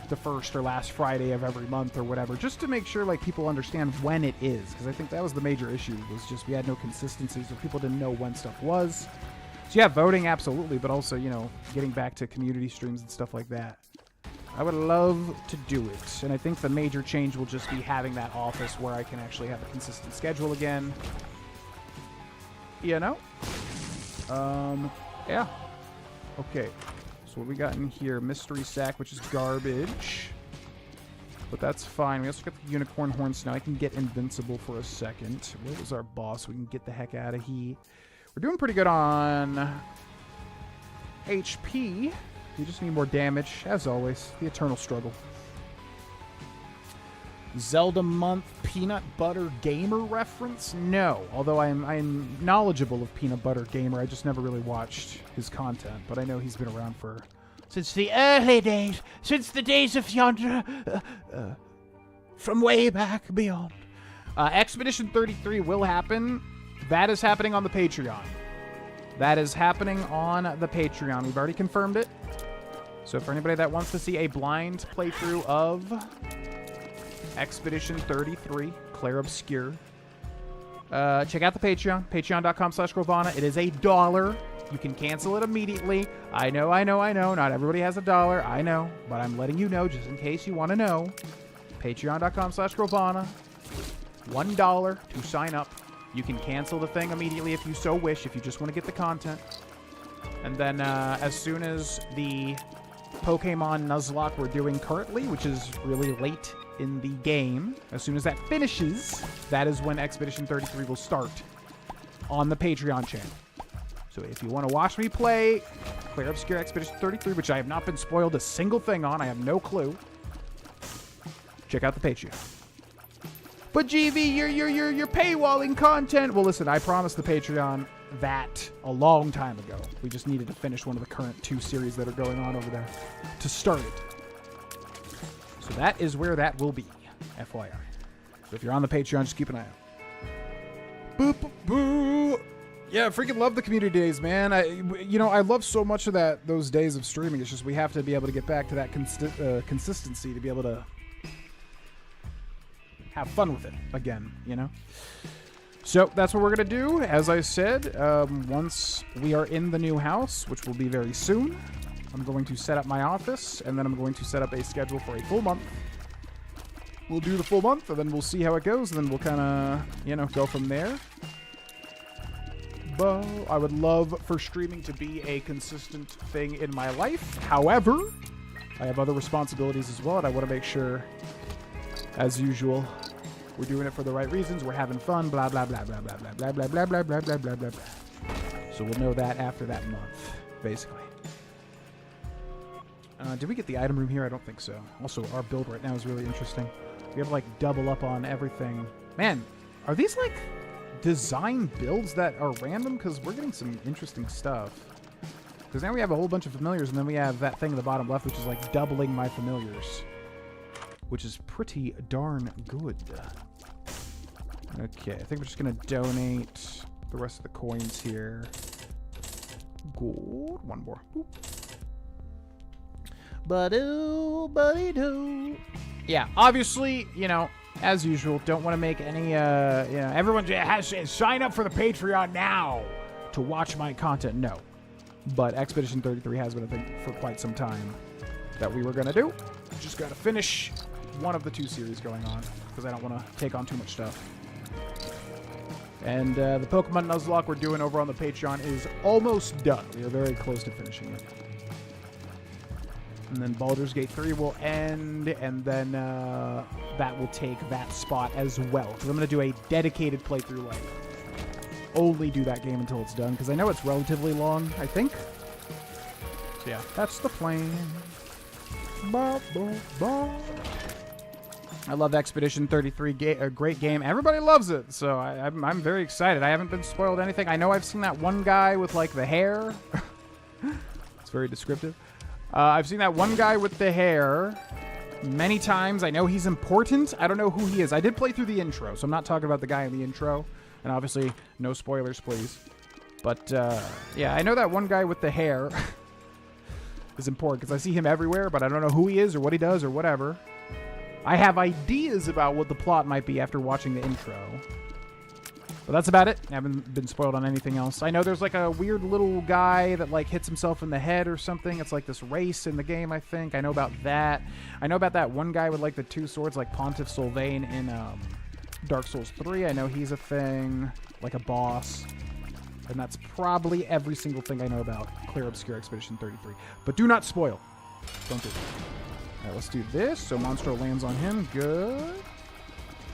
the first or last Friday of every month or whatever, just to make sure like people understand when it is, because I think that was the major issue, was just we had no consistency, so people didn't know when stuff was. So yeah, voting absolutely, but also, you know, getting back to community streams and stuff like that. I would love to do it, and I think the major change will just be having that office where I can actually have a consistent schedule again, you know. Yeah. Okay, so what we got in here? Mystery sack, which is garbage. But that's fine. We also got the unicorn horns. Now I can get invincible for a second. Where was our boss? We can get the heck out of here. We're doing pretty good on HP. We just need more damage, as always. The eternal struggle. Zelda month peanut butter gamer reference? No, although I'm knowledgeable of peanut butter gamer. I just never really watched his content, but I know he's been around for since the early days, since the days of yonder, from way back beyond. Expedition 33 will happen. That is happening on the Patreon. That is happening on the Patreon. We've already confirmed it. So for anybody that wants to see a blind playthrough of Expedition 33, Clair Obscur, check out the Patreon, patreon.com/Grovana. It is $1. You can cancel it immediately. I know. Not everybody has $1. I know, but I'm letting you know just in case you want to know. Patreon.com/Grovana. $1 to sign up. You can cancel the thing immediately if you so wish, if you just want to get the content. And then as soon as the Pokemon Nuzlocke we're doing currently, which is really late in the game, as soon as that finishes, that is when Expedition 33 will start on the Patreon channel. So if you want to watch me play Clear Obscure Expedition 33, which I have not been spoiled a single thing on, I have no clue, check out the Patreon. But GV, you're paywalling content. Well, listen, I promised the Patreon that a long time ago. We just needed to finish one of the current 2 series that are going on over there to start it. So that is where that will be, FYI. So if you're on the Patreon, just keep an eye out. Boop, boop, boop. Yeah, I freaking love the community days, man. I love so much of those days of streaming. It's just we have to be able to get back to that consistency to be able to have fun with it again, So that's what we're going to do. As I said, once we are in the new house, which will be very soon, I'm going to set up my office, and then I'm going to set up a schedule for a full month. We'll do the full month, and then we'll see how it goes, and then we'll kind of, go from there. But I would love for streaming to be a consistent thing in my life. However, I have other responsibilities as well, and I want to make sure, as usual, we're doing it for the right reasons. We're having fun. Blah blah blah blah blah blah blah blah blah blah blah blah blah blah. So we'll know that after that month, basically. Did we get the item room here? I don't think so. Also, our build right now is really interesting. We have double up on everything. Man, are these design builds that are random? Because we're getting some interesting stuff. Because now we have a whole bunch of familiars, and then we have that thing in the bottom left, which is doubling my familiars, which is pretty darn good. Okay, I think we're just going to donate the rest of the coins here. Good. One more. Ba-doo. Yeah, obviously, as usual, don't want to make any, everyone has to sign up for the Patreon now to watch my content. No. But Expedition 33 has been a thing for quite some time that we were going to do. Just got to finish one of the 2 series going on because I don't want to take on too much stuff. And the Pokemon Nuzlocke we're doing over on the Patreon is almost done. We are very close to finishing it. And then Baldur's Gate 3 will end, and then that will take that spot as well. Because I'm going to do a dedicated playthrough, only do that game until it's done. Because I know it's relatively long, I think. So yeah, that's the plan. Ba, ba, ba. I love Expedition 33, a great game. Everybody loves it, so I'm very excited. I haven't been spoiled anything. I know I've seen that one guy with the hair. It's very descriptive. I've seen that one guy with the hair many times. I know he's important. I don't know who he is. I did play through the intro, so I'm not talking about the guy in the intro. And obviously, no spoilers, please. But, yeah, I know that one guy with the hair is important because I see him everywhere, but I don't know who he is or what he does or whatever. I have ideas about what the plot might be after watching the intro. But that's about it. I haven't been spoiled on anything else. I know there's a weird little guy that hits himself in the head or something. It's this race in the game, I think. I know about that. I know about that one guy with the 2 swords Pontiff Sylvain in Dark Souls 3. I know he's a thing, a boss. And that's probably every single thing I know about Clear Obscure Expedition 33. But do not spoil. Don't do it. All right, let's do this. So Monstro lands on him. Good.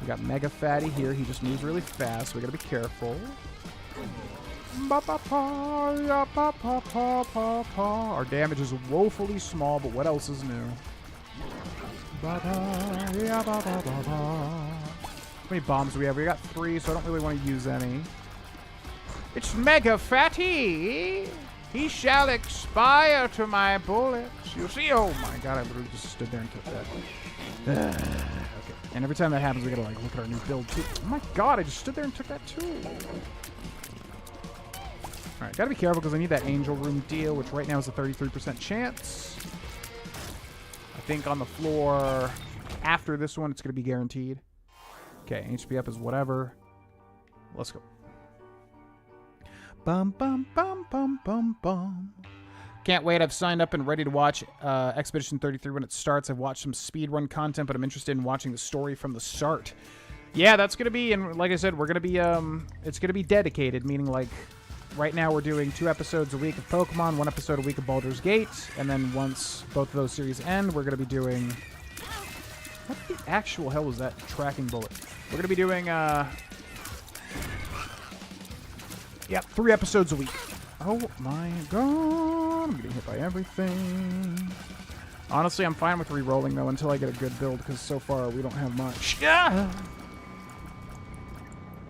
We got Mega Fatty here. He just moves really fast, so we gotta be careful. Our damage is woefully small, but what else is new? How many bombs do we have? We got 3, so I don't really want to use any. It's Mega Fatty! He shall expire to my bullets. You see? Oh my god, I literally just stood there and took that. Okay. And every time that happens, we gotta look at our new build too. Oh my god, I just stood there and took that too. Alright, gotta be careful because I need that Angel Room deal, which right now is a 33% chance. I think on the floor after this one, it's gonna be guaranteed. Okay, HP up is whatever. Let's go. Bum, bum, bum, bum, bum, bum. Can't wait. I've signed up and ready to watch Expedition 33 when it starts. I've watched some speedrun content, but I'm interested in watching the story from the start. Yeah, that's gonna be, and like I said, we're gonna be it's gonna be dedicated, meaning like right now we're doing 2 episodes a week of Pokemon, 1 episode a week of Baldur's Gate, and then once both of those series end, we're gonna be doing, what the actual hell was that tracking bullet? We're gonna be doing 3 episodes a week. Oh my god, I'm getting hit by everything. Honestly, I'm fine with re-rolling though until I get a good build, because so far we don't have much.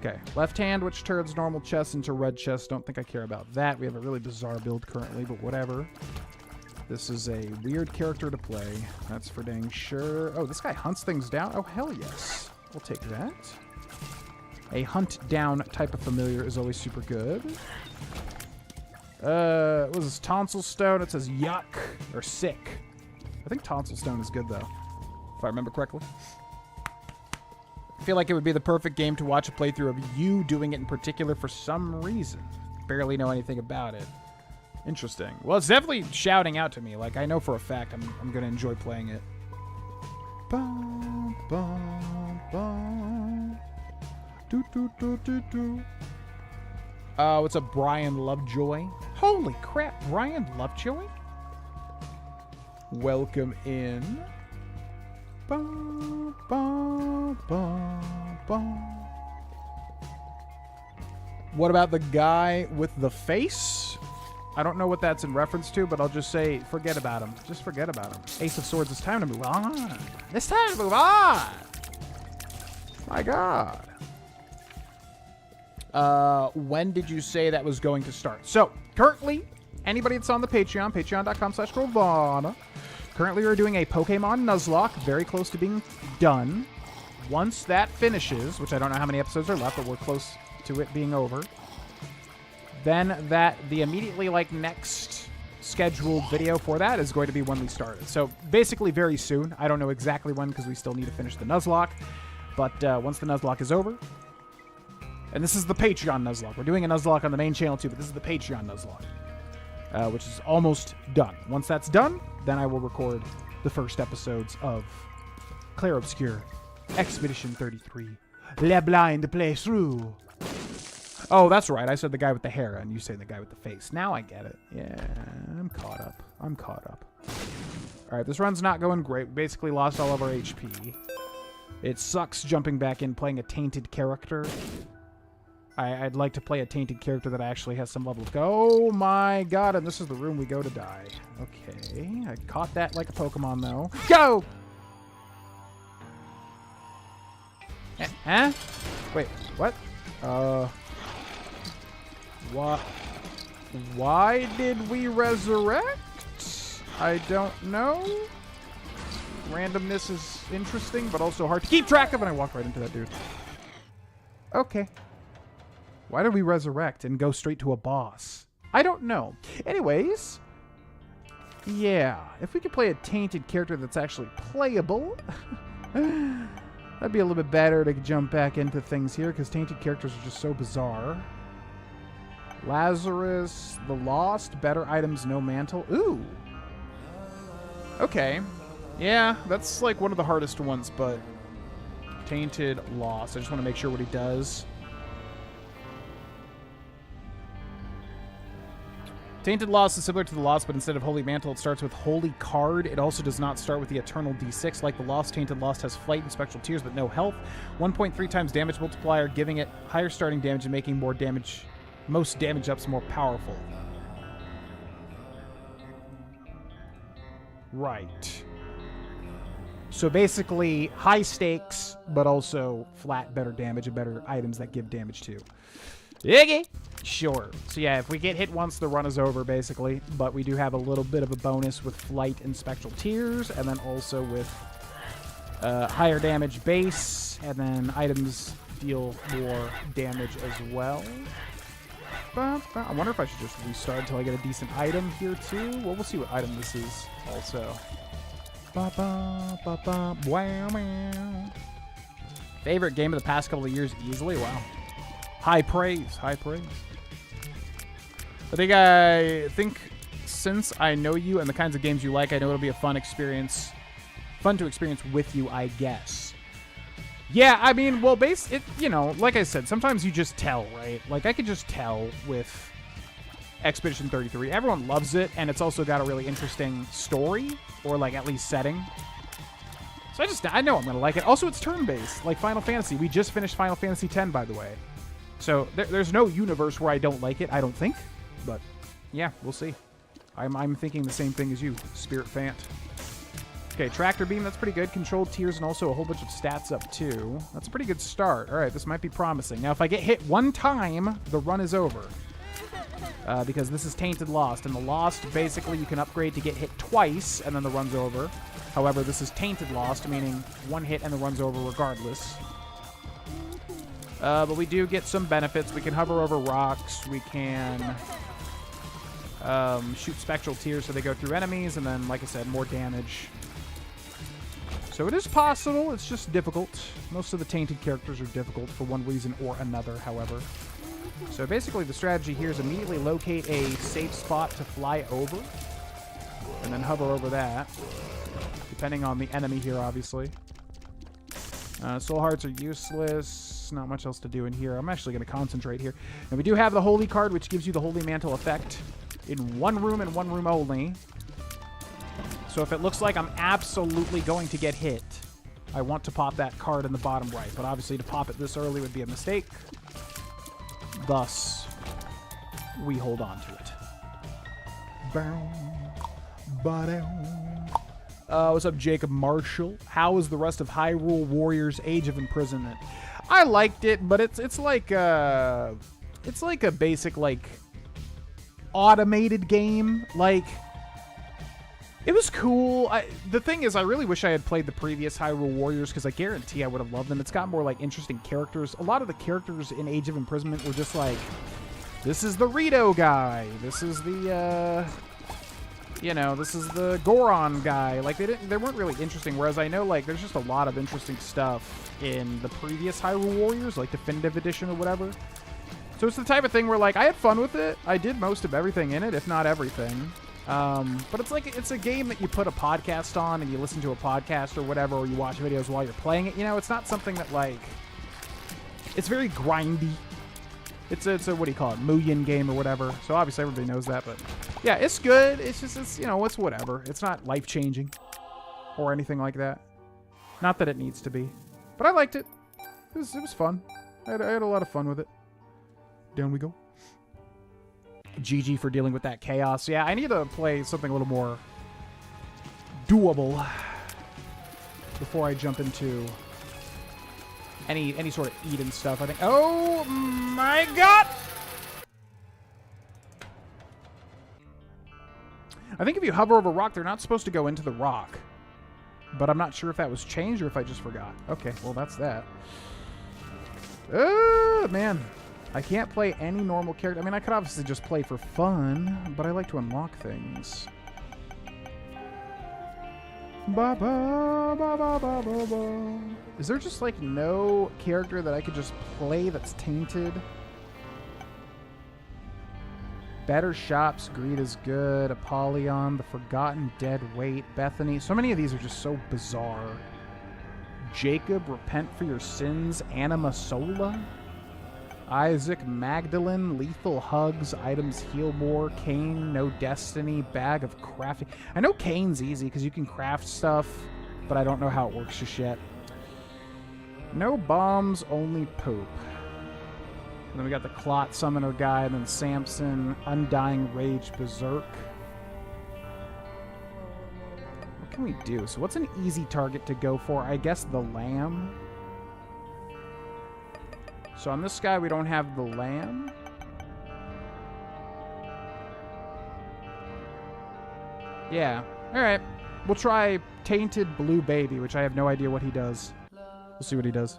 Okay, left hand, which turns normal chest into red chest. Don't think I care about that. We have a really bizarre build currently, but whatever. This is a weird character to play. That's for dang sure. Oh, this guy hunts things down? Oh, hell yes. We'll take that. A hunt down type of familiar is always super good. What was this? Tonsil Stone. It says yuck or sick. I think Tonsil Stone is good, though, if I remember correctly. I feel like it would be the perfect game to watch a playthrough of you doing it in particular for some reason. Barely know anything about it. Interesting. Well, it's definitely shouting out to me. Like, I know for a fact I'm going to enjoy playing it. Bum, bum, bum. Do, do, do, do, do. What's up, Brian Lovejoy? Holy crap, Brian Lovejoy? Welcome in. Bum, bum, bum, bum. What about the guy with the face? I don't know what that's in reference to, but I'll just say forget about him. Just forget about him. Ace of Swords, it's time to move on. It's time to move on. My God. When did you say that was going to start? So, currently, anybody that's on the Patreon, patreon.com/Grovana, currently we're doing a Pokemon Nuzlocke, very close to being done. Once that finishes, which I don't know how many episodes are left, but we're close to it being over, then the immediately next scheduled video for that is going to be when we started. So basically very soon. I don't know exactly when because we still need to finish the Nuzlocke. But once the Nuzlocke is over, and this is the Patreon Nuzlocke. We're doing a Nuzlocke on the main channel too, but this is the Patreon Nuzlocke, which is almost done. Once that's done, then I will record the first episodes of Clair Obscur Expedition 33, Le Blind Playthrough. Oh, that's right. I said the guy with the hair, and you say the guy with the face. Now I get it. Yeah, I'm caught up. All right, this run's not going great. We basically lost all of our HP. It sucks jumping back in playing a tainted character. I'd like to play a tainted character that actually has some level of... Oh my god, and this is the room we go to die. Okay, I caught that like a Pokemon, though. Go! Huh? Wait, what? What? Why did we resurrect? I don't know. Randomness is interesting, but also hard to keep track of, and I walked right into that dude. Okay. Why did we resurrect and go straight to a boss? I don't know. Anyways, yeah, if we could play a tainted character that's actually playable, that'd be a little bit better to jump back into things here, because tainted characters are just so bizarre. Lazarus, the Lost, better items, no mantle. Ooh. Okay. Yeah, that's like one of the hardest ones, but Tainted Lost. I just want to make sure what he does. Tainted Lost is similar to the Lost, but instead of Holy Mantle, it starts with Holy Card. It also does not start with the Eternal D6. Like the Lost, Tainted Lost has Flight and Spectral Tears, but no health. 1.3 times damage multiplier, giving it higher starting damage and making more damage, most damage ups more powerful. Right. So basically, high stakes, but also flat, better damage and better items that give damage too. Iggy! Sure. So yeah, if we get hit once, the run is over, basically. But we do have a little bit of a bonus with Flight and Spectral Tears, and then also with higher damage base, and then items deal more damage as well. I wonder if I should just restart until I get a decent item here, too. Well, we'll see what item this is, also. Favorite game of the past couple of years, easily? Wow. High praise, high praise. I think since I know you and the kinds of games you like, I know it'll be a fun to experience with you, I guess. Yeah, I mean, well, you know, like I said, sometimes you just tell, right? Like, I could just tell with Expedition 33. Everyone loves it, and it's also got a really interesting story, or, like, at least setting. So I know I'm going to like it. Also, it's turn-based, like Final Fantasy. We just finished Final Fantasy X, by the way. So there's no universe where I don't like it, I don't think. But, yeah, we'll see. I'm thinking the same thing as you, Spirit Fant. Okay, Tractor Beam, that's pretty good. Controlled Tears and also a whole bunch of stats up, too. That's a pretty good start. All right, this might be promising. Now, if I get hit one time, the run is over. Because this is Tainted Lost. And the Lost, basically, you can upgrade to get hit twice, and then the run's over. However, this is Tainted Lost, meaning one hit and the run's over regardless. But we do get some benefits. We can hover over rocks. We can shoot Spectral Tears so they go through enemies. And then, like I said, more damage. So it is possible, it's just difficult. Most of the Tainted characters are difficult for one reason or another, however. So basically the strategy here is immediately locate a safe spot to fly over, and then hover over that, depending on the enemy here, obviously. Soul Hearts are useless, not much else to do in here. I'm actually going to concentrate here. And we do have the Holy card, which gives you the Holy Mantle effect in one room and one room only. So if it looks like I'm absolutely going to get hit, I want to pop that card in the bottom right. But obviously to pop it this early would be a mistake. Thus, we hold on to it. What's up, Jacob Marshall? How is the rest of Hyrule Warriors Age of Imprisonment? I liked it, but it's like a basic, like, automated game. Like, it was cool. The thing is, I really wish I had played the previous Hyrule Warriors, because I guarantee I would have loved them. It's got more, like, interesting characters. A lot of the characters in Age of Imprisonment were just like, this is the Rito guy. This is the, this is the Goron guy. Like, they weren't really interesting, whereas I know, like, there's just a lot of interesting stuff in the previous Hyrule Warriors, like Definitive Edition or whatever. So it's the type of thing where, like, I had fun with it. I did most of everything in it, if not everything. But it's a game that you put a podcast on and you listen to a podcast or whatever, or you watch videos while you're playing it. You know, it's not something that, like, it's very grindy. It's a what do you call it, Muyin game or whatever. So obviously everybody knows that, but yeah, it's good. It's whatever. It's not life-changing or anything like that. Not that it needs to be, but I liked it. It was fun. I had a lot of fun with it. Down we go. GG for dealing with that chaos. Yeah, I need to play something a little more doable before I jump into any sort of Eden stuff, I think. Oh my god! I think if you hover over rock, they're not supposed to go into the rock. But I'm not sure if that was changed or if I just forgot. Okay, well, that's that. Man. I can't play any normal character. I mean, I could obviously just play for fun, but I like to unlock things. Ba ba ba ba ba ba ba. Is there just, like, no character that I could just play that's tainted? Better Shops, Greed is good. Apollyon, The Forgotten Dead Weight, Bethany. So many of these are just so bizarre. Jacob, Repent for Your Sins, Anima Sola. Isaac, Magdalene, Lethal Hugs, Items Heal More, Kane, No Destiny, Bag of Crafting. I know Kane's easy because you can craft stuff, but I don't know how it works just yet. No Bombs, Only Poop. And then we got the Clot Summoner guy, and then Samson, Undying Rage, Berserk. What can we do? So what's an easy target to go for? I guess the Lamb. So on this guy, we don't have the Lamb. Yeah. All right. We'll try Tainted Blue Baby, which I have no idea what he does. We'll see what he does.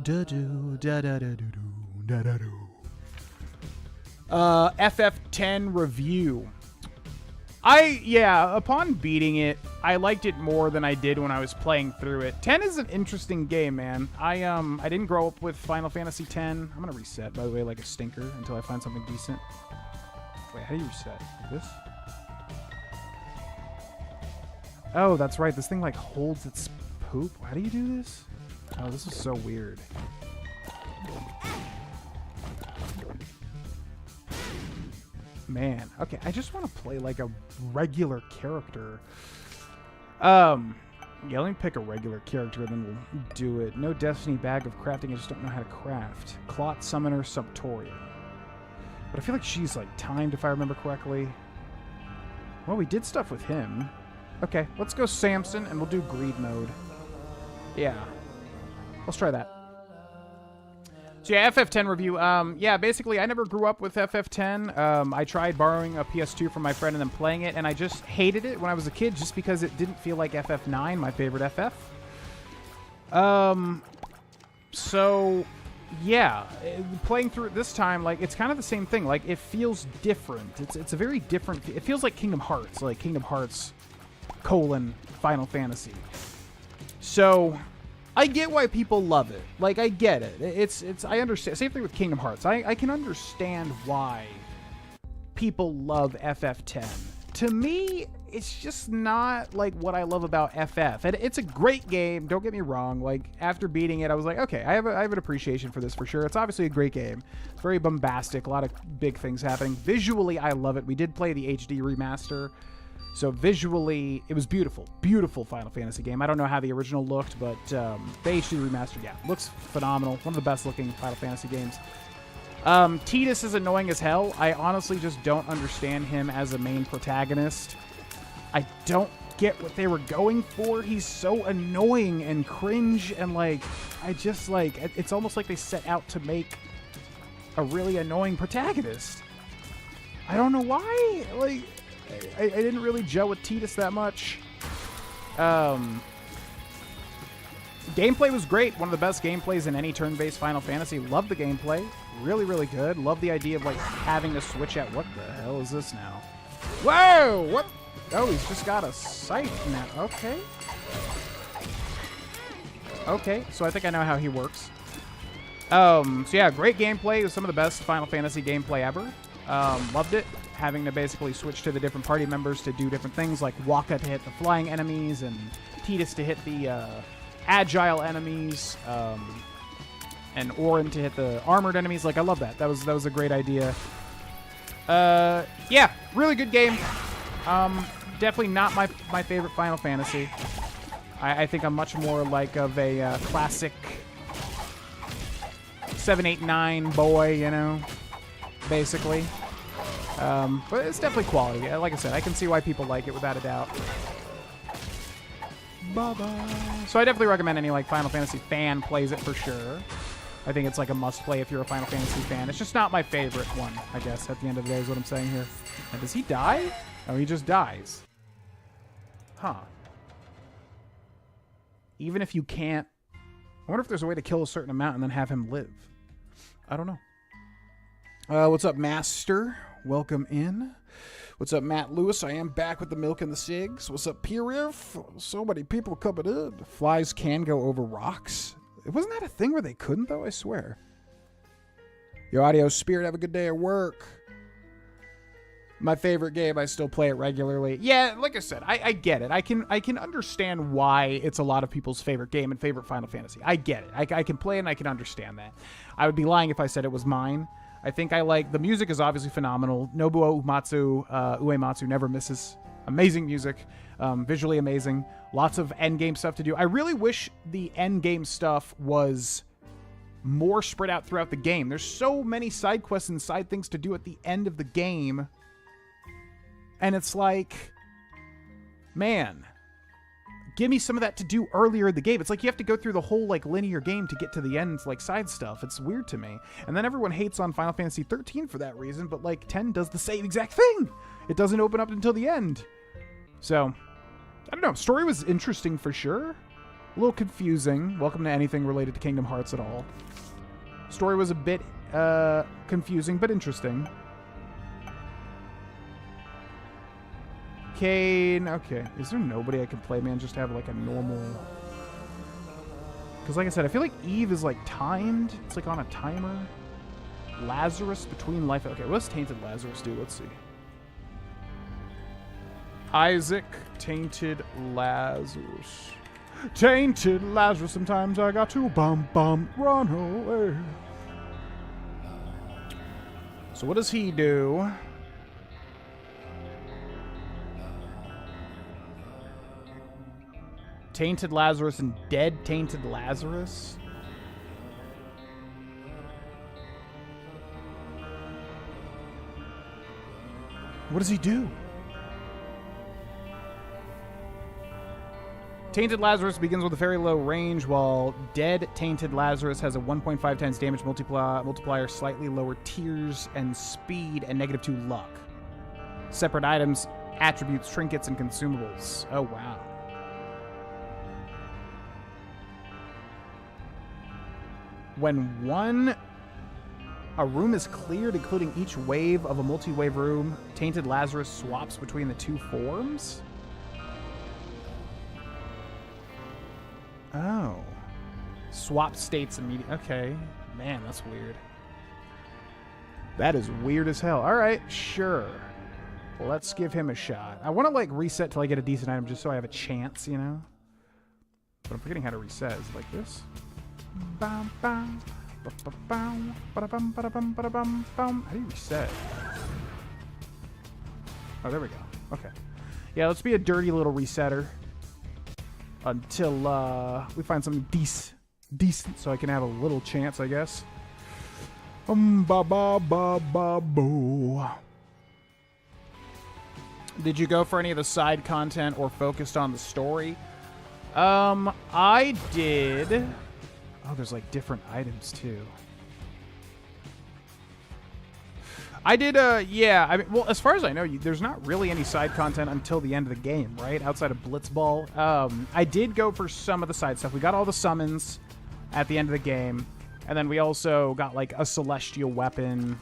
FF10 review. Upon beating it, I liked it more than I did when I was playing through it. 10 is an interesting game, man. I didn't grow up with Final Fantasy X. I'm gonna reset, by the way, like a stinker until I find something decent. Wait, how do you reset? Like this? Oh, that's right. This thing, like, holds its poop. How do you do this? Oh, this is so weird. Man, okay, I just want to play like a regular character. Yeah, let me pick a regular character and then we'll do it. No Destiny bag of crafting, I just don't know how to craft. Clot Summoner Subtorian. But I feel like she's like timed if I remember correctly. Well, we did stuff with him. Okay, let's go Samson and we'll do greed mode. Yeah. Let's try that. So yeah, FF10 review. Yeah, basically, I never grew up with FF10. I tried borrowing a PS2 from my friend and then playing it, and I just hated it when I was a kid just because it didn't feel like FF9, my favorite FF. So, yeah, playing through it this time, like, it's kind of the same thing. Like, it feels different. It's a very different... It feels like Kingdom Hearts, Final Fantasy. So... I get why people love it. Like, I get it. It's I understand. Same thing with Kingdom Hearts. I can understand why people love FF10. To me, it's just not, like, what I love about FF. And it's a great game. Don't get me wrong. Like, after beating it, I was like, okay, I have an appreciation for this for sure. It's obviously a great game. It's very bombastic. A lot of big things happening. Visually, I love it. We did play the HD remaster. So visually, it was beautiful. Beautiful Final Fantasy game. I don't know how the original looked, but the HD remastered, yeah, looks phenomenal. One of the best looking Final Fantasy games. Tidus is annoying as hell. I honestly just don't understand him as a main protagonist. I don't get what they were going for. He's so annoying and cringe, and like, I just like, it's almost like they set out to make a really annoying protagonist. I don't know why. Like, I didn't really gel with Tidus that much. Gameplay was great. One of the best gameplays in any turn-based Final Fantasy. Love the gameplay. Really, really good. Love the idea of, like, having to switch out. What the hell is this now? Whoa! What? Oh, he's just got a scythe now. Okay. Okay, so I think I know how he works. So yeah, great gameplay. It was some of the best Final Fantasy gameplay ever. Loved it. Having to basically switch to the different party members to do different things, like Wakka to hit the flying enemies and Tidus to hit the agile enemies, and Auron to hit the armored enemies. Like, I love that. That was a great idea. Yeah, really good game. Definitely not my favorite Final Fantasy. I think I'm much more like of a classic 7, 8, 9 boy, you know, basically. But it's definitely quality. Like I said, I can see why people like it without a doubt. Bye-bye. So I definitely recommend any like Final Fantasy fan plays it for sure. I think it's like a must-play if you're a Final Fantasy fan. It's just not my favorite one, I guess, at the end of the day is what I'm saying here. And does he die? Oh, he just dies. Huh. Even if you can't... I wonder if there's a way to kill a certain amount and then have him live. I don't know. What's up, Master? Welcome in. What's up, Matt Lewis? I am back with the milk and the cigs. What's up, P-Riff? So many people coming in. Flies can go over rocks. Wasn't that a thing where they couldn't, though? I swear. Yo, Audio Spirit, have a good day at work. My favorite game, I still play it regularly. Yeah, like I said, I get it. I can understand why it's a lot of people's favorite game and favorite Final Fantasy. I get it. I can play it and I can understand that. I would be lying if I said it was mine. I think I like... The music is obviously phenomenal. Nobuo Uematsu never misses. Amazing music. Visually amazing. Lots of endgame stuff to do. I really wish the endgame stuff was more spread out throughout the game. There's so many side quests and side things to do at the end of the game. And it's like... Man... Give me some of that to do earlier in the game. It's like you have to go through the whole like linear game to get to the end, like side stuff. It's weird to me. And then everyone hates on Final Fantasy 13 for that reason, but like 10 does the same exact thing. It doesn't open up until the end. So, I don't know. Story was interesting for sure. A little confusing. Welcome to anything related to Kingdom Hearts at all. Story was a bit confusing, but interesting. Kane, okay. Is there nobody I can play, man? Just have like a normal... Because like I said, I feel like Eve is like timed. It's like on a timer. Lazarus between life... Okay, what's Tainted Lazarus do? Let's see. Isaac, Tainted Lazarus. Tainted Lazarus, sometimes I got to run away. So what does he do? Tainted Lazarus and Dead Tainted Lazarus? What does he do? Tainted Lazarus begins with a very low range, while Dead Tainted Lazarus has a 1.5 times damage multiplier, slightly lower tiers and speed, and -2 luck. Separate items, attributes, trinkets, and consumables. Oh, wow. When a room is cleared, including each wave of a multi-wave room, Tainted Lazarus swaps between the two forms? Oh. Swap states immediately. Okay. Man, that's weird. That is weird as hell. All right, sure. Let's give him a shot. I want to, like, reset till I get a decent item just so I have a chance, you know? But I'm forgetting how to reset. Is it like this? Bam, bam. Ba-ba-bam, ba-da-bum, ba-da-bum, ba-da-bum, bum. How do you reset? Oh, there we go. Okay. Yeah, let's be a dirty little resetter. Until we find something decent so I can have a little chance, I guess. Ba-ba-ba-ba-boo. Did you go for any of the side content or focused on the story? I did. Oh, there's like different items too. I did, yeah. I mean, well, as far as I know, there's not really any side content until the end of the game, right? Outside of Blitzball. I did go for some of the side stuff. We got all the summons at the end of the game. And then we also got, like, a celestial weapon,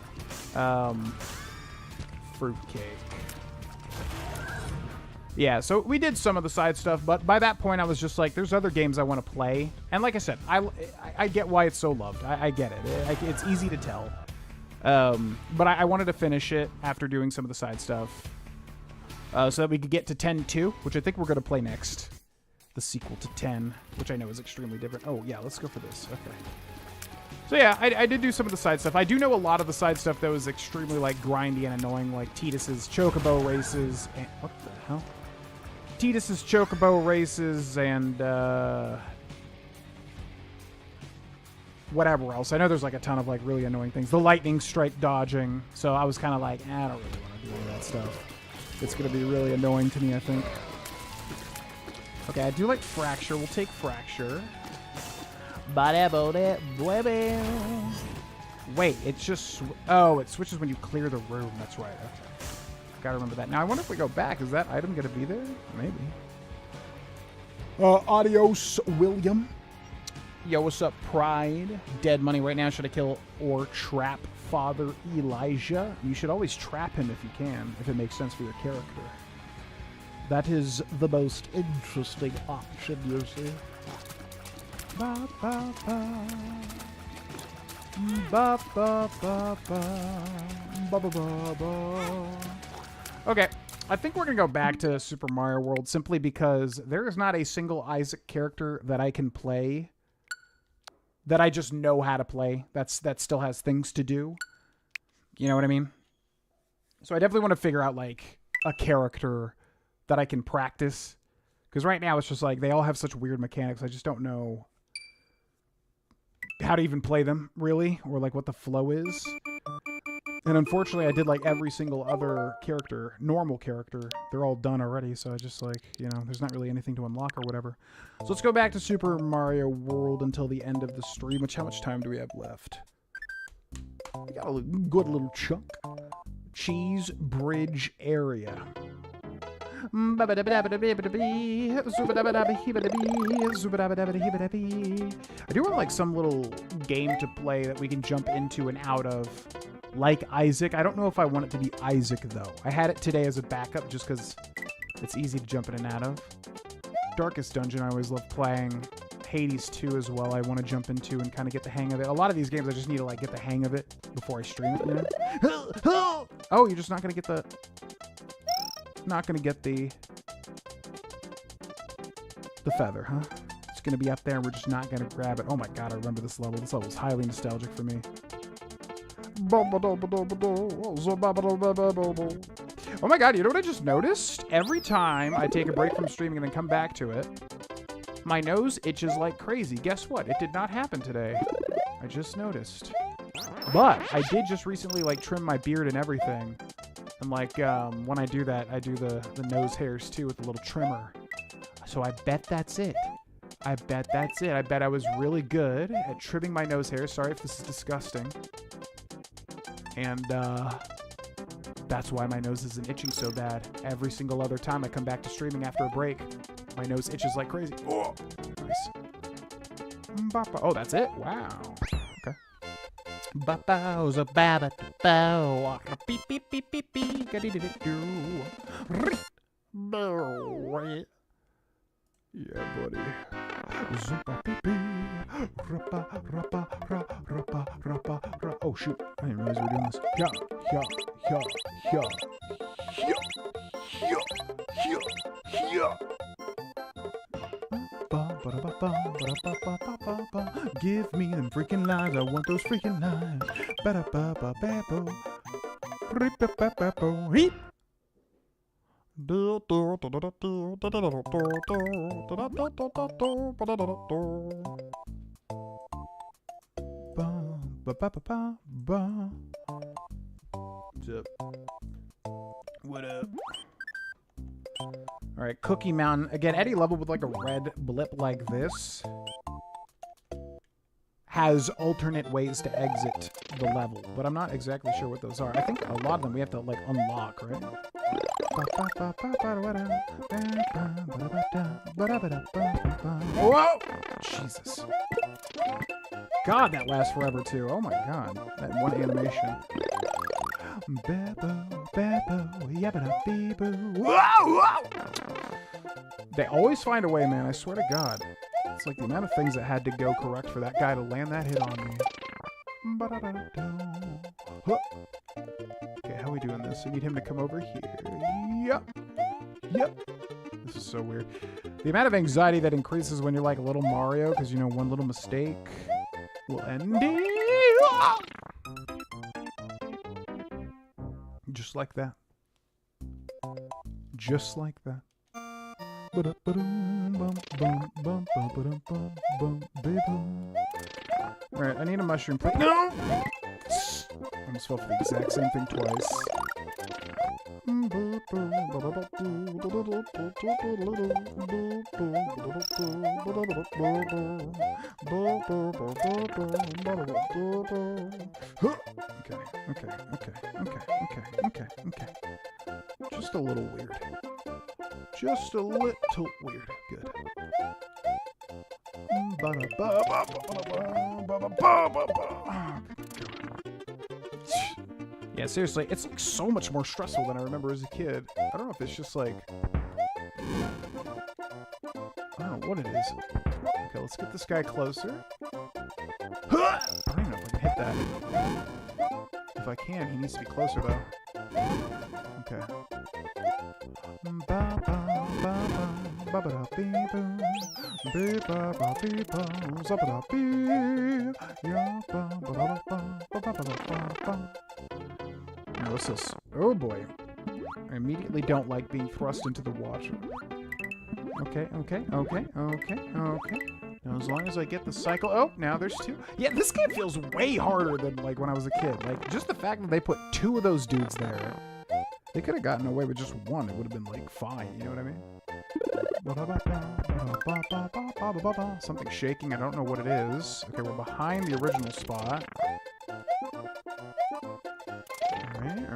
fruitcake. Yeah, so we did some of the side stuff, but by that point I was just like, there's other games I want to play. And like I said, I get why it's so loved. I get it. It's easy to tell. But I wanted to finish it after doing some of the side stuff. So that we could get to 10-2, which I think we're going to play next. The sequel to 10, which I know is extremely different. Oh, yeah, let's go for this. Okay. So yeah, I did do some of the side stuff. I do know a lot of the side stuff that was extremely, like, grindy and annoying, like Tidus's Chocobo races. And, what the hell? Tidus's Chocobo races and, whatever else. I know there's like a ton of like really annoying things. The lightning strike dodging. So I was kind of like, I don't really want to do any of that stuff. It's going to be really annoying to me, I think. Okay, I do like Fracture. We'll take Fracture. Wait, it's just... Oh, it switches when you clear the room. That's right. Okay. Gotta remember that. Now, I wonder if we go back. Is that item going to be there? Maybe. Adios, William. Yo, what's up, Pride? Dead money right now. Should I kill or trap Father Elijah? You should always trap him if you can, if it makes sense for your character. That is the most interesting option, you see. Ba, ba, ba. Ba, ba, ba, ba. Ba, ba, ba, ba. Okay, I think we're going to go back to Super Mario World simply because there is not a single Isaac character that I can play that I just know how to play. That still has things to do. You know what I mean? So I definitely want to figure out, like, a character that I can practice. Because right now it's just like, they all have such weird mechanics. I just don't know how to even play them, really. Or, like, what the flow is. And unfortunately, I did, like, every single other character, normal character. They're all done already, so I just, like, you know, there's not really anything to unlock or whatever. So let's go back to Super Mario World until the end of the stream. How much time do we have left? We got a good little chunk. Cheese Bridge area. I do want, like, some little game to play that we can jump into and out of. Like Isaac. I don't know if I want it to be Isaac, though. I had it today as a backup just because it's easy to jump in and out of. Darkest Dungeon I always love playing. Hades 2 as well I want to jump into and kind of get the hang of it. A lot of these games I just need to, like, get the hang of it before I stream it, you know? Oh, you're just not going to get the... Not going to get the feather, huh? just going to be up there and we're just not going to grab it. Oh my god, I remember this level. This level is highly nostalgic for me. Oh my god, you know what I just noticed? Every time I take a break from streaming and then come back to it, my nose itches like crazy. Guess what? It did not happen today. I just noticed. But I did just recently like trim my beard and everything. And like when I do that, I do the nose hairs too with a little trimmer. So I bet that's it. I bet that's it. I bet I was really good at trimming my nose hairs. Sorry if this is disgusting. And that's why my nose isn't itching so bad. Every single other time I come back to streaming after a break, my nose itches like crazy. Oh, nice. Oh, that's it? Wow. Okay. Yeah, buddy. Oh, shoot. I didn't realize we were doing this. Give me them freaking lines. I want those freaking lines. Heep. What up? All right, Cookie Mountain. Again, any level with like a red blip like this has alternate ways to exit the level, but I'm not exactly sure what those are. I think a lot of them we have to like unlock, right? Whoa! Jesus. God, that lasts forever too. Oh my god. That one animation. They always find a way, man. I swear to God. It's like the amount of things that had to go correct for that guy to land that hit on me. Okay, how are we doing this? I need him to come over here. Yep. This is so weird. The amount of anxiety that increases when you're like a little Mario, because you know one little mistake will end it. Just like that. Just like that. Alright, I need a mushroom plate. No! I almost fell for the exact same thing twice. Okay. Just a little weird. Just a little weird. Good. Yeah, seriously, it's like so much more stressful than I remember as a kid. I don't know if it's just like... I don't know what it is. Okay, let's get this guy closer. I don't even know if I can hit that. If I can, he needs to be closer though. Okay. What's this? Oh boy. I immediately don't like being thrust into the water. Okay. Now as long as I get the cycle... Oh, now there's two. Yeah, this game feels way harder than like when I was a kid. Like, just the fact that they put two of those dudes there. They could have gotten away with just one. It would have been like fine, you know what I mean? Something shaking. I don't know what it is. Okay, we're behind the original spot. Alright.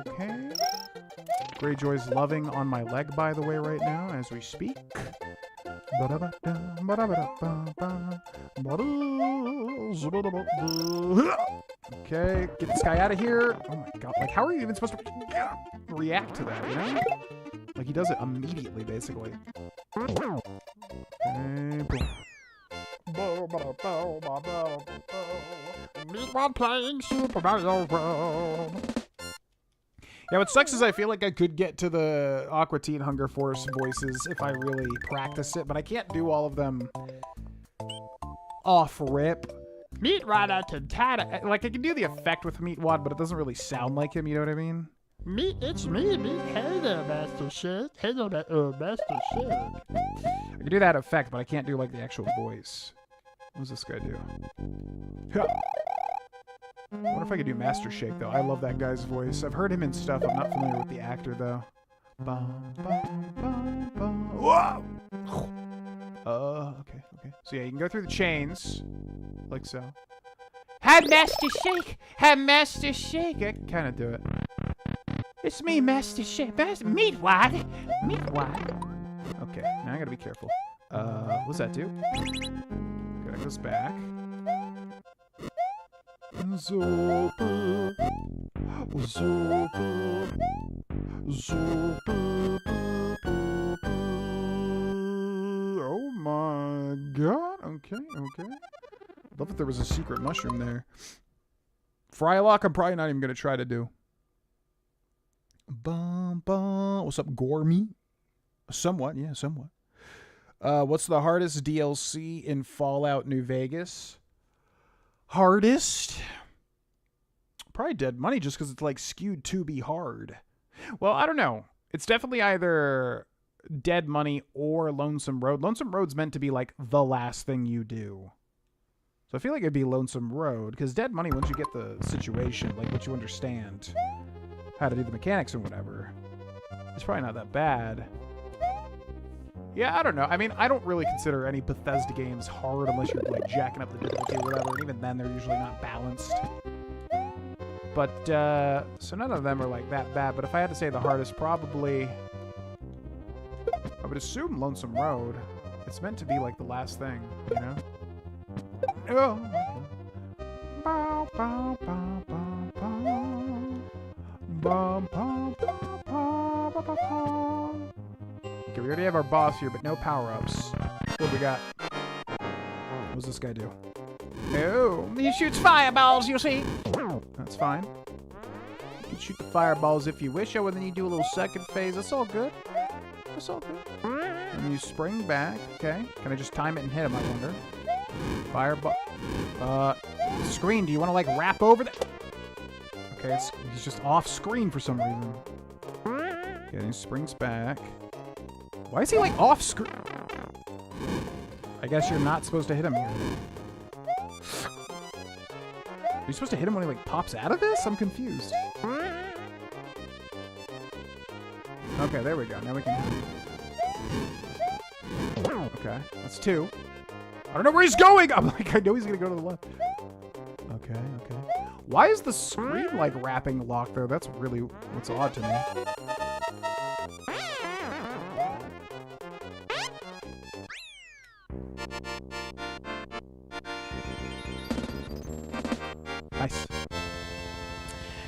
Okay. Greyjoy's loving on my leg, by the way, right now, as we speak. Okay, get this guy out of here. Oh my god, like, how are you even supposed to react to that, you know? Like, he does it immediately, basically. Okay, boom. Meanwhile, playing Super Mario World. Yeah, what sucks is I feel like I could get to the Aqua Teen Hunger Force voices if I really practice it, but I can't do all of them off rip. Meatwad out to Tata. Like, I can do the effect with Meatwad, but it doesn't really sound like him, you know what I mean? It's me. Hey there, Master Shit. Hey there, Master Shit. I can do that effect, but I can't do, like, the actual voice. What does this guy do? I wonder if I could do Master Shake, though. I love that guy's voice. I've heard him in stuff. I'm not familiar with the actor, though. Whoa! Okay. So, yeah, you can go through the chains, like so. Hi, Master Shake. Hi, Master Shake. I can kind of do it. It's me, Master Shake. Meatwad. Okay, now I gotta be careful. What's that do? Okay, that goes back. Oh my god. Okay. Love if there was a secret mushroom there. Frylock, I'm probably not even gonna try to do. What's up, Gormy? Somewhat. What's the hardest DLC in Fallout New Vegas? Hardest? Probably Dead Money, just because it's like skewed to be hard. Well, I don't know. It's definitely either Dead Money or Lonesome Road. Lonesome Road's meant to be like the last thing you do. So I feel like it'd be Lonesome Road, because Dead Money, once you get the situation, like once you understand how to do the mechanics and whatever, it's probably not that bad. Yeah, I don't know. I mean, I don't really consider any Bethesda games hard unless you're like jacking up the difficulty or whatever, and even then they're usually not balanced. But, so none of them are like that bad, but if I had to say the hardest, probably, I would assume Lonesome Road. It's meant to be like the last thing, you know? Oh. Bow, bow, bow, bow, bow. Bum, bum, bum, bum, bum, bum, bum. Okay, we already have our boss here, but no power-ups. What we got? What does this guy do? oh, he shoots fireballs, you see. That's fine. You can shoot the fireballs if you wish, and then you do a little second phase. That's all good. And you spring back. Okay. Can I just time it and hit him, I wonder? Fireball. Screen, do you want to, like, wrap over that? Okay, he's just off screen for some reason. Okay, then he springs back. Why is he, like, off screen? I guess you're not supposed to hit him here. Are you supposed to hit him when he, like, pops out of this? I'm confused. Okay, there we go. Now we can hit him. Okay, that's 2. I don't know where he's going! I'm like, I know he's gonna go to the left. Okay. Why is the screen, like, wrapping locked, though? That's really what's odd to me. Nice.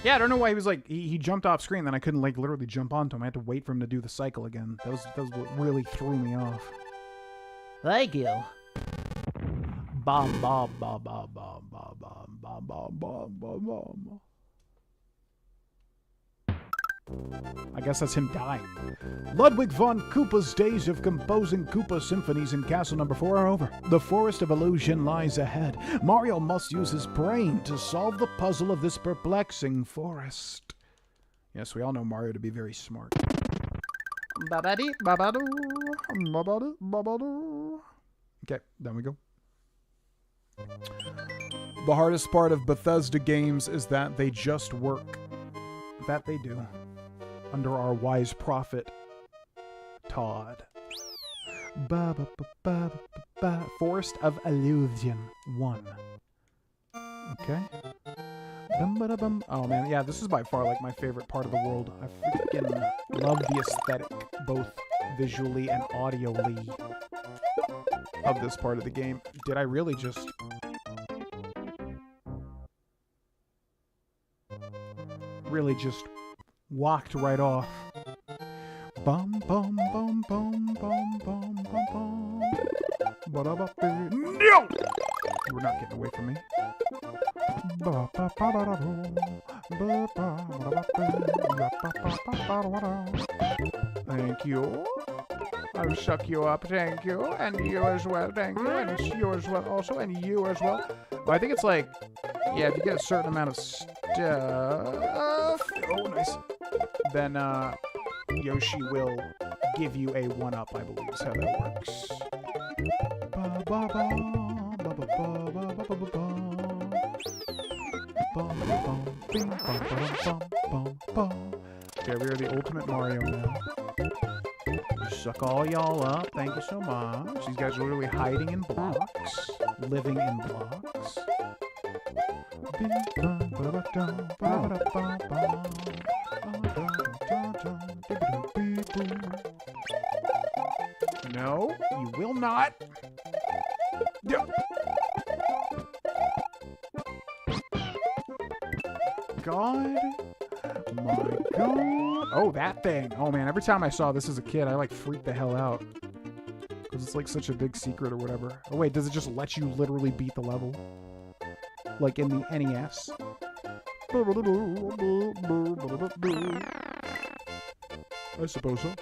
Yeah, I don't know why he was like, he jumped off screen, then I couldn't, like, literally jump onto him. I had to wait for him to do the cycle again. That was what really threw me off. Thank you. Bom, bom, bom, bom, bom, bom, bom, bom, bom, bom, bom, bom. I guess that's him dying. Ludwig von Koopa's days of composing Koopa symphonies in Castle Number 4 are over. The Forest of Illusion lies ahead. Mario must use his brain to solve the puzzle of this perplexing forest. Yes, we all know Mario to be very smart. Babadi, babadu, babadu, babadu. Okay, down we go. The hardest part of Bethesda games is that they just work. That they do. Under our wise prophet, Todd. Forest of Illusion 1. Okay. Oh man, yeah, this is by far like my favorite part of the world. I freaking love the aesthetic, both visually and audioly, of this part of the game. Did I really just... walked right off. Bum bum bum bum bum bum bum bum. No! You were not getting away from me. Thank you. I'll suck you up, thank you. And you as well, thank you. And you as well also, and you as well. Well, I think it's like, yeah, if you get a certain amount of stuff, oh, nice, then Yoshi will give you a 1-up, I believe is how that works. Okay, we are the ultimate Mario now. Suck all y'all up. Thank you so much. These guys are literally hiding in blocks, living in blocks. No, you will not. God. My God. Oh, that thing. Oh, man. Every time I saw this as a kid, I, like, freaked the hell out. Because it's, like, such a big secret or whatever. Oh, wait. Does it just let you literally beat the level? Like in the NES? I suppose so.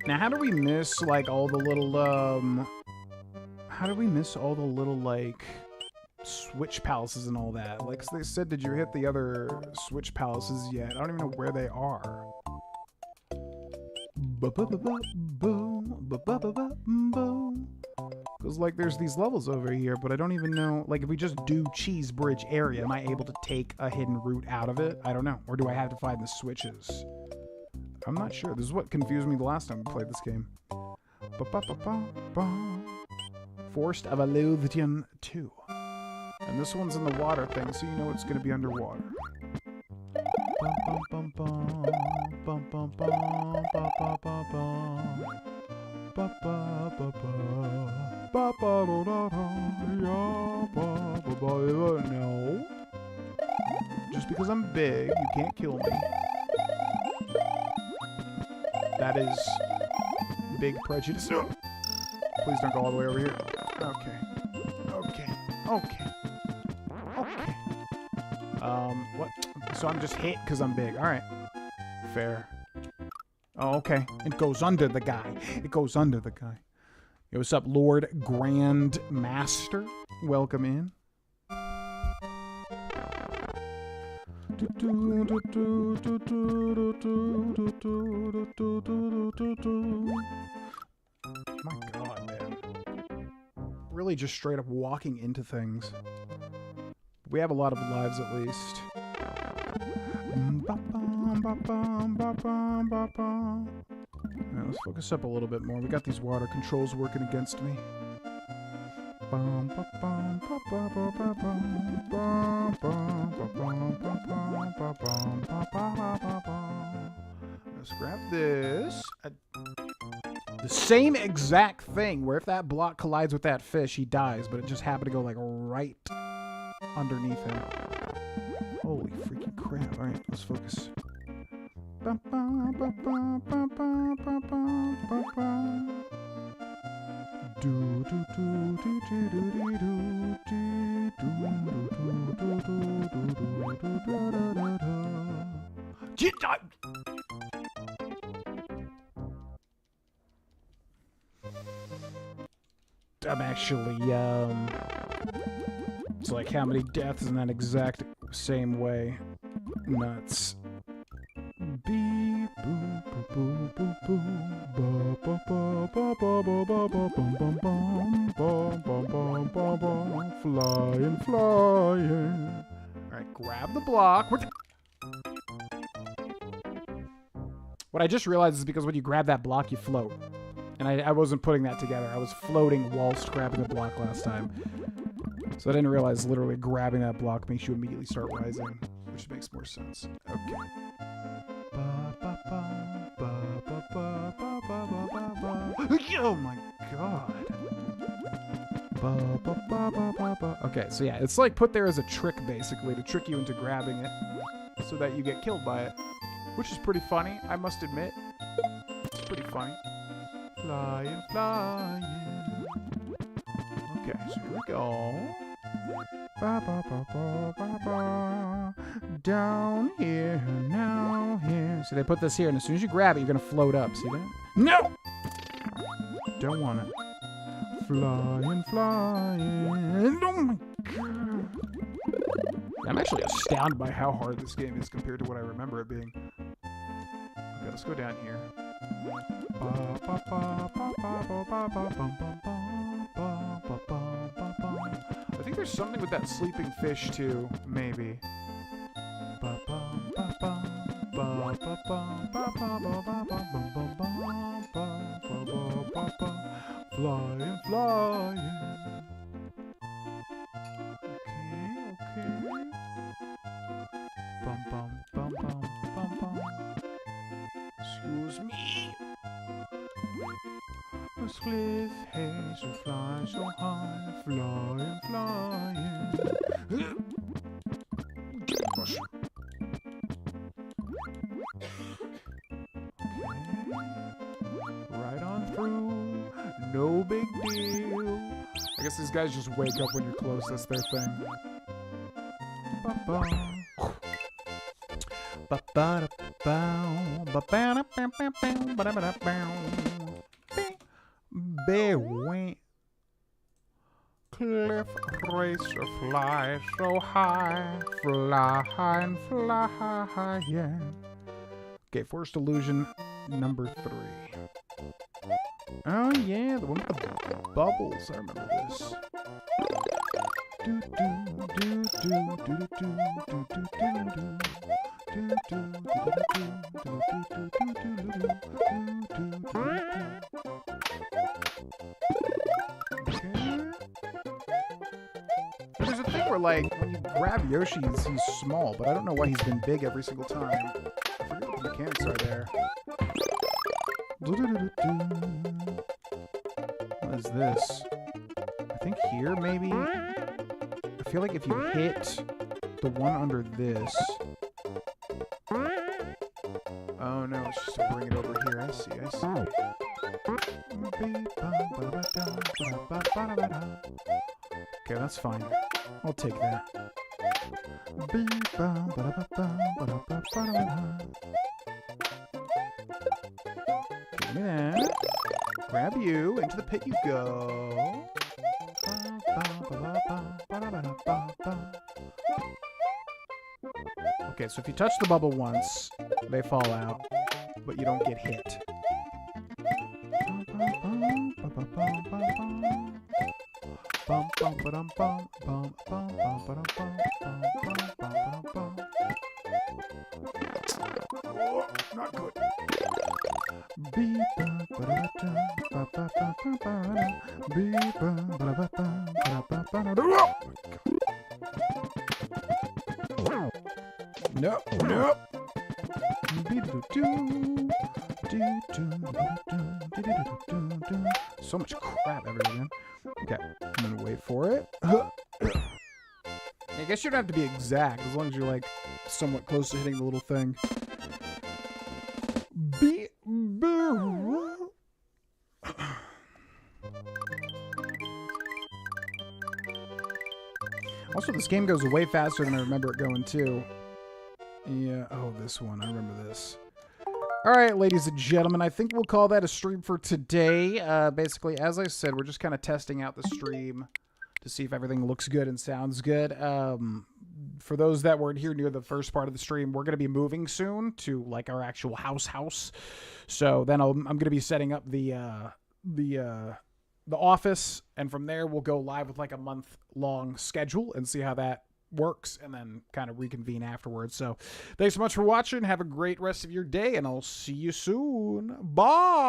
Now, how do we miss, like, all the little, how do we miss all the little, like, switch palaces and all that? Like, they said, did you hit the other switch palaces yet? I don't even know where they are. Because, like, there's these levels over here, but I don't even know, like, if we just do Cheese Bridge area, am I able to take a hidden route out of it? I don't know. Or do I have to find the switches? I'm not sure. This is what confused me the last time we played this game. Forest of Eleuthean 2. And this one's in the water thing, so you know it's going to be underwater. No. Just because I'm big, you can't kill me. That is big prejudice. Please don't go all the way over here. Okay. Okay. Okay. Okay. What? So I'm just hit because I'm big. All right. Fair. Oh, okay. It goes under the guy. It goes under the guy. Yo, what's up, Lord Grand Master? Welcome in. My God, man. Really just straight up walking into things. We have a lot of lives at least. Now, let's focus up a little bit more. We got these water controls working against me. Let's grab this. The same exact thing, where if that block collides with that fish, he dies, but it just happened to go, like, right underneath him. Holy freaking crap. Alright, let's focus. I'm actually, it's like how many deaths in that exact same way. Nuts. Beep, boop, boop, boop, boop, boop, ba, ba, ba, ba, ba, ba, ba, bum, bum, bum, bum, bum, bum, bum, flying, flying. Alright, grab the block. What I just realized is because when you grab that block, you float. And I wasn't putting that together. I was floating whilst grabbing the block last time. So I didn't realize literally grabbing that block makes you immediately start rising, which makes more sense. Okay. Oh my God. Okay, so yeah, it's like put there as a trick, basically, to trick you into grabbing it so that you get killed by it, which is pretty funny, I must admit. pretty funny. Flying, flying. Okay, so here we go. Ba, ba, ba, ba, ba, ba. Down here, now here. So they put this here, and as soon as you grab it, you're gonna float up. See that? No! Don't want it. Flying, flying. Oh my god. I'm actually astounded by how How hard this game is compared to what I remember it being. Okay, let's go down here. Ba, ba, ba, ba, ba, ba, ba, ba, bum, bum, bum, ba, ba, ba, ba, bum. I think there's something with that sleeping fish too, maybe. Ba, ba, ba, ba, ba, ba, ba, ba, ba, ba, ba, ba, bum, bum, bum, ba, ba, ba, ba, ba. Flying, flying. Okay. Bum, bum, bum, bum, bum, bum. Excuse me. The cliff haze will fly so high, flying, flying. Gosh. Right on through, no big deal. I guess these guys just wake up when you're close, that's their thing. Ba-ba. Cliff racer fly so high, fly high and fly high, yeah. Okay, Forced Illusion number 3. Oh yeah, the one with the bubbles. I remember this. Do do do do do do do do do. There's a thing where, like, when you grab Yoshi, he's small, but I don't know why he's been big every single time. I forget what the mechanics are there. What is this? I think here, maybe? I feel like if you hit the one under this... Oh no, it's just to bring it over here. I see, I see. Okay, that's fine. I'll take that. Give me that. Grab you. Into the pit you go. Okay, so if you touch the bubble once, they fall out, but you don't get hit. Oh, not good. No, no. So much crap everywhere. Okay, I'm gonna wait for it. I guess you don't have to be exact as long as you're like somewhat close to hitting the little thing. Also, this game goes way faster than I remember it going too. Yeah, oh, this one. I remember this. All right, ladies and gentlemen, I think we'll call that a stream for today. Basically, as I said, we're just kind of testing out the stream to see if everything looks good and sounds good. For those that weren't here near the first part of the stream, we're going to be moving soon to like our actual house. So then I'm going to be setting up the office, and from there we'll go live with like a month-long schedule and see how that works, and then kind of reconvene afterwards. So thanks so much for watching. Have a great rest of your day, and I'll see you soon. Bye.